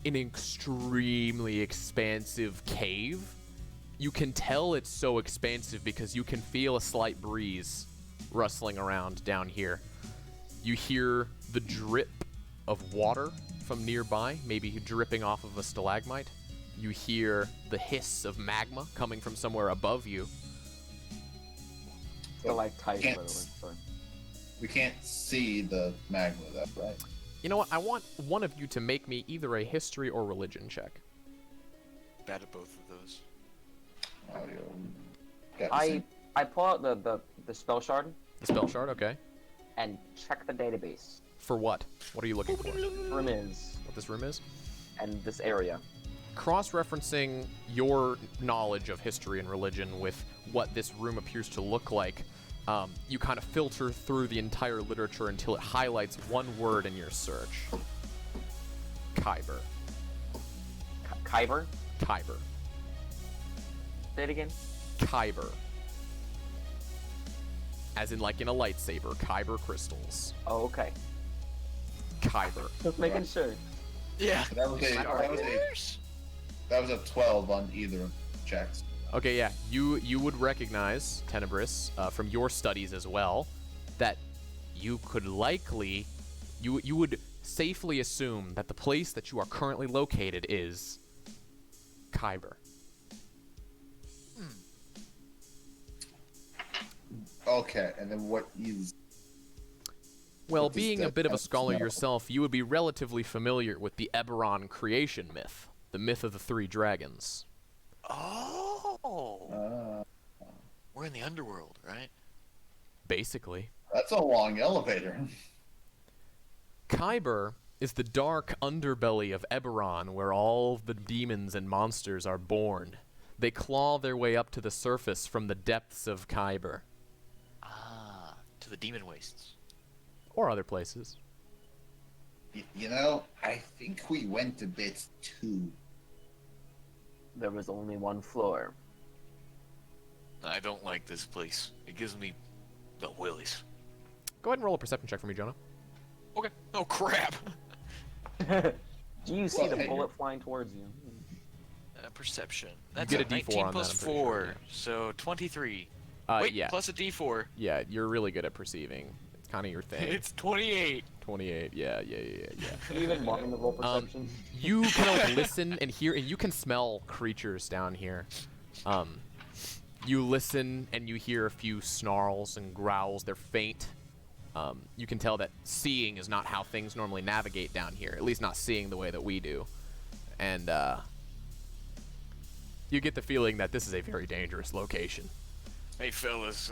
an extremely expansive cave. You can tell it's so expansive because you can feel a slight breeze rustling around down here. You hear the drip of water from nearby, maybe dripping off of a stalagmite. You hear the hiss of magma coming from somewhere above you. Stalactite, by the way. Can't- Sorry. We can't see the magma, though, right? You know what? I want one of you to make me either a history or religion check. Bad at both of those. Audio. Got the same. I pull out the spell shard The spell shard, okay. and check the database. For what? What are you looking for? Room is What this room is? and this area. Cross-referencing your knowledge of history and religion with what this room appears to look like, you kind of filter through the entire literature until it highlights one word in your search. Kyber. Kyber. Kyber. Say it again. Kyber. As in like in a lightsaber, Kyber crystals. Oh, okay. Kyber. Just making sure. Yeah. That was a 12 on either of the checks. Okay, yeah, you would recognize, Tenebris, from your studies as well, that you could likely, you would safely assume that the place that you are currently located is Kyber. Okay, and then what is... Well, What does being a that bit of a have to scholar know? yourself, you would be relatively familiar with the Eberron creation myth, the myth of the three dragons. Oh. We're in the underworld, right? Basically. That's a long elevator. Kyber is the dark underbelly of Eberron, where all the demons and monsters are born. They claw their way up to the surface from the depths of Kyber. Ah, to the demon wastes. Or other places. You know, I think we went a bit too... There was only one floor. I don't like this place. It gives me the willies. Go ahead and roll a perception check for me, Jonah. Okay. Oh crap. Do you see Well, the hey, bullet flying towards you? Perception. That's get a a D4 19 on that, plus I'm pretty 4, sure, yeah. so 23. Wait, Yeah. plus a D4. Yeah, you're really good at perceiving. It's kind of your thing. It's 28. 28. Yeah. Do you even want me to roll perception? You kind of like listen and hear, and you can smell creatures down here. You listen and you hear a few snarls and growls. They're faint. You can tell that seeing is not how things normally navigate down here, at least not seeing the way that we do. And you get the feeling that this is a very dangerous location. Hey fellas,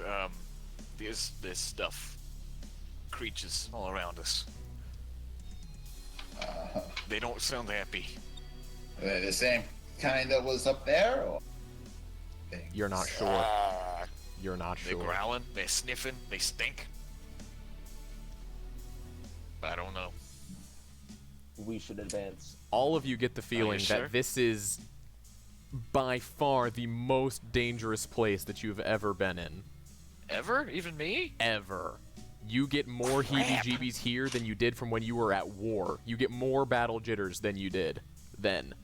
there's this stuff. Creatures all around us. They don't sound happy. The same kind that was up there? Or... You're not sure. You're not They're sure. growling, they're sniffing, they stink. I don't know. We should advance. All of you get the feeling sure? that this is by far the most dangerous place that you've ever been in. Ever? Even me? Ever. You get more heebie-jeebies here than you did from when you were at war. You get more battle jitters than you did then.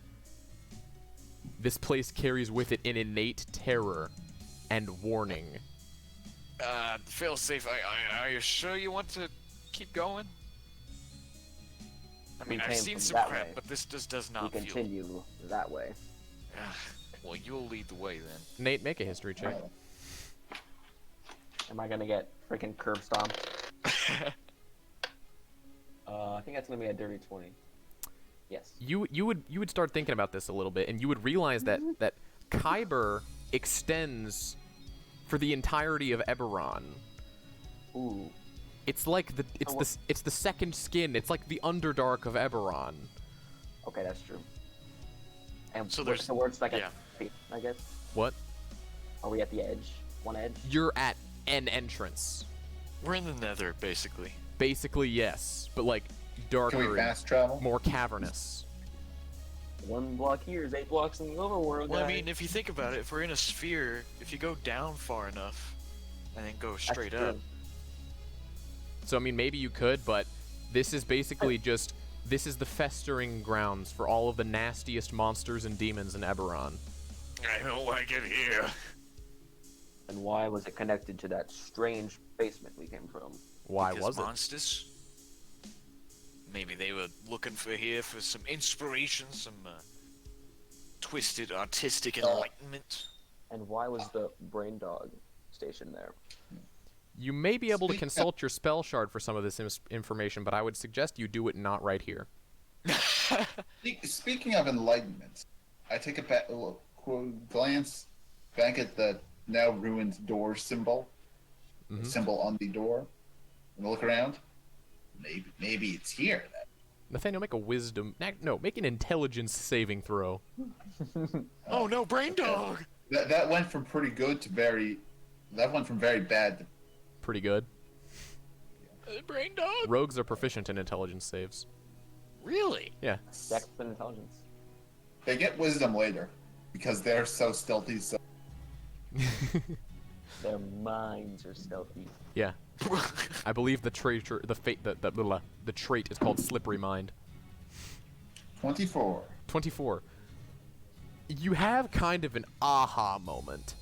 This place carries with it an innate terror and warning. Feel safe. Are you sure you want to keep going? I mean, We I've came seen from some that crap, way. but this just does We not feel. continue that way. Well, you'll lead the way then. Nate, make a history check. Am I gonna get freaking curb stomped? I think that's gonna be a dirty 20. Yes. You would start thinking about this a little bit, and you would realize that Kyber extends for the entirety of Eberron. Ooh. It's like it's the second skin. It's like the Underdark of Eberron. Okay, that's true. And So what's there's- the words like yeah. I guess. What? Are we at the edge? One edge? You're at an entrance. We're in the Nether, basically. Basically, yes, but like darker Can we and fast travel? more cavernous. 1 block here is 8 blocks in the overworld. Well, I guys. mean, if you think about it, if we're in a sphere, if you go down far enough, and then go That's straight true. up, So I mean, maybe you could, but this is basically just this is the festering grounds for all of the nastiest monsters and demons in Eberron. I don't like it here. And why was it connected to that strange basement we came from? Why Because was it? monsters? Maybe they were looking for here for some inspiration, some twisted artistic enlightenment. And why was the brain dog stationed there? You may be able to Speak- consult your spell shard for some of this information, but I would suggest you do it not right here. Speaking of enlightenment, I take a glance back at the now ruined door symbol, Mhm. the symbol on the door, and look around. Maybe it's here. Then. Nathaniel, make a wisdom. No, make an intelligence saving throw. Oh no, brain dog! That went from pretty good to very. That went from very bad to. Pretty good. Brain dog? Rogues are proficient in intelligence saves. Really? Yeah. Dex and intelligence. They get wisdom later, because they're so stealthy. So Their minds are stealthy. Yeah. I believe the trait, the trait is called Slippery Mind. 24. 24. You have kind of an aha moment.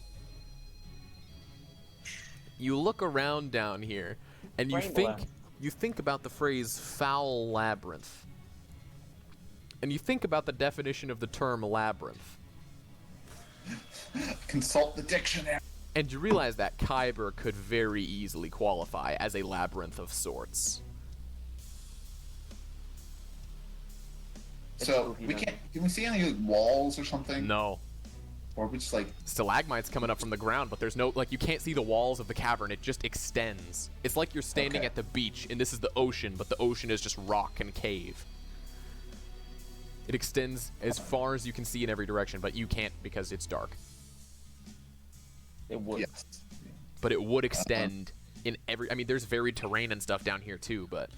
You look around down here, and Brain you think about the phrase foul labyrinth. And you think about the definition of the term labyrinth. Consult the dictionary. And you realize that Kyber could very easily qualify as a labyrinth of sorts. So we can't. Can we see any like, walls or something? No. Or we just like. Stalagmites coming up from the ground, but there's no, like, you can't see the walls of the cavern. It just extends. It's like you're standing Okay. at the beach, and this is the ocean, but the ocean is just rock and cave. It extends as far as you can see in every direction, but you can't because it's dark. It would. Yes. But it would extend in every. I mean, there's varied terrain and stuff down here too, but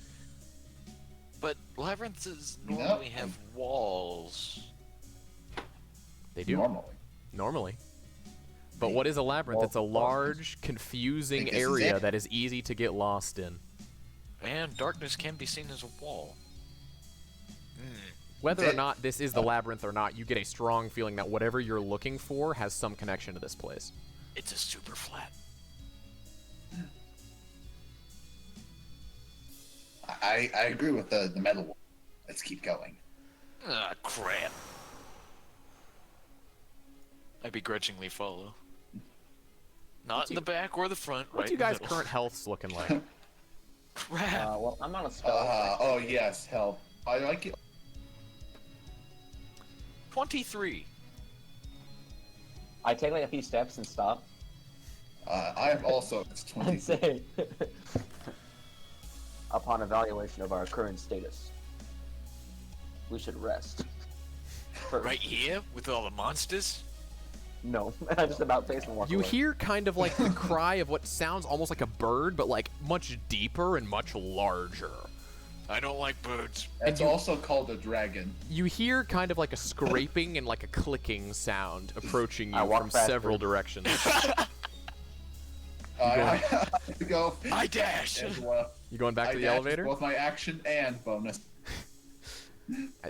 but labyrinths No. normally have walls. they do Normally. But what is a labyrinth? Well, It's a large, confusing Think this is area it. that is easy to get lost in. And darkness can be seen as a wall. Whether or That- not this is the labyrinth or not, you get a strong feeling that whatever you're looking for has some connection to this place. It's a super flat. I agree with the metal one. Let's keep going. Ah, crap. I begrudgingly follow. Not in the back or the front, What's right you in the guys' middle. current health looking like? Crap. Well, I'm on a spell. Oh yes, help. I like it. 23. I take like a few steps and stop I am also. It's 20. and say, upon evaluation of our current status, we should rest. First. Right here with all the monsters? No, I just about face and walk You away. hear kind of like the cry of what sounds almost like a bird, but like much deeper and much larger. I don't like birds. It's also called a dragon. You hear kind of like a scraping and like a clicking sound approaching I you walk from faster. several directions. I go I dash! as well. You going back I to the dash elevator? Both my action and bonus.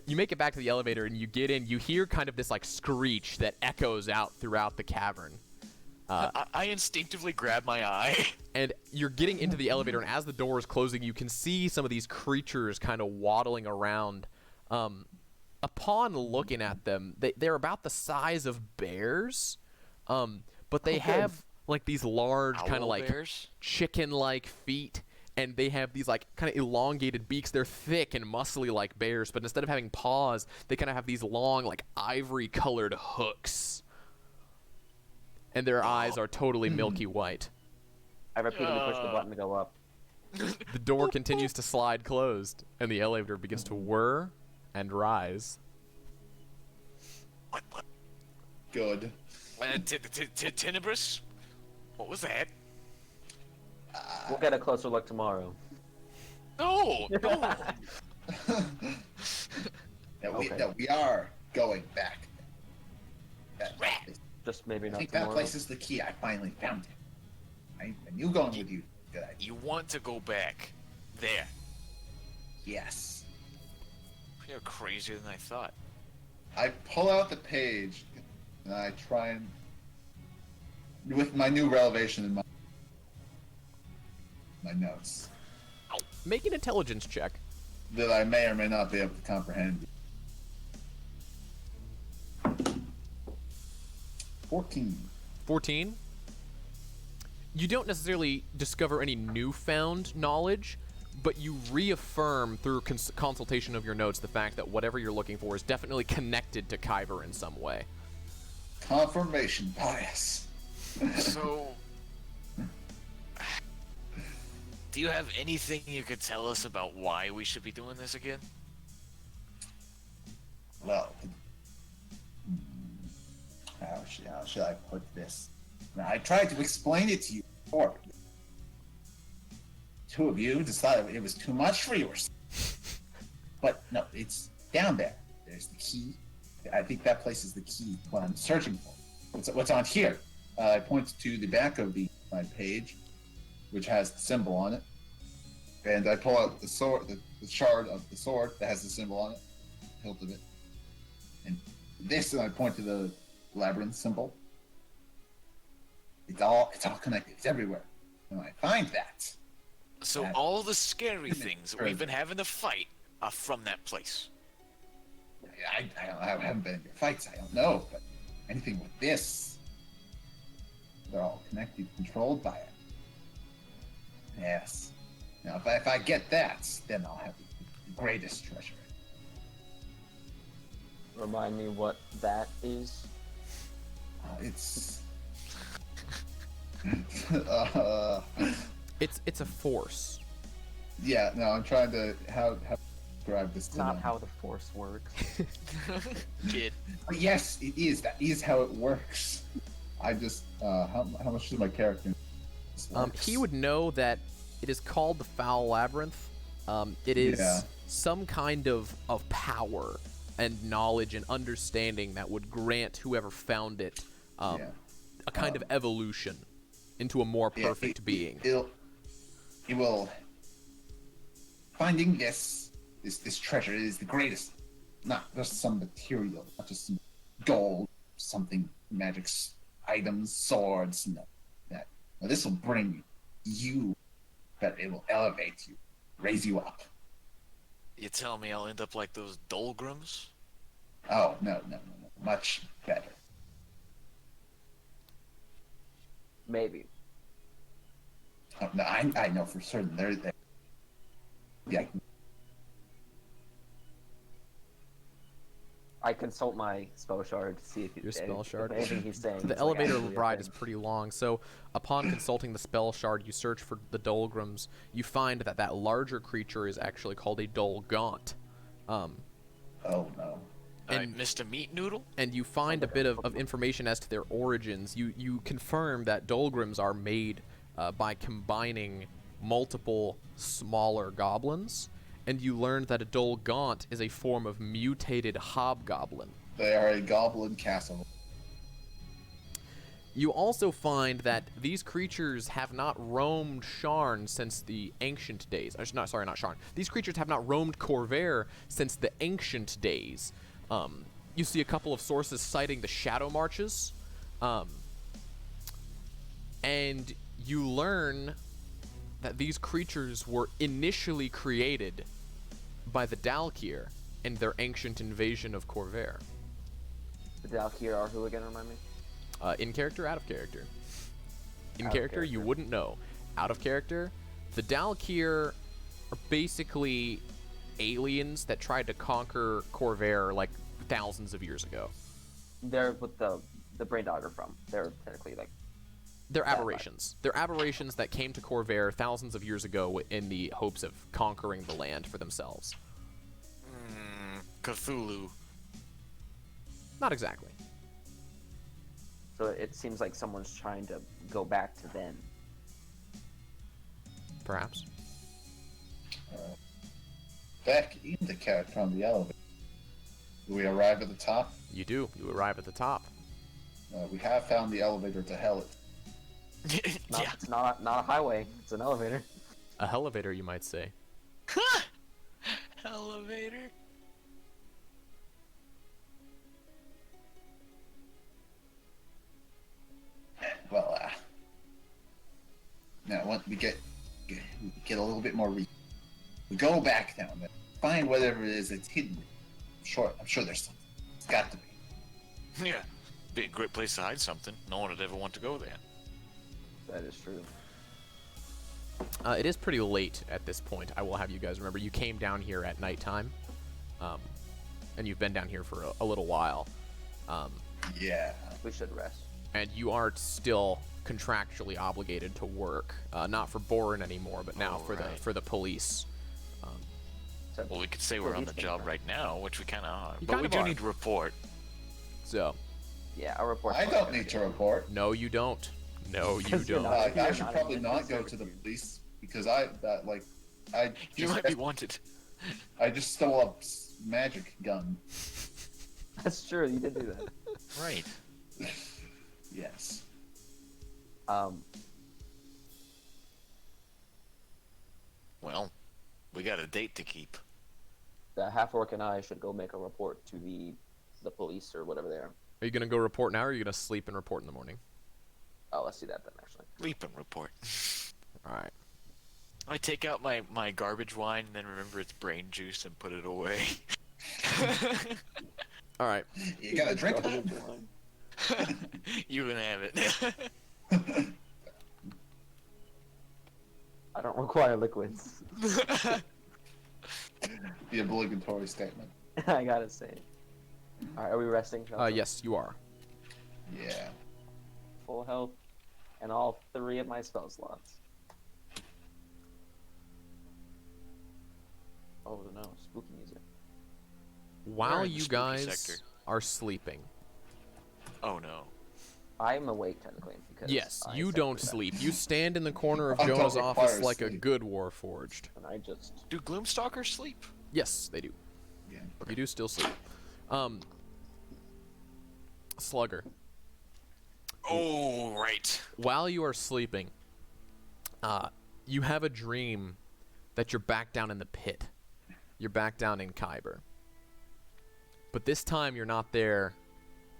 You make it back to the elevator and you get in. You hear kind of this like screech that echoes out throughout the cavern. I instinctively grab my eye. And you're getting into the elevator, and as the door is closing, you can see some of these creatures kind of waddling around. Upon looking at them, they're about the size of bears, but they have like these large kind of Owl like bears? chicken-like feet, and they have these like kind of elongated beaks. They're thick and muscly like bears, but instead of having paws, they kind of have these long like ivory-colored hooks. And their eyes are totally milky white. I repeatedly push the button to go up. The door continues to slide closed, and the elevator begins to whir and rise. What? Good. Tenebrous? What was that? We'll get a closer look tomorrow. No! No! That Okay. we are going back. That, Just maybe I not think tomorrow. that place is the key. I finally found it. I knew going with you. Good idea. You want to go back there? Yes. You're crazier than I thought. I pull out the page and I try and, with my new revelation in my notes, Make an intelligence check. that I may or may not be able to comprehend. 14. 14. You don't necessarily discover any newfound knowledge, but you reaffirm through consultation of your notes the fact that whatever you're looking for is definitely connected to Kyver in some way. Confirmation bias. So, do you have anything you could tell us about why we should be doing this again? Well, how should I put this? Now, I tried to explain it to you before. Two of you decided it was too much for yours. But no, it's down there. There's the key. I think that place is the key, what I'm searching for. What's on here? I point to the back of my page, which has the symbol on it. And I pull out the sword, the shard of the sword that has the symbol on it, hilt of it. And this, and I point to the labyrinth symbol. It's all connected. It's everywhere. And when I find that, So all the scary things that we've been having to fight are from that place. I haven't been in your fights. I don't know, but anything with this, they're all connected, controlled by it. Yes. Now, if I get that, then I'll have the greatest treasure. Remind me what that is. It's. It's a force. Yeah. No, I'm trying to how describe this. It's to not them. how the Force works. Kid. But yes, it is. That is how it works. I just how much does my character? He would know that it is called the Foul Labyrinth. It is Yeah. some kind of power and knowledge and understanding that would grant whoever found it Yeah. a kind of evolution into a more Yeah, perfect being. It will. Finding this treasure is the greatest. Not just some material, not just some gold, something magic items, swords. No, that. Now, this will bring you. But it will elevate you, raise you up. You tell me I'll end up like those Dolgrums? Oh no, much better. Maybe. Oh, no, I know for certain. They're yeah. I consult my spell shard to see if Your spell shard? If anything he's saying. The is, elevator actually a ride thing. is pretty long, so upon consulting the spell shard, you search for the Dolgrums. You find that larger creature is actually called a Dolgaunt. Oh no. And- Mr. Meat Noodle? And you find a bit of information as to their origins. You confirm that Dolgrums are made by combining multiple smaller goblins, and you learn that a Dolgaunt is a form of mutated hobgoblin. They are a goblin castle. You also find that these creatures have not roamed Sharn since the ancient days. Not Sharn. These creatures have not roamed Corvair since the ancient days. You see a couple of sources citing the Shadow Marches. And you learn that these creatures were initially created by the Dalkir in their ancient invasion of Corvair. The Dalkir are who again? Remind me. In character, out of character. In Out of character, you character. wouldn't know. Out of character, the Dalkir are basically aliens that tried to conquer Corvair like thousands of years ago. They're what the brain dog are from. They're technically like. They're aberrations. They're aberrations that came to Corvair thousands of years ago in the hopes of conquering the land for themselves. Cthulhu. Not exactly. So it seems like someone's trying to go back to them. Perhaps. Back in the character on the elevator. Do we arrive at the top? You do. You arrive at the top. We have found the elevator to hell. Yeah. It's not a highway. It's an elevator. A elevator, you might say. Elevator. Well, now once we get a little bit more we go back down there, find whatever it is that's hidden. I'm sure there's something. It's got to be. Yeah. Be a great place to hide something. No one would ever want to go there. That is true. It is pretty late at this point. I will have you guys remember. You came down here at nighttime, and you've been down here for a little while. Yeah. We should rest. And you are still contractually obligated to work, not for Boren anymore, but now Oh, right. for the police. So, Well, we could say we're on the job right now, which we kind of are. You But kind we of do are. need to report. So, yeah, our report. I don't need to report. no, you don't. No, you Because you're don't. not- I You're should not probably in not the go to the police because I You just might be wanted. I just stole a magic gun. That's true. You did do that. Right. Yes. Well, we got a date to keep. The half orc and I should go make a report to the police or whatever they are. Are you gonna go report now, or are you gonna sleep and report in the morning? Oh, let's do that then. Actually, Leap and report. All right. I take out my garbage wine and then remember it's brain juice and put it away. All right. You gotta drink it. You can have it. I don't require liquids. The obligatory statement. I gotta say. All right, are we resting? Jonathan? Yes, you are. Yeah. Full health, and all 3 of my spell slots. Oh no, spooky music. While in the you spooky guys sector. are sleeping, Oh no. I'm awake technically because yes, I you said don't that. sleep. You stand in the corner of I don't Jonah's require office like a sleep. good warforged. And I just Do Gloomstalkers sleep? Yes, they do. Yeah. You do still sleep. Slugger, Oh, right. while you are sleeping, you have a dream that you're back down in the pit. You're back down in Kyber. But this time you're not there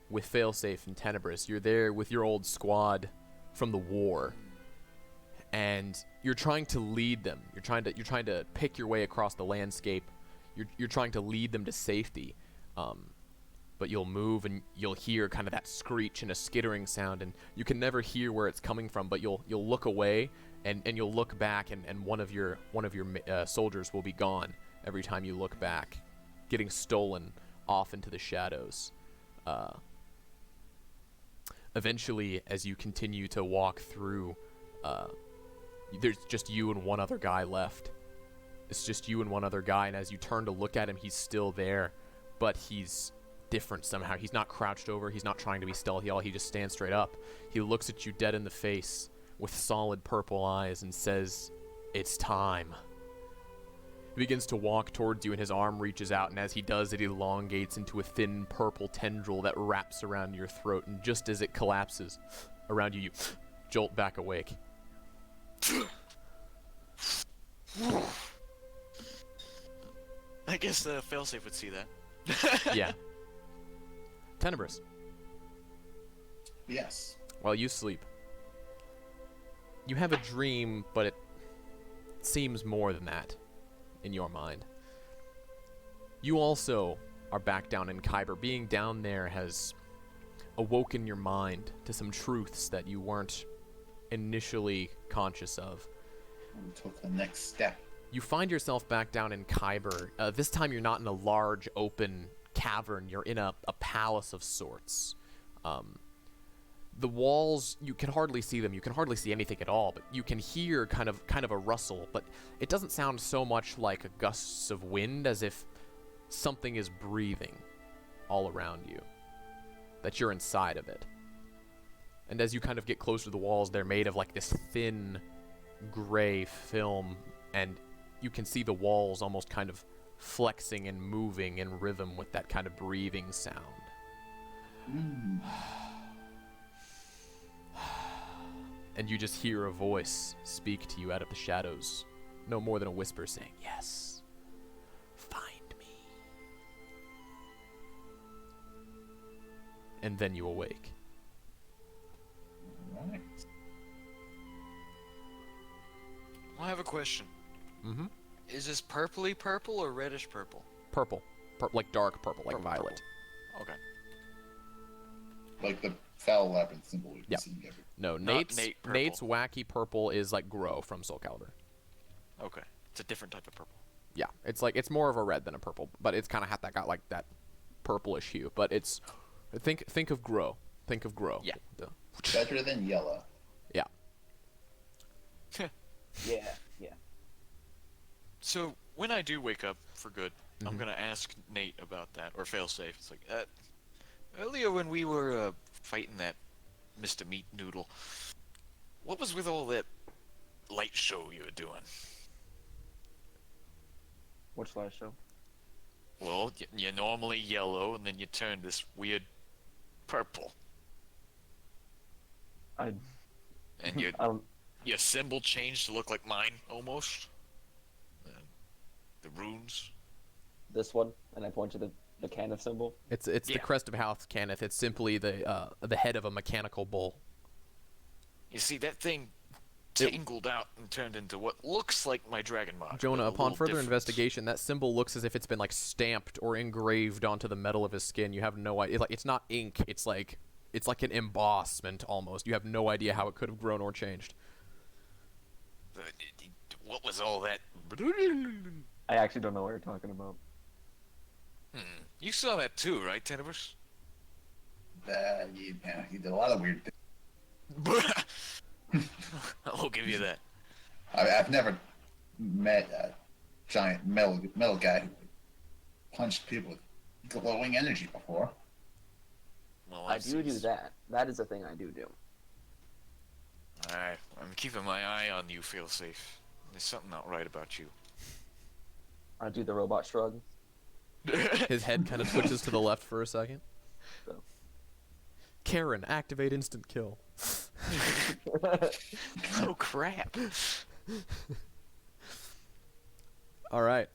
with Failsafe and Tenebris. You're there with your old squad from the war. And you're trying to lead them. You're trying to pick your way across the landscape. You're trying to lead them to safety. But you'll move and you'll hear kind of that screech and a skittering sound, and you can never hear where it's coming from, but you'll look away and you'll look back, and one of your soldiers will be gone every time you look back, getting stolen off into the shadows. Eventually, as you continue to walk through, there's just you and one other guy left. It's just you and one other guy, and as you turn to look at him, he's still there, but he's different somehow. He's not crouched over. He's not trying to be stealthy. He just stands straight up. He looks at you dead in the face with solid purple eyes and says, "It's time." He begins to walk towards you, and his arm reaches out, and as he does, it elongates into a thin purple tendril that wraps around your throat, and just as it collapses around you, you jolt back awake. I guess the failsafe would see that. Yeah. Tenebris, Yes. while you sleep, you have a dream, but it seems more than that in your mind. You also are back down in Kyber. Being down there has awoken your mind to some truths that you weren't initially conscious of. We took the next step. You find yourself back down in Kyber. This time you're not in a large open cavern. You're in a palace of sorts. The walls, you can hardly see them. You can hardly see anything at all, but you can hear kind of a rustle, but it doesn't sound so much like gusts of wind as if something is breathing all around you, that you're inside of it. And as you kind of get closer to the walls, they're made of like this thin gray film, and you can see the walls almost kind of flexing and moving in rhythm with that kind of breathing sound. And you just hear a voice speak to you out of the shadows, no more than a whisper saying, "Yes, find me." And then you awake. Right. I have a question. Mm-hmm. Is this purpley purple or reddish purple? Purple. Like dark purple, like Purple, violet. Okay. Like the foul labyrinth symbol we've Yeah. seen every. No, Not Nate's Nate purple. Nate's wacky purple is like Grow from Soul Calibur. Okay. It's a different type of purple. Yeah, it's more of a red than a purple, but it's kind of got like that purplish hue. But it's think of Grow. Think of Grow. Yeah. Better than yellow. Yeah. Yeah, yeah. So when I do wake up for good, I'm gonna ask Nate about that, or failsafe. It's like, earlier when we were fighting that Mr. Meat Noodle, what was with all that light show you were doing? Which last show? Well, you're normally yellow, and then you turn this weird purple, I and your don't. your symbol changed to look like mine almost. The runes. This one, and I point to the can of symbol. It's Yeah. the crest of House Cannith. It's simply the head of a mechanical bull. You see, that thing tangled out and turned into what looks like my dragon mark. Jonah, but a upon little further different. investigation, that symbol looks as if it's been like stamped or engraved onto the metal of his skin. You have no idea. It's not ink. It's like an embossment almost. You have no idea how it could have grown or changed. What was all that? I actually don't know what you're talking about. You saw that too, right, Tenebris? Yeah, he did a lot of weird things. I'll give you that. I've never met a giant metal guy who punched people with glowing energy before. Well, I do that. That is a thing I do. Alright, I'm keeping my eye on you, feel safe. There's something not right about you. I do the robot shrug. His head kind of twitches to the left for a second. So. Karen, activate instant kill. Oh crap! All right.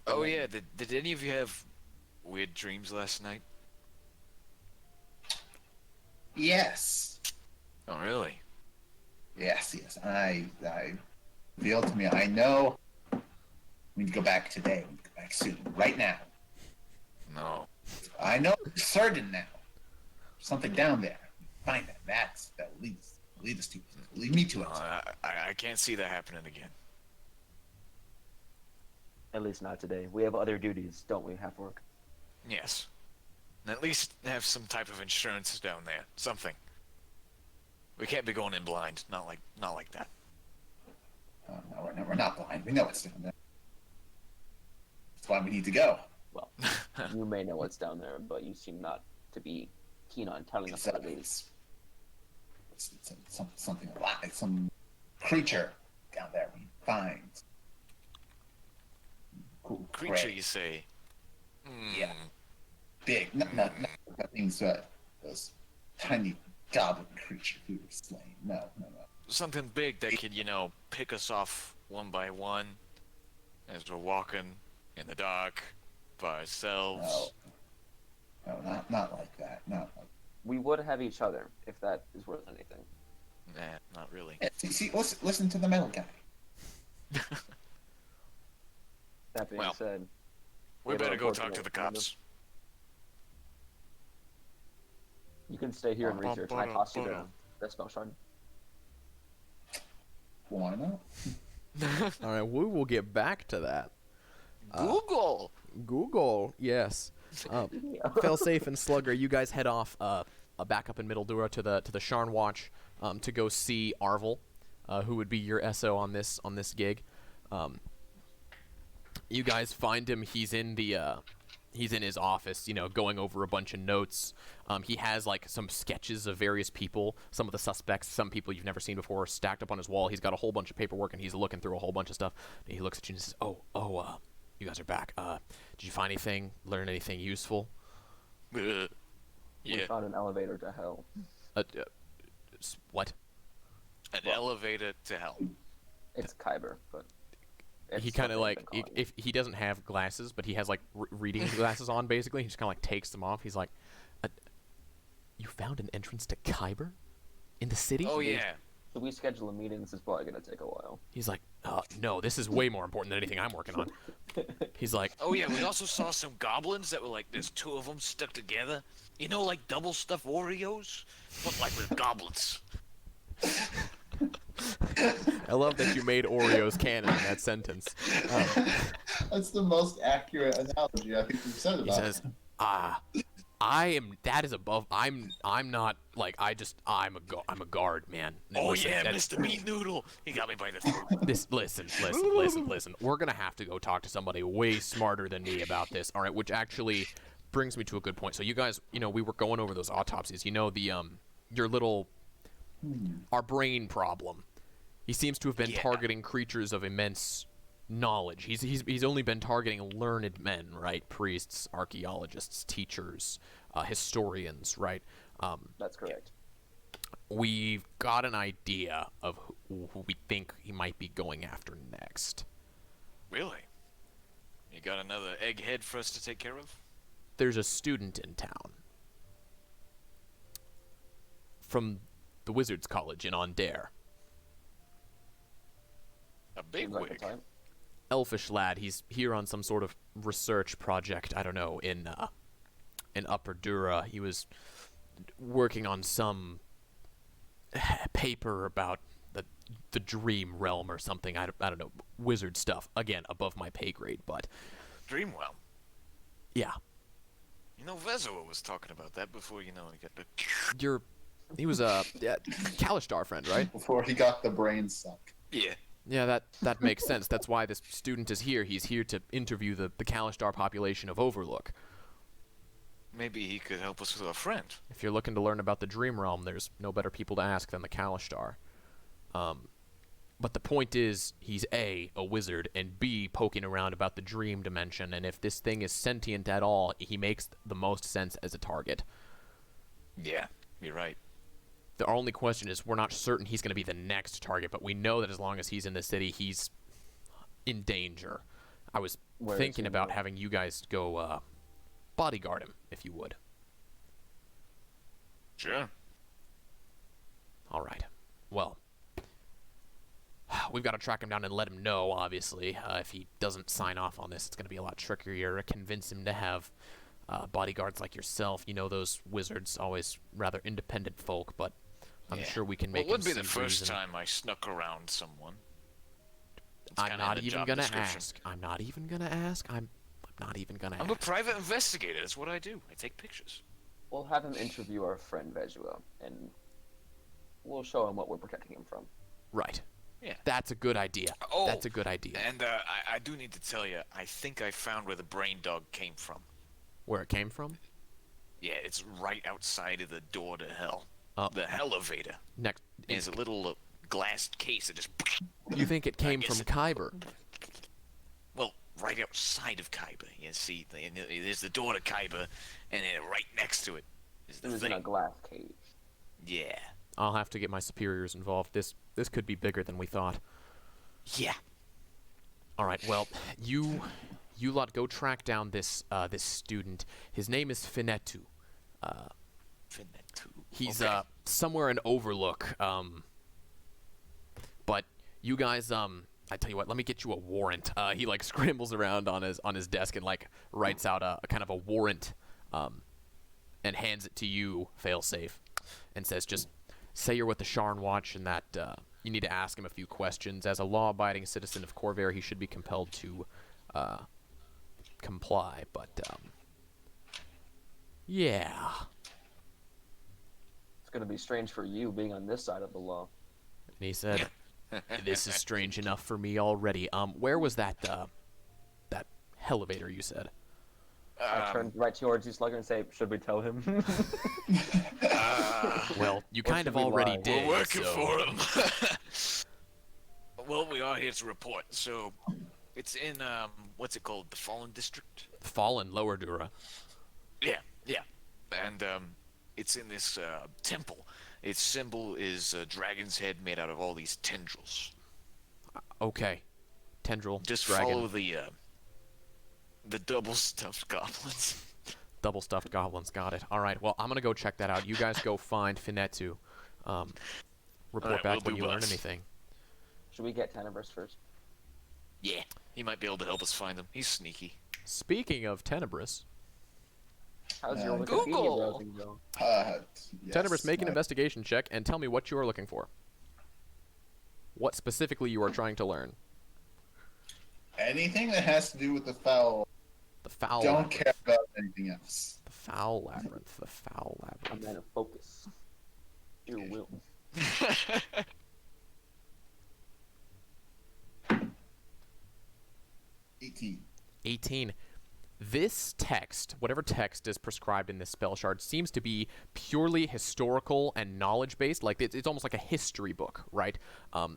Oh yeah, did any of you have weird dreams last night? Yes. Oh really? Yes. I revealed to me. I know. We need to go back today. We need to go back soon. Right now. No. I know for certain now. Something down there. Find that. That will lead us to it. Lead me to it. I can't see that happening again. At least not today. We have other duties, don't we? Half work. Yes. And at least have some type of insurance down there. Something. We can't be going in blind. Not like that. No, we're not blind. We know it's down there. That's why we need to go. Well, you may know what's down there, but you seem not to be keen on telling us what it is. It's something alive, some creature down there we find. Cool. Creature, Prey. you say? Yeah. Big. Not things those tiny goblin creatures we were slain. No. Something big that could, pick us off one by one as we're walking in the dark by ourselves. No, not like that. Not like We would have each other if that is worth anything. Nah, not really. yeah, see, listen to the metal guy. That being Well, said, We Yeah, better but go talk to the unfortunately, cops. you can stay here and research. I toss you the spell shard. Why not? All right, we will get back to that. Google! Google, yes. Failsafe and Slugger, you guys head off back up in Middle Dura to the Sharn Watch to go see Arvel, who would be your SO on this gig. You guys find him. He's in his office, going over a bunch of notes. He has like some sketches of various people, some of the suspects, some people you've never seen before, stacked up on his wall. He's got a whole bunch of paperwork, and he's looking through a whole bunch of stuff. And he looks at you and says, you guys are back. Did you find anything? Learn anything useful? We Yeah, found an elevator to hell. What? an elevator to hell. It's Kyber, but it's He kind of what like, they've been calling if he doesn't have glasses, but he has like reading glasses on. Basically, he just kind of like takes them off. He's like, "You found an entrance to Kyber in the city?" Oh yeah. So we schedule a meeting. This is probably gonna take a while. He's like, "No, this is way more important than anything I'm working on." He's like, Oh yeah, we also saw some goblins that were like, there's two of them stuck together. You know, like double stuffed Oreos, but like with goblins. "I love that you made Oreos canon in that sentence." That's the most accurate analogy I think you've said about He says, I am. That is above. I'm not like. I'm a guard, man. Oh Listen, yeah, that- Mr. Meat Noodle. He got me by the throat. Listen. We're gonna have to go talk to somebody way smarter than me about this. All right, which actually brings me to a good point. So you guys, we were going over those autopsies. Your little our brain problem. He seems to have been Yeah. targeting creatures of immense knowledge. He's only been targeting learned men, right? Priests, archaeologists, teachers, historians, right? That's correct. We've got an idea of who we think he might be going after next. Really? You got another egghead for us to take care of? There's a student in town from the Wizards College in Ondare. A big Seems like the wig. time. Elfish lad. He's here on some sort of research project. I don't know, in Upper Dura. He was working on some paper about the dream realm or something. I don't know, wizard stuff. Again, above my pay grade, but Dreamwell. yeah. You know, Vezua was talking about that before, he got the... He was a Kalishtar friend, right? before he got the brain suck. Yeah. Yeah, that makes sense. That's why this student is here. He's here to interview the Kalishtar population of Overlook. Maybe he could help us with our friend. If you're looking to learn about the Dream Realm, there's no better people to ask than the Kalishtar. But the point is, he's A, a wizard, and B, poking around about the dream dimension, and if this thing is sentient at all, he makes the most sense as a target. Yeah, you're right. The only question is, we're not certain he's going to be the next target, but we know that as long as he's in the city, he's in danger. I was Where is thinking he about now? having you guys go bodyguard him, if you would. Sure. All right. Well, we've got to track him down and let him know, obviously. If he doesn't sign off on this, it's going to be a lot trickier to convince him to have bodyguards like yourself. You know, those wizards, always rather independent folk, but I'm Yeah. sure we can Well, make it wouldn't him be the see first reason. time I snuck around someone. It's I'm kinda not in the even job going to description. ask. I'm not even going to ask. I'm not even going to I'm a ask. private investigator. That's what I do. I take pictures. We'll have him interview our friend Vezua, and we'll show him what we're protecting him from. Right. Yeah. That's a good idea. Oh, That's a good idea. And I do need to tell you, I think I found where the brain dog came from. Where it came from? Yeah, it's right outside of the door to hell. Oh. The elevator. Next. There's a little glass case that just... You think it came guess from it- Kyber? Well, right outside of Kyber. You see, there's the door to Kyber, and then right next to it is It the was in a thing. glass cage. Yeah. I'll have to get my superiors involved. This could be bigger than we thought. Yeah. All right. Well, you lot go track down this student. His name is Finetu. He's Okay. somewhere in Overlook. But you guys, I tell you what, let me get you a warrant. He like scrambles around on his desk and like writes out a kind of a warrant, and hands it to you, failsafe, and says, just say you're with the Sharn Watch and that you need to ask him a few questions. As a law-abiding citizen of Corvair, he should be compelled to comply. But yeah. It's gonna be strange for you being on this side of the law. And he said, "This is strange enough for me already." Where was that elevator you said? I turn right towards you, Slugger, and say, "Should we tell him?" Well, you Or kind should of we already lie? did. We're working so- for him. Well, we are here to report, so It's in what's it called? The Fallen District. Fallen Lower Dura. Yeah, yeah. And it's in this temple. Its symbol is a dragon's head made out of all these tendrils. Okay. Tendril. Just dragon. follow the double stuffed goblins. Double stuffed goblins. Got it. All right. Well, I'm gonna go check that out. You guys go find Finetsu. Report Alright, back we'll when do you learn us. anything. Should we get Tenebris first? Yeah, he might be able to help us find him. He's sneaky. Speaking of Tenebris, How's your Wikipedia Google. browsing going? Yes, Tenebris, make an my- investigation check and tell me what you are looking for. What specifically you are trying to learn. Anything that has to do with the foul. The foul. Don't labyrinth. care about anything else. The foul labyrinth. The foul I'm labyrinth. gonna focus. Your will. 18. 18. This text, whatever text is prescribed in this spell shard, seems to be purely historical and knowledge-based. Like, it's almost like a history book, right?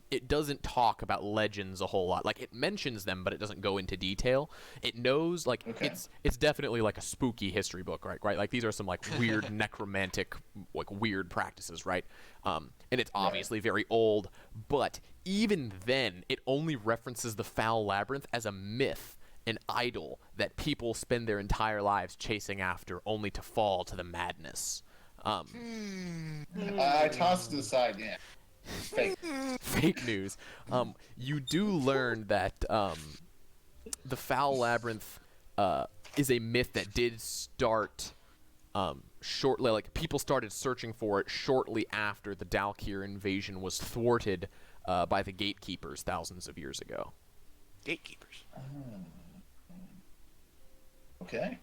It doesn't talk about legends a whole lot. Like, it mentions them, but it doesn't go into detail. It knows, like, Okay. it's definitely like a spooky history book, right? Like, these are some, like, weird necromantic, like, weird practices, right? And it's obviously very old, but even then, it only references the foul labyrinth as a myth, an idol that people spend their entire lives chasing after, only to fall to the madness. I tossed it aside, yeah. Fake. Fake news. You do learn that the foul labyrinth is a myth that did start shortly. Like, people started searching for it shortly after the Dalkir invasion was thwarted by the gatekeepers thousands of years ago. Gatekeepers. Okay.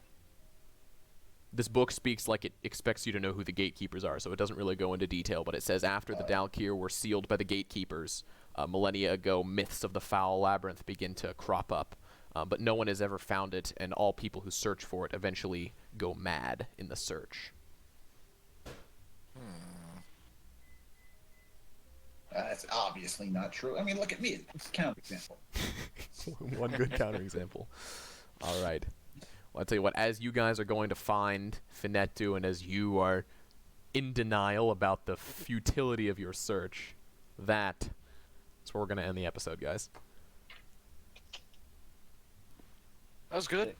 This book speaks like it expects you to know who the gatekeepers are, so it doesn't really go into detail, but it says after the Dalkir were sealed by the gatekeepers, millennia ago, myths of the foul labyrinth begin to crop up, but no one has ever found it, and all people who search for it eventually go mad in the search. That's obviously not true. I mean, look at me. It's a counterexample. One good counterexample. All right. Well, I'll tell you what, as you guys are going to find Finettu, and as you are in denial about the futility of your search, that's where we're going to end the episode, guys. That was good.